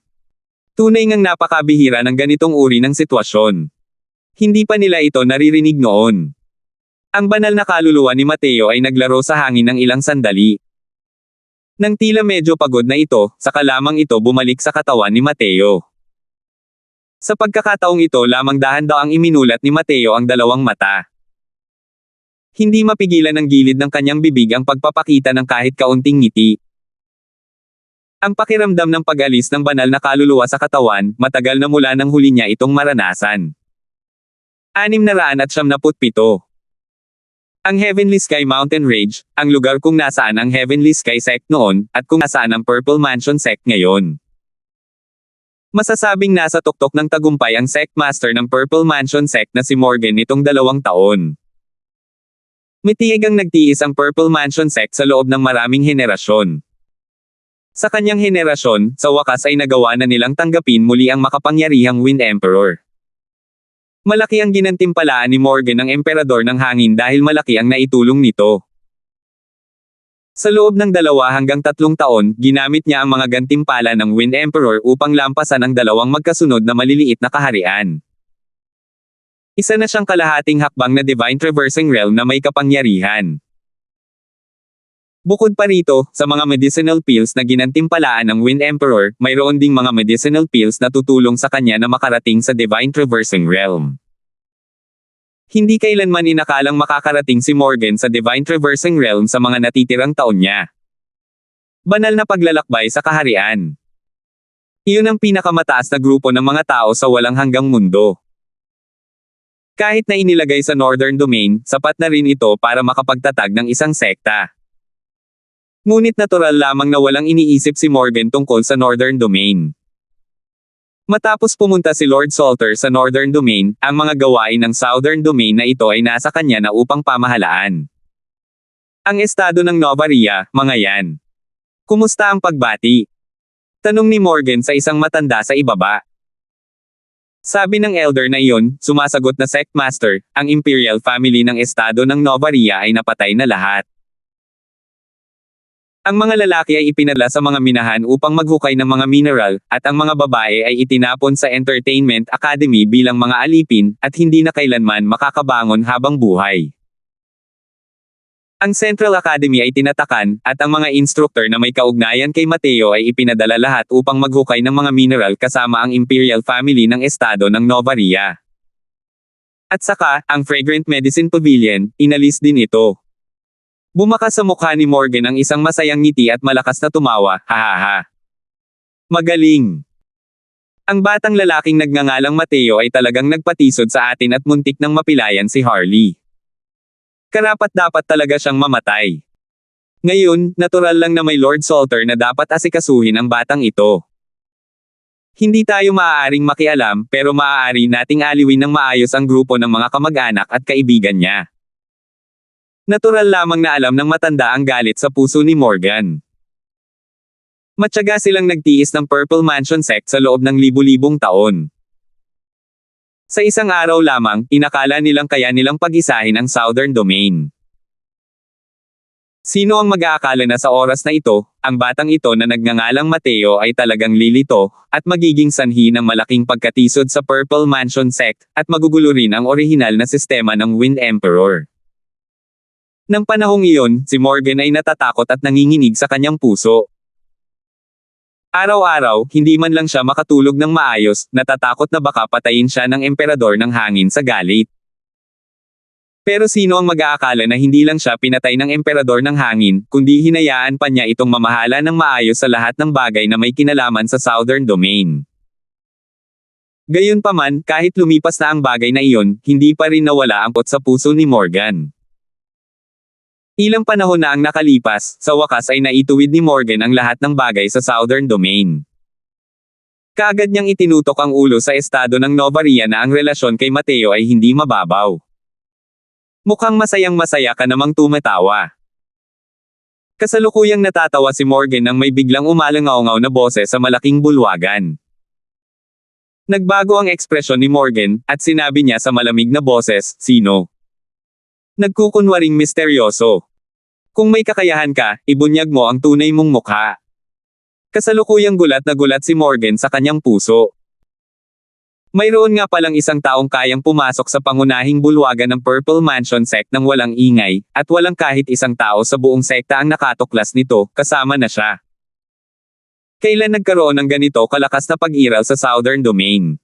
Tunay ngang napakabihira ng ganitong uri ng sitwasyon. Hindi pa nila ito naririnig noon. Ang banal na kaluluwa ni Mateo ay naglaro sa hangin ng ilang sandali. Nang tila medyo pagod na ito, saka lamang ito bumalik sa katawan ni Mateo. Sa pagkakataong ito lamang dahan-daang iminulat ni Mateo ang dalawang mata. Hindi mapigilan ng gilid ng kanyang bibig ang pagpapakita ng kahit kaunting ngiti. Ang pakiramdam ng pag-alis ng banal na kaluluwa sa katawan, matagal na mula nang huli niya itong maranasan. 697. Ang Heavenly Sky Mountain Range, ang lugar kung nasaan ang Heavenly Sky Sect noon, at kung nasaan ang Purple Mansion Sect ngayon. Masasabing nasa tuktok ng tagumpay ang Sect Master ng Purple Mansion Sect na si Morgan nitong 2 taon. Mitiig ang nagtiis ang Purple Mansion Sect sa loob ng maraming henerasyon. Sa kanyang henerasyon, sa wakas ay nagawa na nilang tanggapin muli ang makapangyarihang Wind Emperor. Malaki ang ginantimpalaan ni Morgan ng Emperador ng Hangin dahil malaki ang naitulong nito. Sa loob ng 2 hanggang 3 taon, ginamit niya ang mga gantimpala ng Wind Emperor upang lampasan ang dalawang magkasunod na maliliit na kaharian. Isa na siyang kalahating hakbang na Divine Traversing Realm na may kapangyarihan. Bukod pa rito, sa mga medicinal pills na ginantimpalaan ng Wind Emperor, mayroon ding mga medicinal pills na tutulong sa kanya na makarating sa Divine Traversing Realm. Hindi kailanman inakalang makakarating si Morgan sa Divine Traversing Realm sa mga natitirang taon niya. Banal na paglalakbay sa kaharian. Iyon ang pinakamataas na grupo ng mga tao sa walang hanggang mundo. Kahit na inilagay sa Northern Domain, sapat na rin ito para makapagtatag ng isang sekta. Ngunit natural lamang na walang iniisip si Morgan tungkol sa Northern Domain. Matapos pumunta si Lord Salter sa Northern Domain, ang mga gawain ng Southern Domain na ito ay nasa kanya na upang pamahalaan. Ang estado ng Nova Ria, mga yan. Kumusta ang pagbati? Tanong ni Morgan sa isang matanda sa ibaba. Sabi ng elder na iyon, sumasagot na Sect Master, ang Imperial Family ng estado ng Nova Ria ay napatay na lahat. Ang mga lalaki ay ipinadala sa mga minahan upang maghukay ng mga mineral, at ang mga babae ay itinapon sa Entertainment Academy bilang mga alipin, at hindi na kailanman makakabangon habang buhay. Ang Central Academy ay tinatakan, at ang mga instructor na may kaugnayan kay Mateo ay ipinadala lahat upang maghukay ng mga mineral kasama ang Imperial Family ng Estado ng Novaria. At saka, ang Fragrant Medicine Pavilion, inalis din ito. Bumakas sa mukha ni Morgan ang isang masayang ngiti at malakas na tumawa, hahaha. Magaling! Ang batang lalaking nagngangalang Mateo ay talagang nagpatisod sa atin at muntik nang mapilayan si Harley. Karapat-dapat talaga siyang mamatay. Ngayon, natural lang na may Lord Salter na dapat asikasuhin ang batang ito. Hindi tayo maaaring makialam, pero maaari nating aliwin ng maayos ang grupo ng mga kamag-anak at kaibigan niya. Natural lamang na alam ng matanda ang galit sa puso ni Morgan. Matyaga silang nagtiis ng Purple Mansion sect sa loob ng libu-libong taon. Sa isang araw lamang, inakala nilang kaya nilang pag-isahin ang Southern Domain. Sino ang mag-aakala na sa oras na ito, ang batang ito na nagngangalang Mateo ay talagang lilito, at magiging sanhi ng malaking pagkatisod sa Purple Mansion sect, at magugulo rin ang orihinal na sistema ng Wind Emperor. Nang panahong iyon, si Morgan ay natatakot at nanginginig sa kanyang puso. Araw-araw, hindi man lang siya makatulog ng maayos, natatakot na baka patayin siya ng emperador ng hangin sa galit. Pero sino ang mag-aakala na hindi lang siya pinatay ng emperador ng hangin, kundi hinayaan pa niya itong mamahala ng maayos sa lahat ng bagay na may kinalaman sa Southern Domain. Gayunpaman, kahit lumipas na ang bagay na iyon, hindi pa rin nawala ang pot sa puso ni Morgan. Ilang panahon na ang nakalipas, sa wakas ay naituwid ni Morgan ang lahat ng bagay sa Southern Domain. Kaagad niyang itinutok ang ulo sa estado ng Novaria na ang relasyon kay Mateo ay hindi mababaw. Mukhang masayang-masaya ka namang tumatawa. Kasalukuyang natatawa si Morgan nang may biglang umalangaw-ngaw na boses sa malaking bulwagan. Nagbago ang ekspresyon ni Morgan, at sinabi niya sa malamig na boses, "Sino?" Nagkukunwaring misteryoso. Kung may kakayahan ka, ibunyag mo ang tunay mong mukha. Kasalukuyang gulat na gulat si Morgan sa kanyang puso. Mayroon nga palang isang taong kayang pumasok sa pangunahing bulwagan ng Purple Mansion sect nang walang ingay, at walang kahit isang tao sa buong sekta ang nakatuklas nito, kasama na siya. Kailan nagkaroon ng ganito kalakas na pag-iral sa Southern Domain?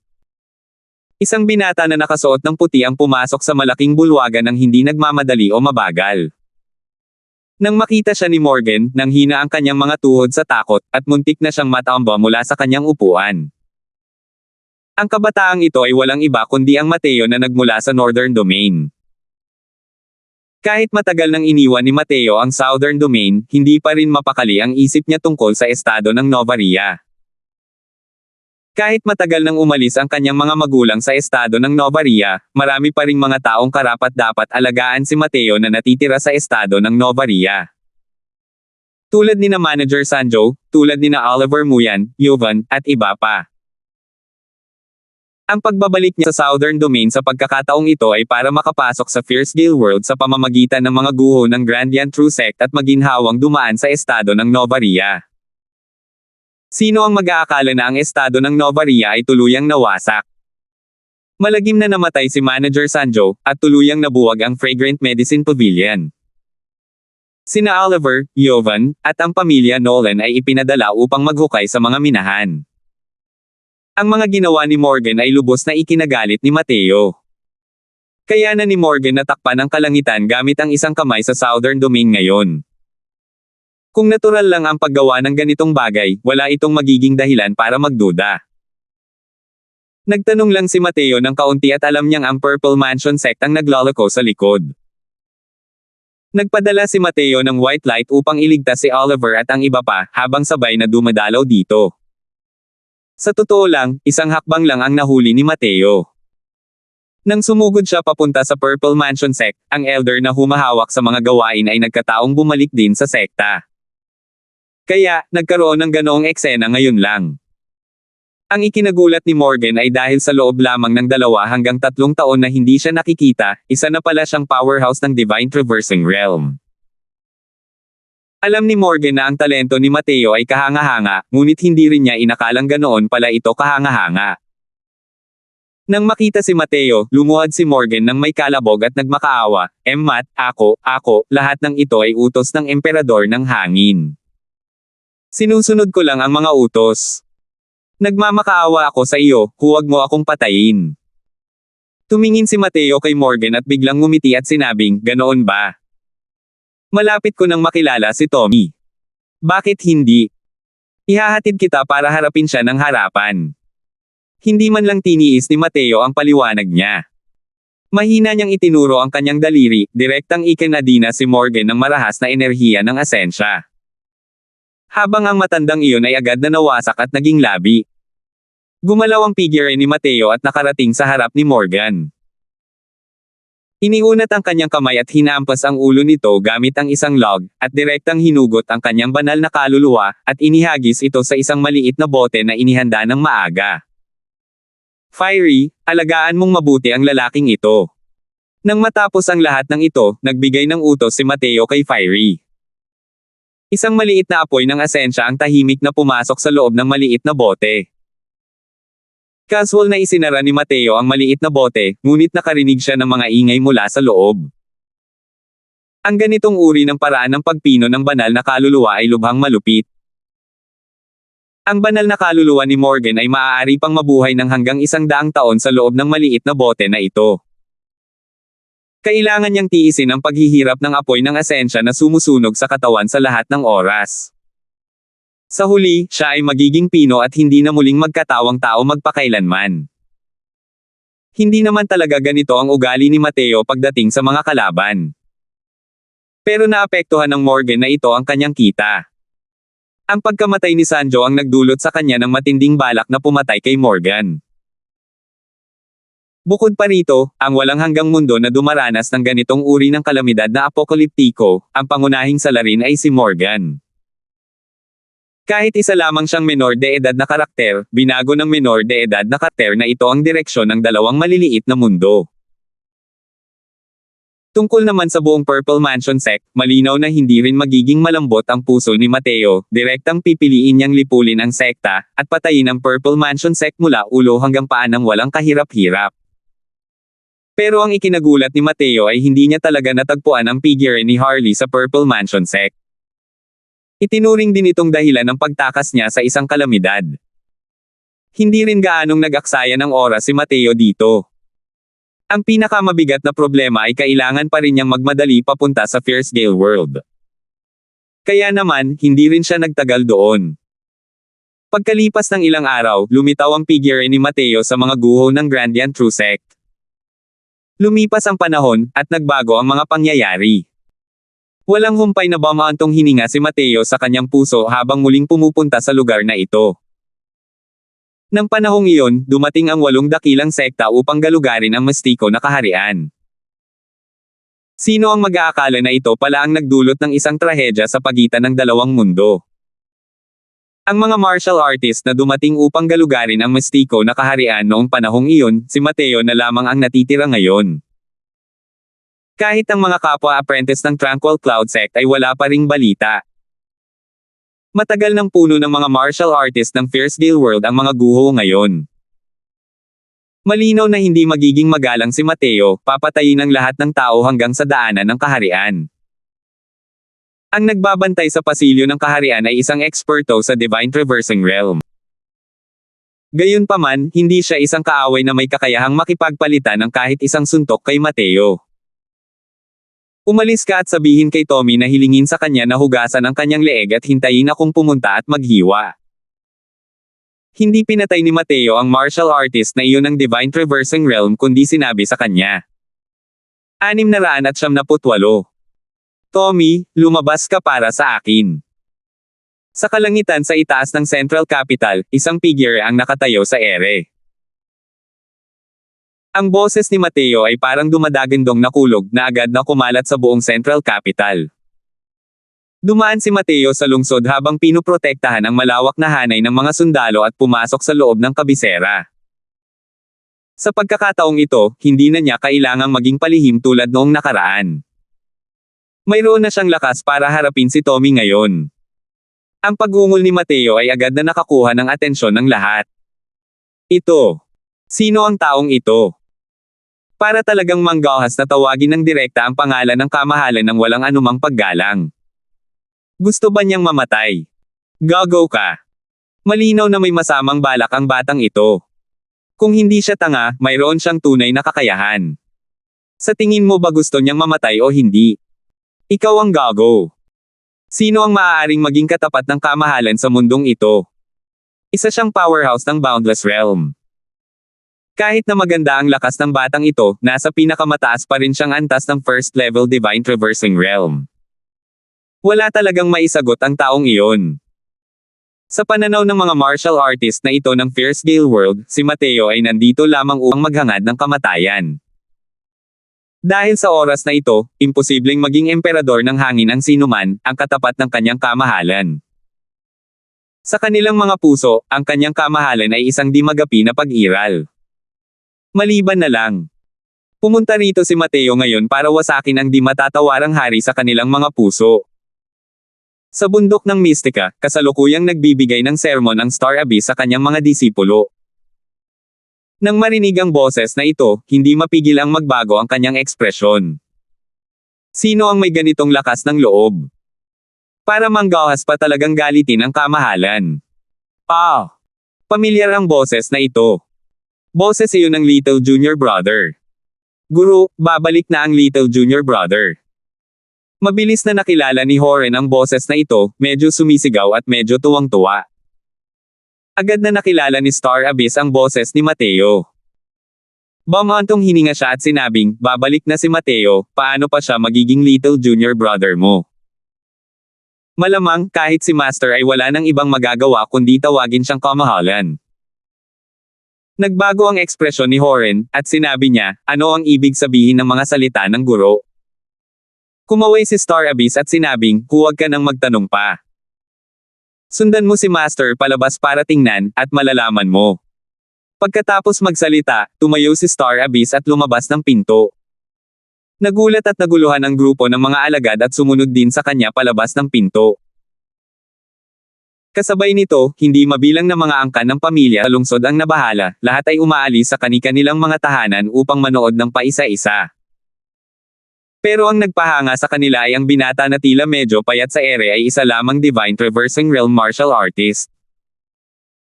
Isang binata na nakasuot ng puti ang pumasok sa malaking bulwagan ng hindi nagmamadali o mabagal. Nang makita siya ni Morgan, nanghina ang kanyang mga tuhod sa takot, at muntik na siyang matamba mula sa kanyang upuan. Ang kabataang ito ay walang iba kundi ang Mateo na nagmula sa Northern Domain. Kahit matagal nang iniwan ni Mateo ang Southern Domain, hindi pa rin mapakali ang isip niya tungkol sa estado ng Novaria. Kahit matagal nang umalis ang kanyang mga magulang sa estado ng Novaria, marami pa ring mga taong karapat-dapat alagaan si Mateo na natitira sa estado ng Novaria. Tulad ni na Manager Sanjo, tulad ni na Oliver Muyan, Jovan, at iba pa. Ang pagbabalik niya sa Southern Domain sa pagkakataong ito ay para makapasok sa Fierce Gale World sa pamamagitan ng mga guho ng Grandian True Sect at maginhawang dumaan sa estado ng Novaria. Sino ang mag-aakala na ang estado ng Novaria ay tuluyang nawasak? Malagim na namatay si Manager Sanjo, at tuluyang nabuwag ang Fragrant Medicine Pavilion. Sina Oliver, Jovan, at ang pamilya Nolan ay ipinadala upang maghukay sa mga minahan. Ang mga ginawa ni Morgan ay lubos na ikinagalit ni Mateo. Kaya na ni Morgan natakpan ang kalangitan gamit ang isang kamay sa Southern Domain ngayon. Kung natural lang ang paggawa ng ganitong bagay, wala itong magiging dahilan para magduda. Nagtanong lang si Mateo ng kaunti at alam niyang ang Purple Mansion sect ang naglalako sa likod. Nagpadala si Mateo ng white light upang iligtas si Oliver at ang iba pa, habang sabay na dumadalaw dito. Sa totoo lang, isang hakbang lang ang nahuli ni Mateo. Nang sumugod siya papunta sa Purple Mansion sect, ang elder na humahawak sa mga gawain ay nagkataong bumalik din sa sekta. Kaya, nagkaroon ng ganoong eksena ngayon lang. Ang ikinagulat ni Morgan ay dahil sa loob lamang ng 2 hanggang 3 taon na hindi siya nakikita, isa na pala siyang powerhouse ng Divine Traversing Realm. Alam ni Morgan na ang talento ni Mateo ay kahanga-hanga, ngunit hindi rin niya inakalang ganoon pala ito kahanga-hanga. Nang makita si Mateo, lumuhad si Morgan ng may kalabog at nagmakaawa, Matt, ako, lahat ng ito ay utos ng emperador ng hangin. Sinusunod ko lang ang mga utos. Nagmamakaawa ako sa iyo, huwag mo akong patayin. Tumingin si Mateo kay Morgan at biglang ngumiti at sinabing, ganoon ba? Malapit ko nang makilala si Tommy. Bakit hindi? Ihahatid kita para harapin siya ng harapan. Hindi man lang tiniis ni Mateo ang paliwanag niya. Mahina niyang itinuro ang kanyang daliri, direktang ikinadina si Morgan ng marahas na enerhiya ng asensya. Habang ang matandang iyon ay agad na nawasak at naging labi. Gumalaw ang figure ni Mateo at nakarating sa harap ni Morgan. Iniunat ang kanyang kamay at hinampas ang ulo nito gamit ang isang log, at direktang hinugot ang kanyang banal na kaluluwa, at inihagis ito sa isang maliit na bote na inihanda ng maaga. Fiery, alagaan mong mabuti ang lalaking ito. Nang matapos ang lahat ng ito, nagbigay ng utos si Mateo kay Fiery. Isang maliit na apoy ng asensya ang tahimik na pumasok sa loob ng maliit na bote. Casual na isinara ni Mateo ang maliit na bote, ngunit nakarinig siya ng mga ingay mula sa loob. Ang ganitong uri ng paraan ng pagpino ng banal na kaluluwa ay lubhang malupit. Ang banal na kaluluwa ni Morgan ay maaari pang mabuhay ng hanggang 100 taon sa loob ng maliit na bote na ito. Kailangan niyang tiisin ang paghihirap ng apoy ng asensya na sumusunog sa katawan sa lahat ng oras. Sa huli, siya ay magiging pino at hindi na muling magkatawang tao magpakailanman. Hindi naman talaga ganito ang ugali ni Mateo pagdating sa mga kalaban. Pero naapektuhan ng Morgan na ito ang kanyang kita. Ang pagkamatay ni Sanjo ang nagdulot sa kanya ng matinding balak na pumatay kay Morgan. Bukod pa rito, ang walang hanggang mundo na dumaranas ng ganitong uri ng kalamidad na apokaliptiko, ang pangunahing salarin ay si Morgan. Kahit isa lamang siyang menor de edad na karakter, binago ng menor de edad na karakter na ito ang direksyon ng dalawang maliliit na mundo. Tungkol naman sa buong Purple Mansion sect, malinaw na hindi rin magiging malambot ang puso ni Mateo, direktang pipiliin niyang lipulin ang sekta, at patayin ang Purple Mansion sect mula ulo hanggang paa ng walang kahirap-hirap. Pero ang ikinagulat ni Mateo ay hindi niya talaga natagpuan ang figure ni Harley sa Purple Mansion sect. Itinuring din itong dahilan ng pagtakas niya sa isang kalamidad. Hindi rin gaanong nag-aksaya ng oras si Mateo dito. Ang pinakamabigat na problema ay kailangan pa rin niyang magmadali papunta sa Fierce Gale World. Kaya naman, hindi rin siya nagtagal doon. Pagkalipas ng ilang araw, lumitaw ang figure ni Mateo sa mga guho ng Grandian True Sect. Lumipas ang panahon, at nagbago ang mga pangyayari. Walang humpay na bamaantong hininga si Mateo sa kanyang puso habang muling pumupunta sa lugar na ito. Nang panahong iyon, dumating ang 8 dakilang sekta upang galugarin ang mastiko na kaharian. Sino ang mag-aakala na ito pala ang nagdulot ng isang trahedya sa pagitan ng dalawang mundo? Ang mga martial artist na dumating upang galugarin ang mastiko na kaharian noong panahong iyon, si Mateo na lamang ang natitira ngayon. Kahit ang mga kapwa-apprentice ng Tranquil Cloud Sect ay wala pa ring balita. Matagal ng puno ng mga martial artist ng Fierce Gale World ang mga guho ngayon. Malinaw na hindi magiging magalang si Mateo, papatayin ang lahat ng tao hanggang sa daanan ng kaharian. Ang nagbabantay sa pasilyo ng kaharian ay isang eksperto sa Divine Traversing Realm. Gayunpaman, hindi siya isang kaaway na may kakayahang makipagpalitan ng kahit isang suntok kay Mateo. Umalis ka at sabihin kay Tommy na hilingin sa kanya na hugasan ang kanyang leeg at hintayin akong pumunta at maghiwa. Hindi pinatay ni Mateo ang martial artist na iyon ng Divine Traversing Realm kundi sinabi sa kanya. 678. Tommy, lumabas ka para sa akin. Sa kalangitan sa itaas ng Central Capital, isang figure ang nakatayo sa ere. Ang boses ni Mateo ay parang dumadagandong na kulog na agad na kumalat sa buong Central Capital. Dumaan si Mateo sa lungsod habang pinoprotektahan ang malawak na hanay ng mga sundalo at pumasok sa loob ng kabisera. Sa pagkakataong ito, hindi na niya kailangang maging palihim tulad noong nakaraan. Mayroon na siyang lakas para harapin si Tommy ngayon. Ang pag-ungol ni Mateo ay agad na nakakuha ng atensyon ng lahat. Ito. Sino ang taong ito? Para talagang manggahas na tawagin ng direkta ang pangalan ng kamahalan ng walang anumang paggalang. Gusto ba niyang mamatay? Gago ka. Malinaw na may masamang balak ang batang ito. Kung hindi siya tanga, mayroon siyang tunay na kakayahan. Sa tingin mo ba gusto niyang mamatay o hindi? Ikaw ang gago. Sino ang maaaring maging katapat ng kamahalan sa mundong ito? Isa siyang powerhouse ng Boundless Realm. Kahit na maganda ang lakas ng batang ito, nasa pinakamataas pa rin siyang antas ng First Level Divine Traversing Realm. Wala talagang maisagot ang taong iyon. Sa pananaw ng mga martial artist na ito ng Fierce Gale World, si Mateo ay nandito lamang upang maghangad ng kamatayan. Dahil sa oras na ito, imposibleng maging emperador ng hangin ang sinuman, ang katapat ng kanyang kamahalan. Sa kanilang mga puso, ang kanyang kamahalan ay isang di magapi na pag-iral. Maliban na lang. Pumunta rito si Mateo ngayon para wasakin ang di matatawarang hari sa kanilang mga puso. Sa bundok ng Mystica, kasalukuyang nagbibigay ng sermon ang Star Abyss sa kanyang mga disipulo. Nang marinig ang boses na ito, hindi mapigil ang magbago ang kanyang ekspresyon. Sino ang may ganitong lakas ng loob? Para manggahas pa talagang galitin ang kamahalan. Pamilyar ang boses na ito. Boses iyon ng Little Junior Brother. Guru, babalik na ang Little Junior Brother. Mabilis na nakilala ni Horen ang boses na ito, medyo sumisigaw at medyo tuwang-tuwa. Agad na nakilala ni Star Abyss ang boses ni Mateo. Bumantong hininga siya at sinabing, babalik na si Mateo, paano pa siya magiging Little Junior Brother mo? Malamang, kahit si Master ay wala nang ibang magagawa kundi tawagin siyang kamahalan. Nagbago ang ekspresyon ni Horen, at sinabi niya, ano ang ibig sabihin ng mga salita ng guro? Kumaway si Star Abyss at sinabing, huwag ka nang magtanong pa. Sundan mo si Master palabas para tingnan, at malalaman mo. Pagkatapos magsalita, tumayo si Star Abyss at lumabas ng pinto. Nagulat at naguluhan ang grupo ng mga alagad at sumunod din sa kanya palabas ng pinto. Kasabay nito, hindi mabilang na mga angkan ng pamilya sa lungsod ang nabahala, lahat ay umaalis sa kani-kanilang mga tahanan upang manood ng paisa-isa. Pero ang nagpahanga sa kanila ay ang binata na tila medyo payat sa ere ay isa lamang Divine Traversing Realm martial artist.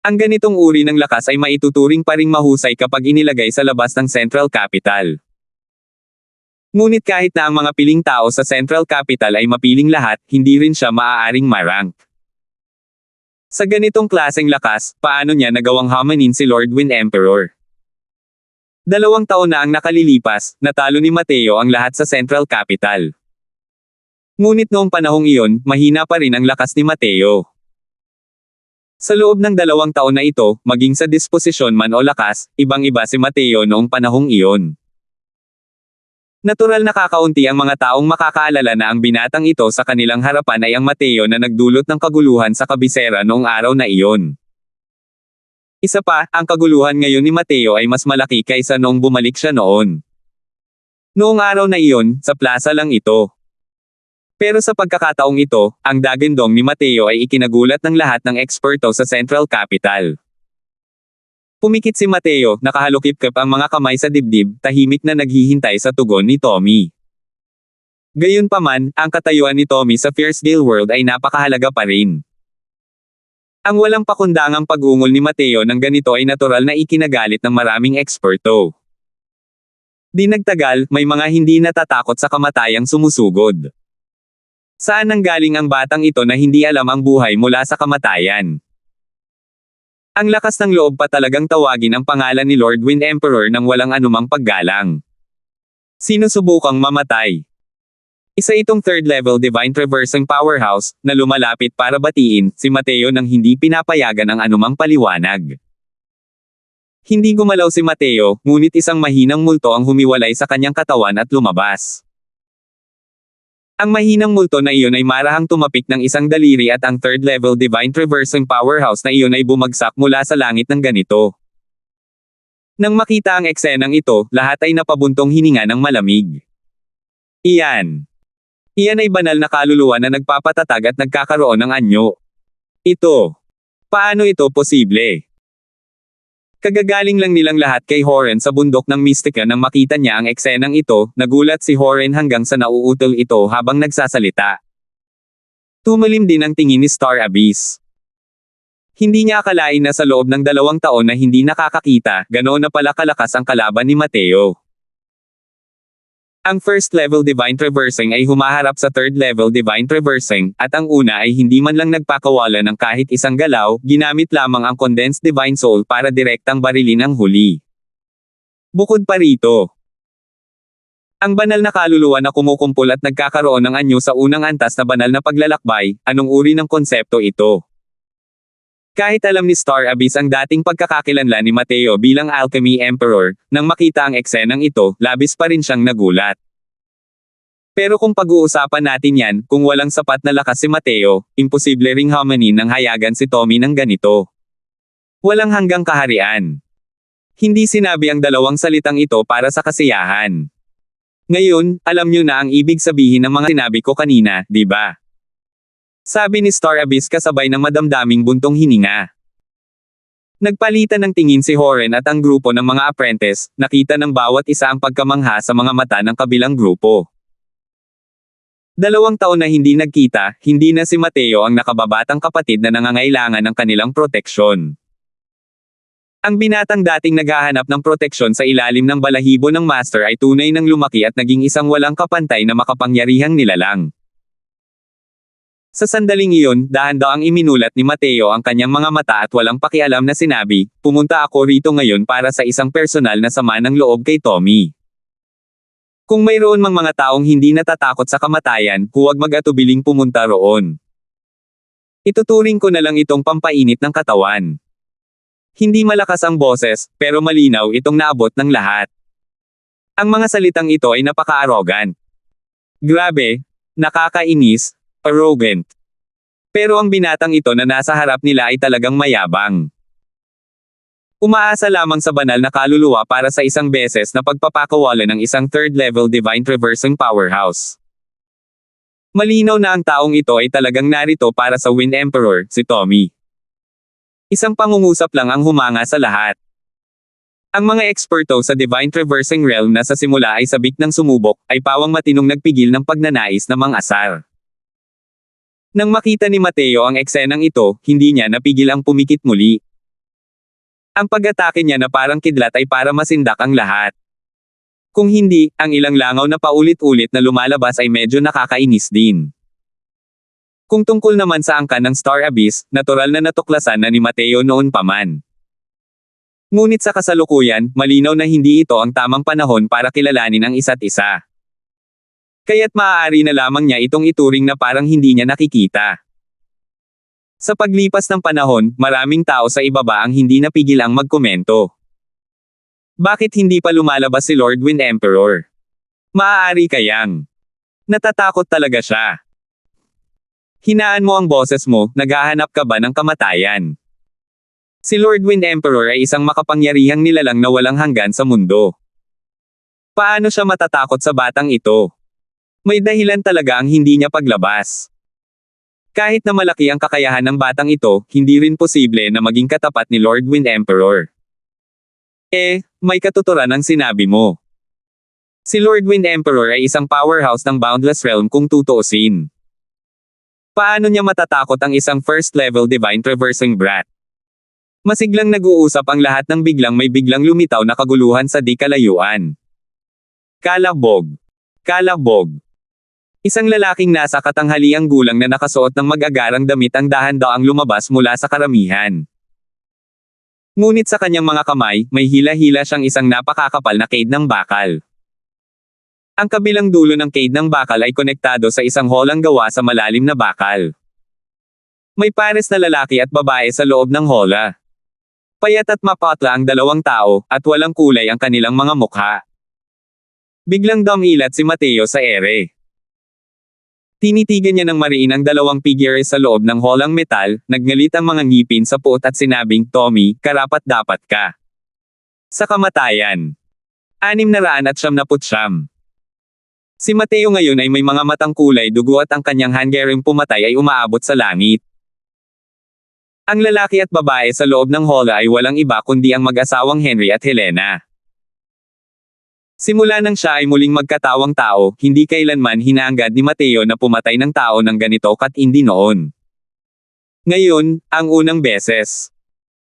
Ang ganitong uri ng lakas ay maituturing pa ring mahusay kapag inilagay sa labas ng Central Capital. Ngunit kahit na ang mga piling tao sa Central Capital ay mapiling lahat, hindi rin siya maaaring marank. Sa ganitong klaseng lakas, paano niya nagawang hamanin si Lord Wind Emperor? 2 taon na ang nakalilipas, natalo ni Mateo ang lahat sa Central Capital. Ngunit noong panahong iyon, mahina pa rin ang lakas ni Mateo. Sa loob ng 2 taon na ito, maging sa disposisyon man o lakas, ibang-iba si Mateo noong panahong iyon. Natural na kakaunti ang mga taong makakaalala na ang binatang ito sa kanilang harapan ay ang Mateo na nagdulot ng kaguluhan sa kabisera noong araw na iyon. Isa pa, ang kaguluhan ngayon ni Mateo ay mas malaki kaysa noong bumalik siya noon. Noong araw na iyon, sa plaza lang ito. Pero sa pagkakataong ito, ang dagandong ni Mateo ay ikinagulat ng lahat ng eksperto sa Central Capital. Pumikit si Mateo, nakahalukip-kip ang mga kamay sa dibdib, tahimik na naghihintay sa tugon ni Tommy. Gayunpaman, ang katayuan ni Tommy sa Fierce Gale World ay napakahalaga pa rin. Ang walang pakundangang pag-ungol ni Mateo ng ganito ay natural na ikinagalit ng maraming eksperto. Di nagtagal, may mga hindi natatakot sa kamatayang sumusugod. Saan nanggaling ang batang ito na hindi alam ang buhay mula sa kamatayan? Ang lakas ng loob pa talagang tawagin ang pangalan ni Lord Wind Emperor nang walang anumang paggalang. Sinusubukang mamatay. Isa itong third-level Divine Traversing Powerhouse, na lumalapit para batiin si Mateo nang hindi pinapayagan ang anumang paliwanag. Hindi gumalaw si Mateo, ngunit isang mahinang multo ang humiwalay sa kanyang katawan at lumabas. Ang mahinang multo na iyon ay marahang tumapik ng isang daliri at ang third-level Divine Traversing Powerhouse na iyon ay bumagsak mula sa langit ng ganito. Nang makita ang eksenang ito, lahat ay napabuntong hininga ng malamig. Iyan ay banal na kaluluwa na nagpapatatag at nagkakaroon ng anyo. Paano ito posible? Kagagaling lang nilang lahat kay Horen sa bundok ng Mystica nang makita niya ang eksenang ito, nagulat si Horen hanggang sa nauutol ito habang nagsasalita. Tumalim din ang tingin ni Star Abyss. Hindi niya akalain na sa loob ng 2 taon na hindi nakakakita, ganoon na pala kalakas ang kalaban ni Mateo. Ang first level Divine Traversing ay humaharap sa third level Divine Traversing, at ang una ay hindi man lang nagpakawala ng kahit isang galaw, ginamit lamang ang Condensed Divine Soul para direktang barilin ang huli. Bukod pa rito, ang banal na kaluluwa na kumukumpol at nagkakaroon ng anyo sa unang antas na banal na paglalakbay, anong uri ng konsepto ito? Kahit alam ni Star Abyss ang dating pagkakakilanlan ni Mateo bilang Alchemy Emperor, nang makita ang eksenang ito, labis pa rin siyang nagulat. Pero kung pag-uusapan natin yan, kung walang sapat na lakas si Mateo, imposible ring hamanin ng hayagan si Tommy ng ganito. Walang hanggang kaharian. Hindi sinabi ang 2 salitang ito para sa kasiyahan. Ngayon, alam nyo na ang ibig sabihin ng mga sinabi ko kanina, di ba? Sabi ni Star Abyss kasabay ng madamdaming buntong hininga. Nagpalitan ng tingin si Horen at ang grupo ng mga apprentice, nakita ng bawat isa ang pagkamangha sa mga mata ng kabilang grupo. 2 taon na hindi nagkita, hindi na si Mateo ang nakababatang kapatid na nangangailangan ng kanilang proteksyon. Ang binatang dating naghahanap ng proteksyon sa ilalim ng balahibo ng Master ay tunay nang lumaki at naging isang walang kapantay na makapangyarihang nilalang. Sa sandaling iyon, dahan-daang iminulat ni Mateo ang kanyang mga mata at walang pakialam na sinabi, pumunta ako rito ngayon para sa isang personal na sama ng loob kay Tommy. Kung mayroon mang mga taong hindi natatakot sa kamatayan, huwag mag-atubiling pumunta roon. Ituturing ko na lang itong pampainit ng katawan. Hindi malakas ang boses, pero malinaw itong naabot ng lahat. Ang mga salitang ito ay napaka-arrogant. Grabe, nakakainis, arrogant. Pero ang binatang ito na nasa harap nila ay talagang mayabang. Umaasa lamang sa banal na kaluluwa para sa isang beses na pagpapakawala ng isang third-level Divine Traversing Powerhouse. Malinaw na ang taong ito ay talagang narito para sa Wind Emperor, si Tommy. Isang pangungusap lang ang humanga sa lahat. Ang mga eksperto sa Divine Traversing Realm na sa simula ay sabik ng sumubok, ay pawang matinong nagpigil ng pagnanais na mang-asar. Nang makita ni Mateo ang eksenang ito, hindi niya napigil ang pumikit muli. Ang pag-atake niya na parang kidlat ay para masindak ang lahat. Kung hindi, ang ilang langaw na paulit-ulit na lumalabas ay medyo nakakainis din. Kung tungkol naman sa angkan ng Star Abyss, natural na natuklasan na ni Mateo noon pa man. Ngunit sa kasalukuyan, malinaw na hindi ito ang tamang panahon para kilalanin ang isa't isa. Kaya't maaari na lamang niya itong ituring na parang hindi niya nakikita. Sa paglipas ng panahon, maraming tao sa ibaba ang hindi napigil ang magkomento. Bakit hindi pa lumalabas si Lord Wind Emperor? Maaari kayang natatakot talaga siya. Hinaan mo ang boses mo, naghahanap ka ba ng kamatayan? Si Lord Wind Emperor ay isang makapangyarihang nilalang na walang hanggan sa mundo. Paano siya matatakot sa batang ito? May dahilan talaga ang hindi niya paglabas. Kahit na malaki ang kakayahan ng batang ito, hindi rin posible na maging katapat ni Lord Wind Emperor. May katuturan ang sinabi mo. Si Lord Wind Emperor ay isang powerhouse ng Boundless Realm kung tutuusin. Paano niya matatakot ang isang first-level Divine Traversing Brat? Masiglang nag-uusap ang lahat ng biglang may biglang lumitaw na kaguluhan sa di kalayuan. Kalabog. Kalabog. Isang lalaking nasa katanghaliang gulang na nakasuot ng mag-agarang damit ang dahan-daang lumabas mula sa karamihan. Ngunit sa kanyang mga kamay, may hila-hila siyang isang napakakapal na cade ng bakal. Ang kabilang dulo ng cade ng bakal ay konektado sa isang holang gawa sa malalim na bakal. May pares na lalaki at babae sa loob ng hola. Payat at mapatla ang 2 tao, at walang kulay ang kanilang mga mukha. Biglang dumilat si Mateo sa ere. Tinitigan niya ng mariin ang 2 figure sa loob ng holang metal, nagngalit ang mga ngipin sa puot at sinabing, Tommy, karapat-dapat ka sa kamatayan. 699. Si Mateo ngayon ay may mga matang kulay dugo at ang kanyang hanggaring pumatay ay umaabot sa langit. Ang lalaki at babae sa loob ng hall ay walang iba kundi ang mag-asawang Henry at Helena. Simula nang siya ay muling magkatawang tao, hindi kailanman hinahangad ni Mateo na pumatay ng tao ng ganito katindi noon. Ngayon, ang unang beses.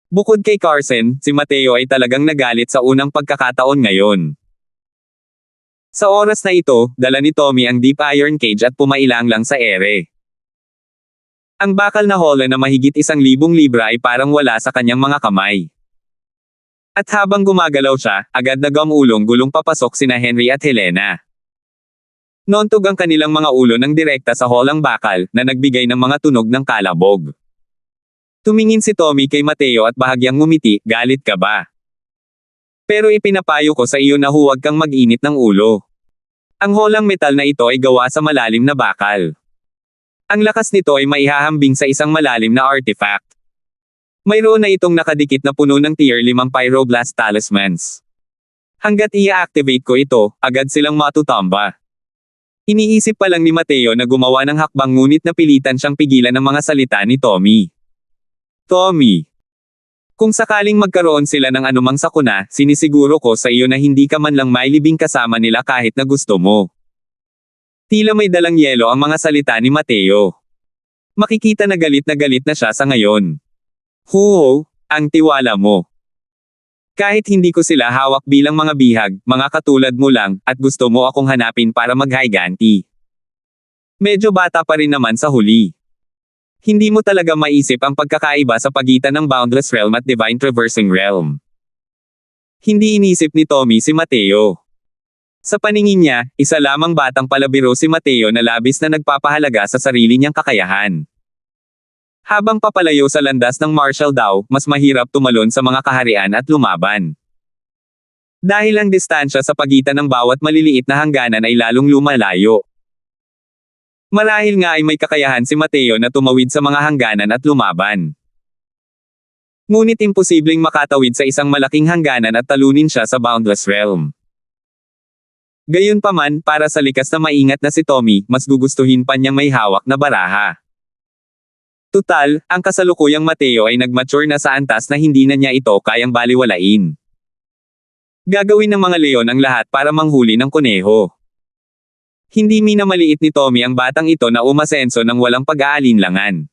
Bukod kay Carson, si Mateo ay talagang nagalit sa unang pagkakataon ngayon. Sa oras na ito, dala ni Tommy ang deep iron cage at pumailang lang sa ere. Ang bakal na hola na mahigit 1,000 libra ay parang wala sa kanyang mga kamay. At habang gumagalaw siya, agad na gumulong-gulong papasok sina Henry at Helena. Noontog ang kanilang mga ulo ng direkta sa holang bakal, na nagbigay ng mga tunog ng kalabog. Tumingin si Tommy kay Mateo at bahagyang ngumiti, galit ka ba? Pero ipinapayo ko sa iyo na huwag kang mag-init ng ulo. Ang holang metal na ito ay gawa sa malalim na bakal. Ang lakas nito ay maihahambing sa isang malalim na artifact. Mayroon na itong nakadikit na puno ng tier 5 pyroblast talismans. Hanggat i-activate ko ito, agad silang matutamba. Iniisip pa lang ni Mateo na gumawa ng hakbang ngunit napilitan siyang pigilan ng mga salita ni Tommy. Tommy, kung sakaling magkaroon sila ng anumang sakuna, sinisiguro ko sa iyo na hindi ka man lang mailibing kasama nila kahit na gusto mo. Tila may dalang yelo ang mga salita ni Mateo. Makikita na galit na siya sa ngayon. Huho, ang tiwala mo. Kahit hindi ko sila hawak bilang mga bihag, mga katulad mo lang, at gusto mo akong hanapin para maghiganti. Medyo bata pa rin naman sa huli. Hindi mo talaga maisip ang pagkakaiba sa pagitan ng Boundless Realm at Divine Traversing Realm. Hindi inisip ni Tommy si Mateo. Sa paningin niya, isa lamang batang palabiro si Mateo na labis na nagpapahalaga sa sarili niyang kakayahan. Habang papalayo sa landas ng martial daw, mas mahirap tumalon sa mga kaharian at lumaban. Dahil ang distansya sa pagitan ng bawat maliliit na hangganan ay lalong lumalayo. Marahil nga ay may kakayahan si Mateo na tumawid sa mga hangganan at lumaban. Ngunit imposibleng makatawid sa isang malaking hangganan at talunin siya sa Boundless Realm. Gayunpaman, para sa likas na maingat na si Tommy, mas gugustuhin pa niyang may hawak na baraha. Tutal, ang kasalukuyang Mateo ay nagmature na sa antas na hindi na niya ito kayang baliwalain. Gagawin ng mga leon ang lahat para manghuli ng kuneho. Hindi minamaliit ni Tommy ang batang ito na umasenso ng walang pag-aalinlangan.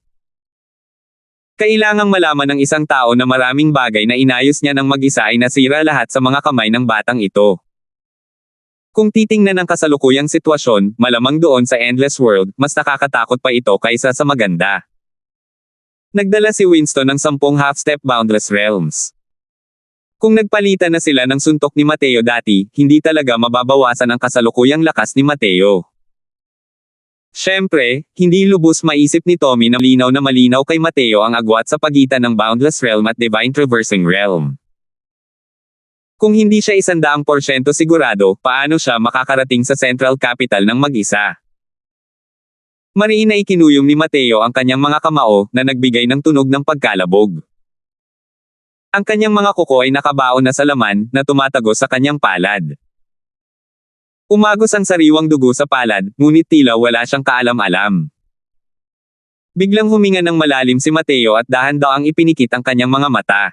Kailangang malaman ng isang tao na maraming bagay na inayos niya ng mag-isa ay nasira lahat sa mga kamay ng batang ito. Kung titingnan ang kasalukuyang sitwasyon, malamang doon sa Endless World, mas nakakatakot pa ito kaysa sa maganda. Nagdala si Winston ng 10 half-step Boundless Realms. Kung nagpalitan na sila ng suntok ni Mateo dati, hindi talaga mababawasan ang kasalukuyang lakas ni Mateo. Siyempre, hindi lubos maisip ni Tommy na malinaw kay Mateo ang agwat sa pagitan ng Boundless Realm at Divine Traversing Realm. Kung hindi siya 100% sigurado, paano siya makakarating sa Central Capital ng mag-isa? Mariin na ikinuyom ni Mateo ang kanyang mga kamao na nagbigay ng tunog ng pagkalabog. Ang kanyang mga kuko ay nakabaon na sa laman na tumatagos sa kanyang palad. Umagos ang sariwang dugo sa palad, ngunit tila wala siyang kaalam-alam. Biglang huminga ng malalim si Mateo at dahan-dahang ipinikit ang kanyang mga mata.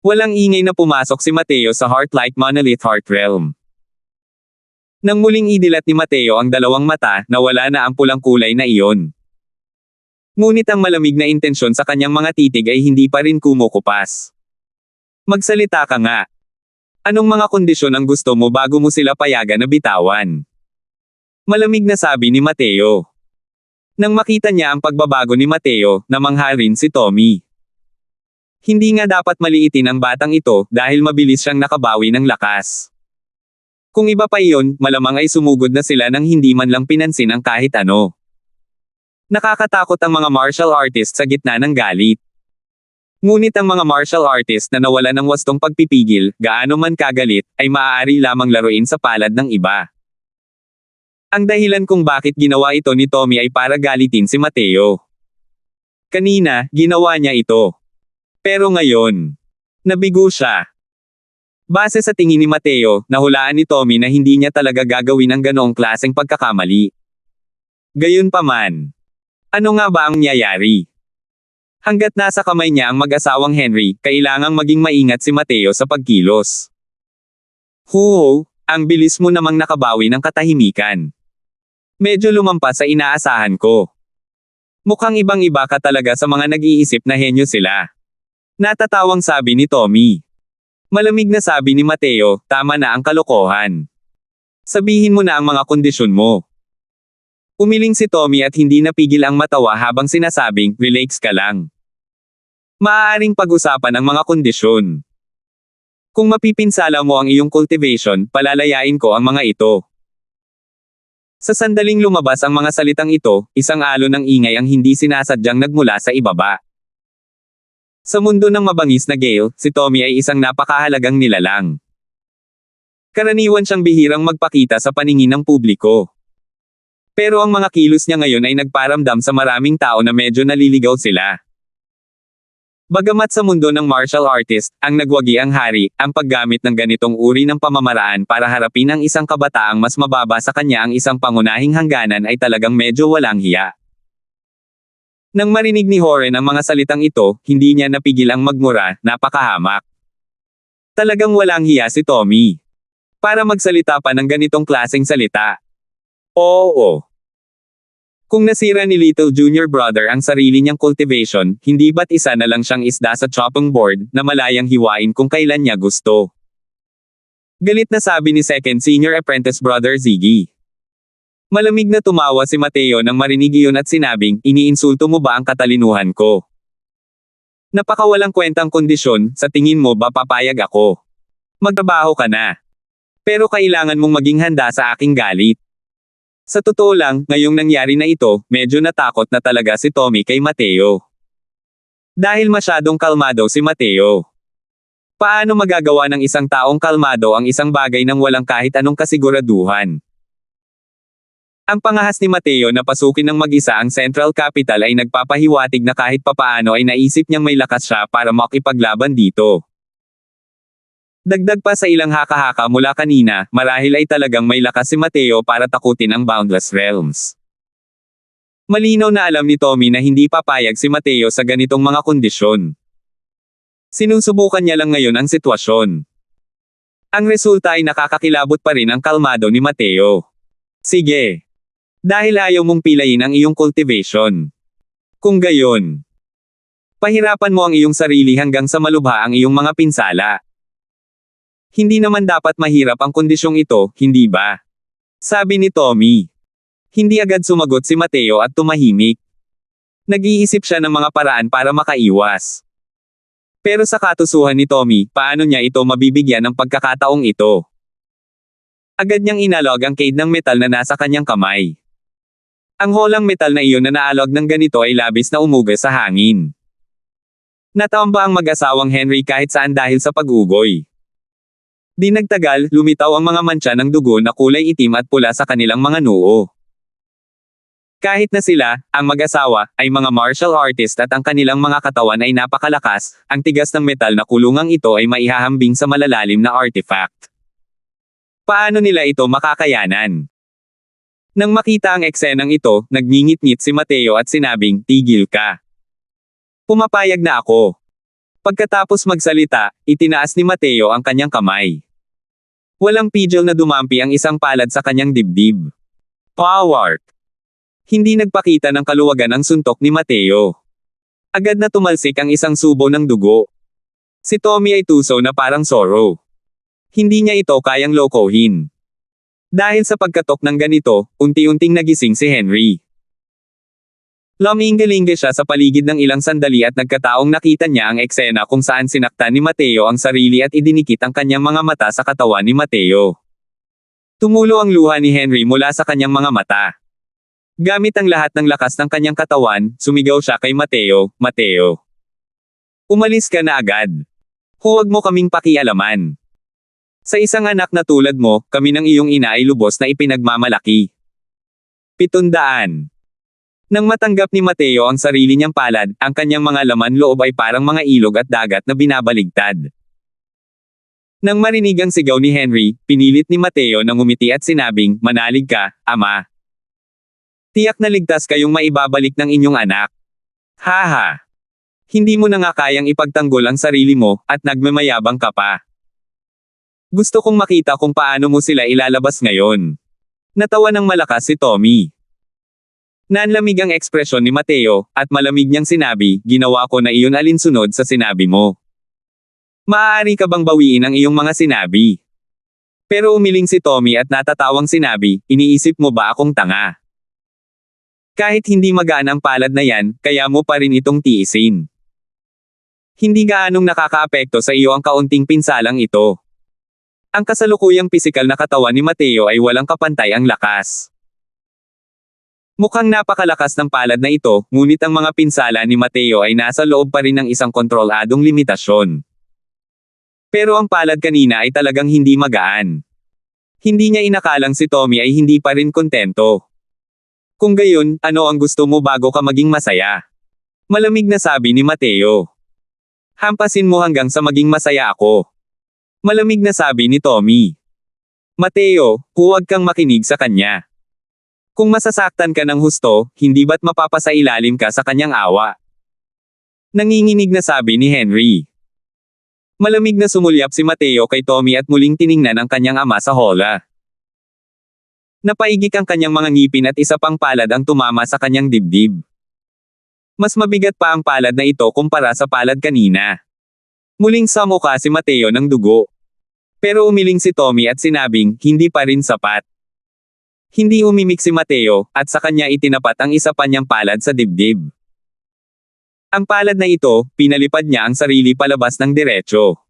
Walang ingay na pumasok si Mateo sa Heart-like Monolith Heart Realm. Nang muling idilat ni Mateo ang dalawang mata, nawala na ang pulang kulay na iyon. Ngunit ang malamig na intensyon sa kanyang mga titig ay hindi pa rin kumukupas. Magsalita ka nga. Anong mga kondisyon ang gusto mo bago mo sila payagan na bitawan? Malamig na sabi ni Mateo. Nang makita niya ang pagbabago ni Mateo, namangha rin si Tommy. Hindi nga dapat maliitin ang batang ito dahil mabilis siyang nakabawi ng lakas. Kung iba pa iyon, malamang ay sumugod na sila nang hindi man lang pinansin ang kahit ano. Nakakatakot ang mga martial artists sa gitna ng galit. Ngunit ang mga martial artist na nawala ng wastong pagpipigil, gaano man kagalit, ay maaari lamang laruin sa palad ng iba. Ang dahilan kung bakit ginawa ito ni Tommy ay para galitin si Mateo. Kanina, ginawa niya ito. Pero ngayon, nabigo siya. Base sa tingin ni Mateo, nahulaan ni Tommy na hindi niya talaga gagawin ang ganoong klaseng pagkakamali. Gayunpaman, ano nga ba ang nangyayari? Hanggat nasa kamay niya ang mag-asawang Henry, kailangang maging maingat si Mateo sa pagkilos. Huho, ang bilis mo namang nakabawi ng katahimikan. Medyo lumampas sa inaasahan ko. Mukhang ibang-iba ka talaga sa mga nag-iisip na henyo sila. Natatawang sabi ni Tommy. Malamig na sabi ni Mateo, tama na ang kalokohan. Sabihin mo na ang mga kondisyon mo. Umiling si Tommy at hindi napigil ang matawa habang sinasabing, relax ka lang. Maaaring pag-usapan ang mga kondisyon. Kung mapipinsala mo ang iyong cultivation, palalayain ko ang mga ito. Sa sandaling lumabas ang mga salitang ito, isang alon ng ingay ang hindi sinasadyang nagmula sa ibaba. Sa mundo ng mabangis na Gale, si Tommy ay isang napakahalagang nilalang. Karaniwan siyang bihirang magpakita sa paningin ng publiko. Pero ang mga kilos niya ngayon ay nagparamdam sa maraming tao na medyo naliligaw sila. Bagamat sa mundo ng martial artist, ang nagwagi ang hari, ang paggamit ng ganitong uri ng pamamaraan para harapin ang isang kabataang mas mababa sa kanya ang isang pangunahing hangganan ay talagang medyo walang hiya. Nang marinig ni Horen ang mga salitang ito, hindi niya napigil ang magmura, napakahamak. Talagang walang hiya si Tommy. Para magsalita pa ng ganitong klaseng salita. Oo. Kung nasira ni Little Junior Brother ang sarili niyang cultivation, hindi ba't isa na lang siyang isda sa chopping board, na malayang hiwain kung kailan niya gusto. Galit na sabi ni Second Senior Apprentice Brother Ziggy. Malamig na tumawa si Mateo nang marinig iyon at sinabing, iniinsulto mo ba ang katalinuhan ko? Napakawalang kwentang kondisyon, sa tingin mo ba papayag ako? Magtrabaho ka na. Pero kailangan mong maging handa sa aking galit. Sa totoo lang, ngayong nangyari na ito, medyo natakot na talaga si Tommy kay Mateo. Dahil masyadong kalmado si Mateo. Paano magagawa ng isang taong kalmado ang isang bagay nang walang kahit anong kasiguraduhan? Ang pangahas ni Mateo na pasukin ng mag-isa ang Central Capital ay nagpapahiwatig na kahit papaano ay naisip niyang may lakas siya para makipaglaban dito. Dagdag pa sa ilang haka-haka mula kanina, marahil ay talagang may lakas si Mateo para takutin ang Boundless Realms. Malinaw na alam ni Tommy na hindi papayag si Mateo sa ganitong mga kondisyon. Sinusubukan niya lang ngayon ang sitwasyon. Ang resulta ay nakakakilabot pa rin ang kalmado ni Mateo. Sige. Dahil ayaw mong pilayin ang iyong cultivation. Kung gayon, pahirapan mo ang iyong sarili hanggang sa malubha ang iyong mga pinsala. Hindi naman dapat mahirap ang kondisyong ito, hindi ba? Sabi ni Tommy. Hindi agad sumagot si Mateo at tumahimik. Nag-iisip siya ng mga paraan para makaiwas. Pero sa katusuhan ni Tommy, paano niya ito mabibigyan ng pagkakataong ito? Agad niyang inalog ang cade ng metal na nasa kanyang kamay. Ang holang metal na iyon na naalog ng ganito ay labis na umugas sa hangin. Natamba ang mag-asawang Henry kahit saan dahil sa pag-ugoy. Di nagtagal, lumitaw ang mga mantsa ng dugo na kulay itim at pula sa kanilang mga noo. Kahit na sila, ang mag-asawa, ay mga martial artist at ang kanilang mga katawan ay napakalakas, ang tigas ng metal na kulungang ito ay maihahambing sa malalalim na artifact. Paano nila ito makakayanan? Nang makita ang eksenang ito, nagngingit-ngit si Mateo at sinabing, tigil ka. Pumapayag na ako. Pagkatapos magsalita, itinaas ni Mateo ang kanyang kamay. Walang pidgel na dumampi ang isang palad sa kanyang dibdib. Power! Hindi nagpakita ng kaluwagan ang suntok ni Mateo. Agad na tumalsik ang isang subo ng dugo. Si Tommy ay tuso na parang sorrow. Hindi niya ito kayang lokohin. Dahil sa pagkatok ng ganito, unti-unting nagising si Henry. Lumingalinga siya sa paligid ng ilang sandali at nagkataong nakita niya ang eksena kung saan sinaktan ni Mateo ang sarili at idinikit ang kanyang mga mata sa katawan ni Mateo. Tumulo ang luha ni Henry mula sa kanyang mga mata. Gamit ang lahat ng lakas ng kanyang katawan, sumigaw siya kay Mateo, Mateo. Umalis ka na agad. Huwag mo kaming pakialaman. Sa isang anak na tulad mo, kami ng iyong ina ay lubos na ipinagmamalaki. 700. Nang matanggap ni Mateo ang sarili niyang palad, ang kanyang mga laman loob ay parang mga ilog at dagat na binabaligtad. Nang marinig ang sigaw ni Henry, pinilit ni Mateo na ngumiti at sinabing, manalig ka, ama. Tiyak na ligtas kayong maibabalik ng inyong anak. Haha. Hindi mo na nga kayang ipagtanggol ang sarili mo, at nagmamayabang ka pa. Gusto kong makita kung paano mo sila ilalabas ngayon. Natawa ng malakas si Tommy. Nanlamig ang ekspresyon ni Mateo, at malamig niyang sinabi, ginawa ko na iyon alinsunod sa sinabi mo. Maaari ka bang bawiin ang iyong mga sinabi? Pero umiling si Tommy at natatawang sinabi, iniisip mo ba akong tanga? Kahit hindi magaan ang palad na yan, kaya mo pa rin itong tiisin. Hindi gaanong nakakaapekto sa iyo ang kaunting pinsalang ito. Ang kasalukuyang pisikal na katawan ni Mateo ay walang kapantay ang lakas. Mukhang napakalakas ng palad na ito, ngunit ang mga pinsala ni Mateo ay nasa loob pa rin ng isang kontroladong limitasyon. Pero ang palad kanina ay talagang hindi magaan. Hindi niya inakalang si Tommy ay hindi pa rin kontento. Kung gayon, ano ang gusto mo bago ka maging masaya? Malamig na sabi ni Mateo. Hampasin mo hanggang sa maging masaya ako. Malamig na sabi ni Tommy. Mateo, huwag kang makinig sa kanya. Kung masasaktan ka ng husto, hindi ba't mapapasailalim ka sa kanyang awa? Nanginginig na sabi ni Henry. Malamig na sumulyap si Mateo kay Tommy at muling tiningnan ang kanyang ama sa hola. Napaigik ang kanyang mga ngipin at isa pang palad ang tumama sa kanyang dibdib. Mas mabigat pa ang palad na ito kumpara sa palad kanina. Muling samuka si Mateo ng dugo. Pero umiling si Tommy at sinabing, hindi pa rin sapat. Hindi umimik si Mateo, at sa kanya itinapat ang isa pa niyang palad sa dibdib. Ang palad na ito, pinalipad niya ang sarili palabas ng diretso.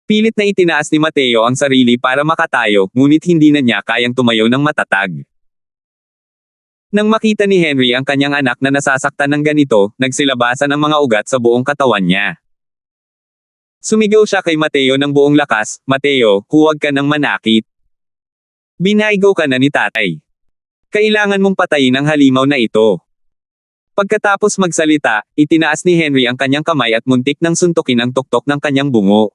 Pilit na itinaas ni Mateo ang sarili para makatayo, ngunit hindi na niya kayang tumayo ng matatag. Nang makita ni Henry ang kanyang anak na nasasaktan ng ganito, nagsilabasan ang mga ugat sa buong katawan niya. Sumigaw siya kay Mateo ng buong lakas, Mateo, huwag ka nang manakit. Binaigaw ka na ni tatay. Kailangan mong patayin ang halimaw na ito. Pagkatapos magsalita, itinaas ni Henry ang kanyang kamay at muntik nang suntukin ang tuktok ng kanyang bungo.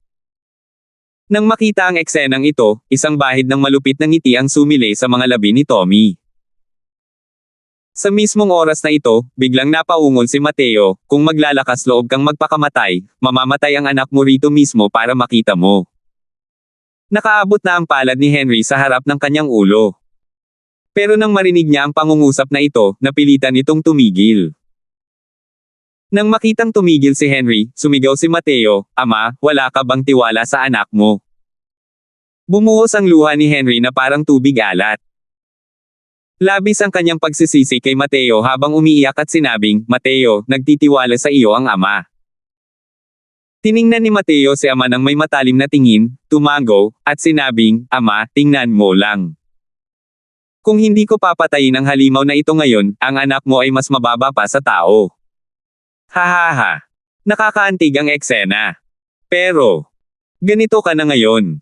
Nang makita ang eksenang ito, isang bahid ng malupit na ngiti ang sumilay sa mga labi ni Tommy. Sa mismong oras na ito, biglang napaungol si Mateo, kung maglalakas loob kang magpakamatay, mamamatay ang anak mo rito mismo para makita mo. Nakaabot na ang palad ni Henry sa harap ng kanyang ulo. Pero nang marinig niya ang pangungusap na ito, napilitan itong tumigil. Nang makitang tumigil si Henry, sumigaw si Mateo, Ama, wala ka bang tiwala sa anak mo? Bumuhos ang luha ni Henry na parang tubig alat. Labis ang kanyang pagsisisi kay Mateo habang umiiyak at sinabing, Mateo, nagtitiwala sa iyo ang ama. Tiningnan ni Mateo si ama ng may matalim na tingin, tumago, at sinabing, Ama, tingnan mo lang. Kung hindi ko papatayin ang halimaw na ito ngayon, ang anak mo ay mas mababa pa sa tao. Hahaha. Nakakaantig ang eksena. Pero, ganito ka na ngayon.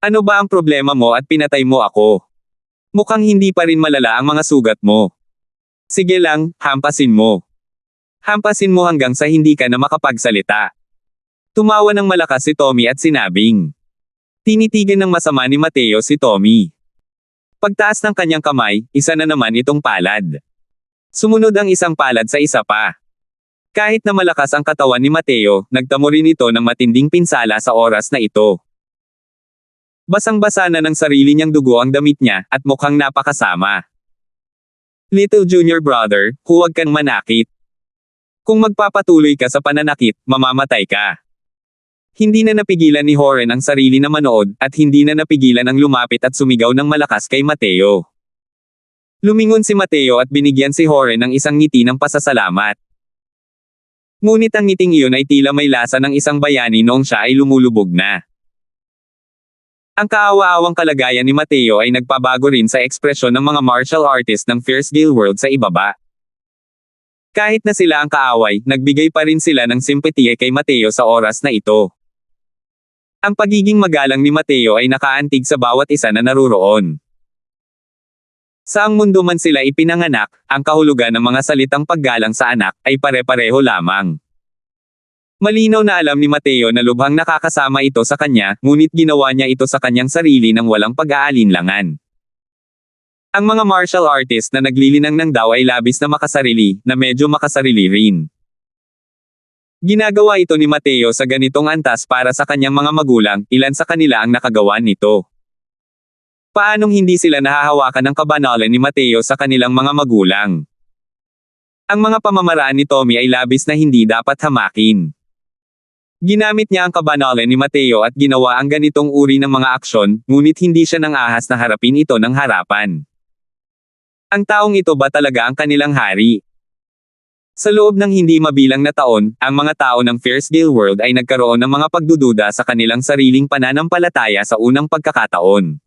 Ano ba ang problema mo at pinatay mo ako? Mukhang hindi pa rin malala ang mga sugat mo. Sige lang, hampasin mo. Hampasin mo hanggang sa hindi ka na makapagsalita. Tumawa ng malakas si Tommy at sinabing. Tinitigan ng masama ni Mateo si Tommy. Pagtaas ng kanyang kamay, isa na naman itong palad. Sumunod ang isang palad sa isa pa. Kahit na malakas ang katawan ni Mateo, nagtamo rin ito ng matinding pinsala sa oras na ito. Basang-basa na ng sarili niyang dugo ang damit niya, at mukhang napakasama. Little junior brother, huwag kang manakit. Kung magpapatuloy ka sa pananakit, mamamatay ka. Hindi na napigilan ni Horen ang sarili na manood, at hindi na napigilan ang lumapit at sumigaw ng malakas kay Mateo. Lumingon si Mateo at binigyan si Horen ng isang ngiti ng pasasalamat. Ngunit ang ngiting iyon ay tila may lasa ng isang bayani noong siya ay lumulubog na. Ang kaawa-awang kalagayan ni Mateo ay nagpabago rin sa ekspresyon ng mga martial artist ng Fierce Gale World sa ibaba. Kahit na sila ang kaaway, nagbigay pa rin sila ng simpatiya kay Mateo sa oras na ito. Ang pagiging magalang ni Mateo ay nakaantig sa bawat isa na naruroon. Saang mundo man sila ipinanganak, ang kahulugan ng mga salitang paggalang sa anak ay pare-pareho lamang. Malinaw na alam ni Mateo na lubhang nakakasama ito sa kanya, ngunit ginawa niya ito sa kanyang sarili ng walang pag-aalinlangan. Ang mga martial artist na naglilinang ng daw ay labis na makasarili, na medyo makasarili rin. Ginagawa ito ni Mateo sa ganitong antas para sa kanyang mga magulang, ilan sa kanila ang nakagawa nito. Paanong hindi sila nahahawakan ng kabanalan ni Mateo sa kanilang mga magulang? Ang mga pamamaraan ni Tommy ay labis na hindi dapat hamakin. Ginamit niya ang kabanalan ni Mateo at ginawa ang ganitong uri ng mga aksyon, ngunit hindi siya nang ahas na harapin ito ng harapan. Ang taong ito ba talaga ang kanilang hari? Sa loob ng hindi mabilang na taon, ang mga tao ng Fairsdale World ay nagkaroon ng mga pagdududa sa kanilang sariling pananampalataya sa unang pagkakataon.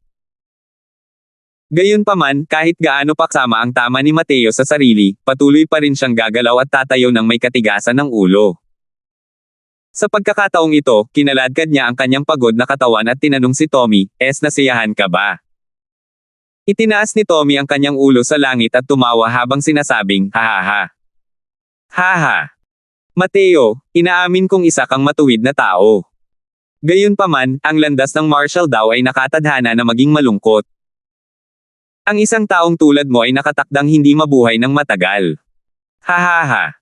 Gayunpaman, kahit gaano pa kasama ang tama ni Mateo sa sarili, patuloy pa rin siyang gagalaw at tatayo ng may katigasan ng ulo. Sa pagkakataong ito, kinaladkad niya ang kanyang pagod na katawan at tinanong si Tommy, nasiyahan ka ba? Itinaas ni Tommy ang kanyang ulo sa langit at tumawa habang sinasabing, hahaha. Haha. Mateo, inaamin kong isa kang matuwid na tao. Gayunpaman, ang landas ng Marshall daw ay nakatadhana na maging malungkot. Ang isang taong tulad mo ay nakatakdang hindi mabuhay ng matagal. Hahaha.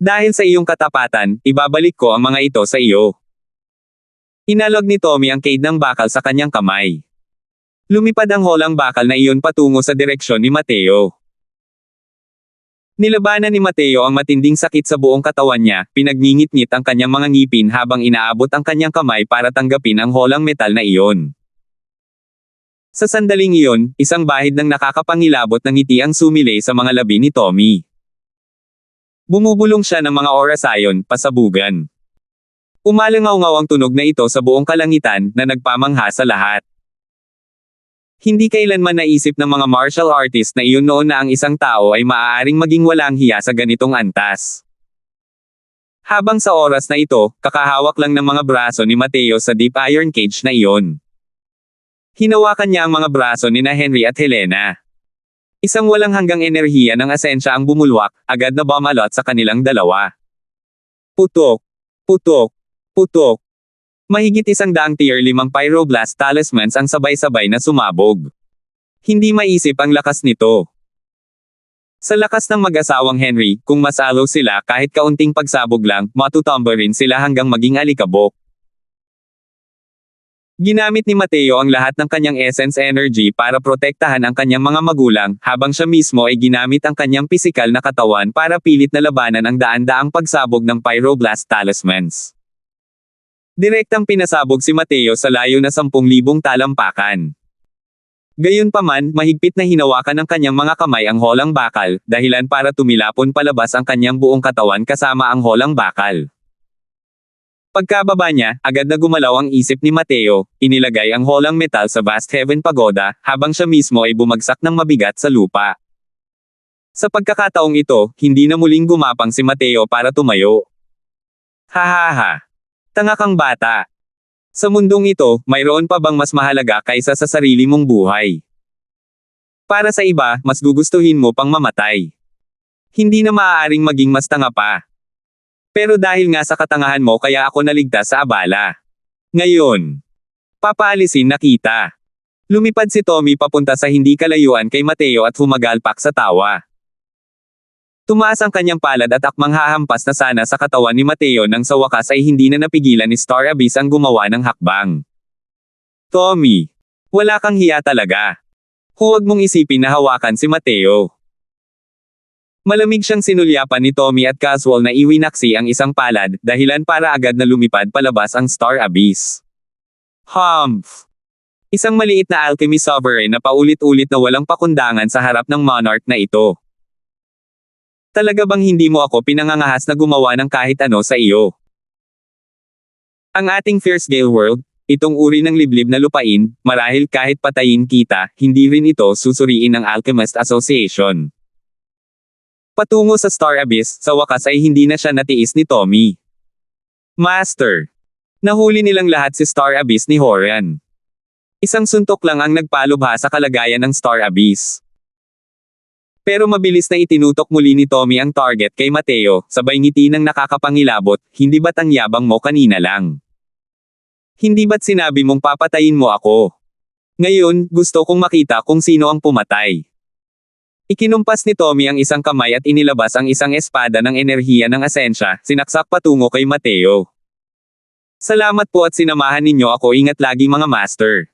Dahil sa iyong katapatan, ibabalik ko ang mga ito sa iyo. Inalog ni Tommy ang cade ng bakal sa kanyang kamay. Lumipad ang holang bakal na iyon patungo sa direksyon ni Mateo. Nilabanan ni Mateo ang matinding sakit sa buong katawan niya, pinagngingit-ngit ang kanyang mga ngipin habang inaabot ang kanyang kamay para tanggapin ang holang metal na iyon. Sa sandaling iyon, isang bahid ng nakakapangilabot ng ngiti ang sumilay sa mga labi ni Tommy. Bumubulong siya ng mga oras ayon, pasabugan. Umalangaw-ngaw ang tunog na ito sa buong kalangitan, na nagpamangha sa lahat. Hindi kailanman naisip ng mga martial artist na iyon noon na ang isang tao ay maaaring maging walang hiya sa ganitong antas. Habang sa oras na ito, kakahawak lang ng mga braso ni Mateo sa deep iron cage na iyon. Hinawakan niya ang mga braso ni na Henry at Helena. Isang walang hanggang enerhiya ng asensya ang bumulwak, agad na bumalot sa kanilang dalawa. Putok! Putok! Putok! Mahigit 100 tier 5 pyroblast talismans ang sabay-sabay na sumabog. Hindi maisip ang lakas nito. Sa lakas ng mag-asawang Henry, kung masalo sila kahit kaunting pagsabog lang, matutumba rin sila hanggang maging alikabok. Ginamit ni Mateo ang lahat ng kanyang essence energy para protektahan ang kanyang mga magulang, habang siya mismo ay ginamit ang kanyang pisikal na katawan para pilit na labanan ang daan-daang pagsabog ng pyroblast talismans. Direktang pinasabog si Mateo sa layo na 10,000 talampakan. Gayunpaman, mahigpit na hinawakan ng kanyang mga kamay ang holang bakal, dahilan para tumilapon palabas ang kanyang buong katawan kasama ang holang bakal. Pagkababa niya, agad na gumalaw ang isip ni Mateo, inilagay ang holang metal sa Vast Heaven Pagoda, habang siya mismo ay bumagsak ng mabigat sa lupa. Sa pagkakataong ito, hindi na muling gumapang si Mateo para tumayo. Hahaha. Tanga kang bata. Sa mundong ito, mayroon pa bang mas mahalaga kaysa sa sarili mong buhay? Para sa iba, mas gugustuhin mo pang mamatay. Hindi na maaaring maging mas tanga pa. Pero dahil nga sa katangahan mo kaya ako naligtas sa abala. Ngayon, papaalisin na kita. Lumipad si Tommy papunta sa hindi kalayuan kay Mateo at humagalpak sa tawa. Tumaas ang kanyang palad at akmang hahampas na sana sa katawan ni Mateo nang sa wakas ay hindi na napigilan ni Star Abyss ang gumawa ng hakbang. Tommy, wala kang hiya talaga. Huwag mong isipin na hawakan si Mateo. Malamig siyang sinulyapan ni Tommy at casual na iwinaksi ang isang palad, dahilan para agad na lumipad palabas ang Star Abyss. Humph! Isang maliit na alchemy sovereign na paulit-ulit na walang pakundangan sa harap ng monarch na ito. Talaga bang hindi mo ako pinangangahas na gumawa ng kahit ano sa iyo? Ang ating Fairsdale World, itong uri ng liblib na lupain, marahil kahit patayin kita, hindi rin ito susuriin ng Alchemist Association. Patungo sa Star Abyss, sa wakas ay hindi na siya natiis ni Tommy. Master! Nahuli nilang lahat si Star Abyss ni Horian. Isang suntok lang ang nagpalubha sa kalagayan ng Star Abyss. Pero mabilis na itinutok muli ni Tommy ang target kay Mateo, sabay ngiti ng nakakapangilabot, hindi ba't ang yabang mo kanina lang? Hindi ba't sinabi mong papatayin mo ako? Ngayon, gusto kong makita kung sino ang pumatay. Ikinumpas ni Tommy ang isang kamay at inilabas ang isang espada ng enerhiya ng asensya, sinaksak patungo kay Mateo. Salamat po at sinamahan ninyo ako, ingat lagi mga master.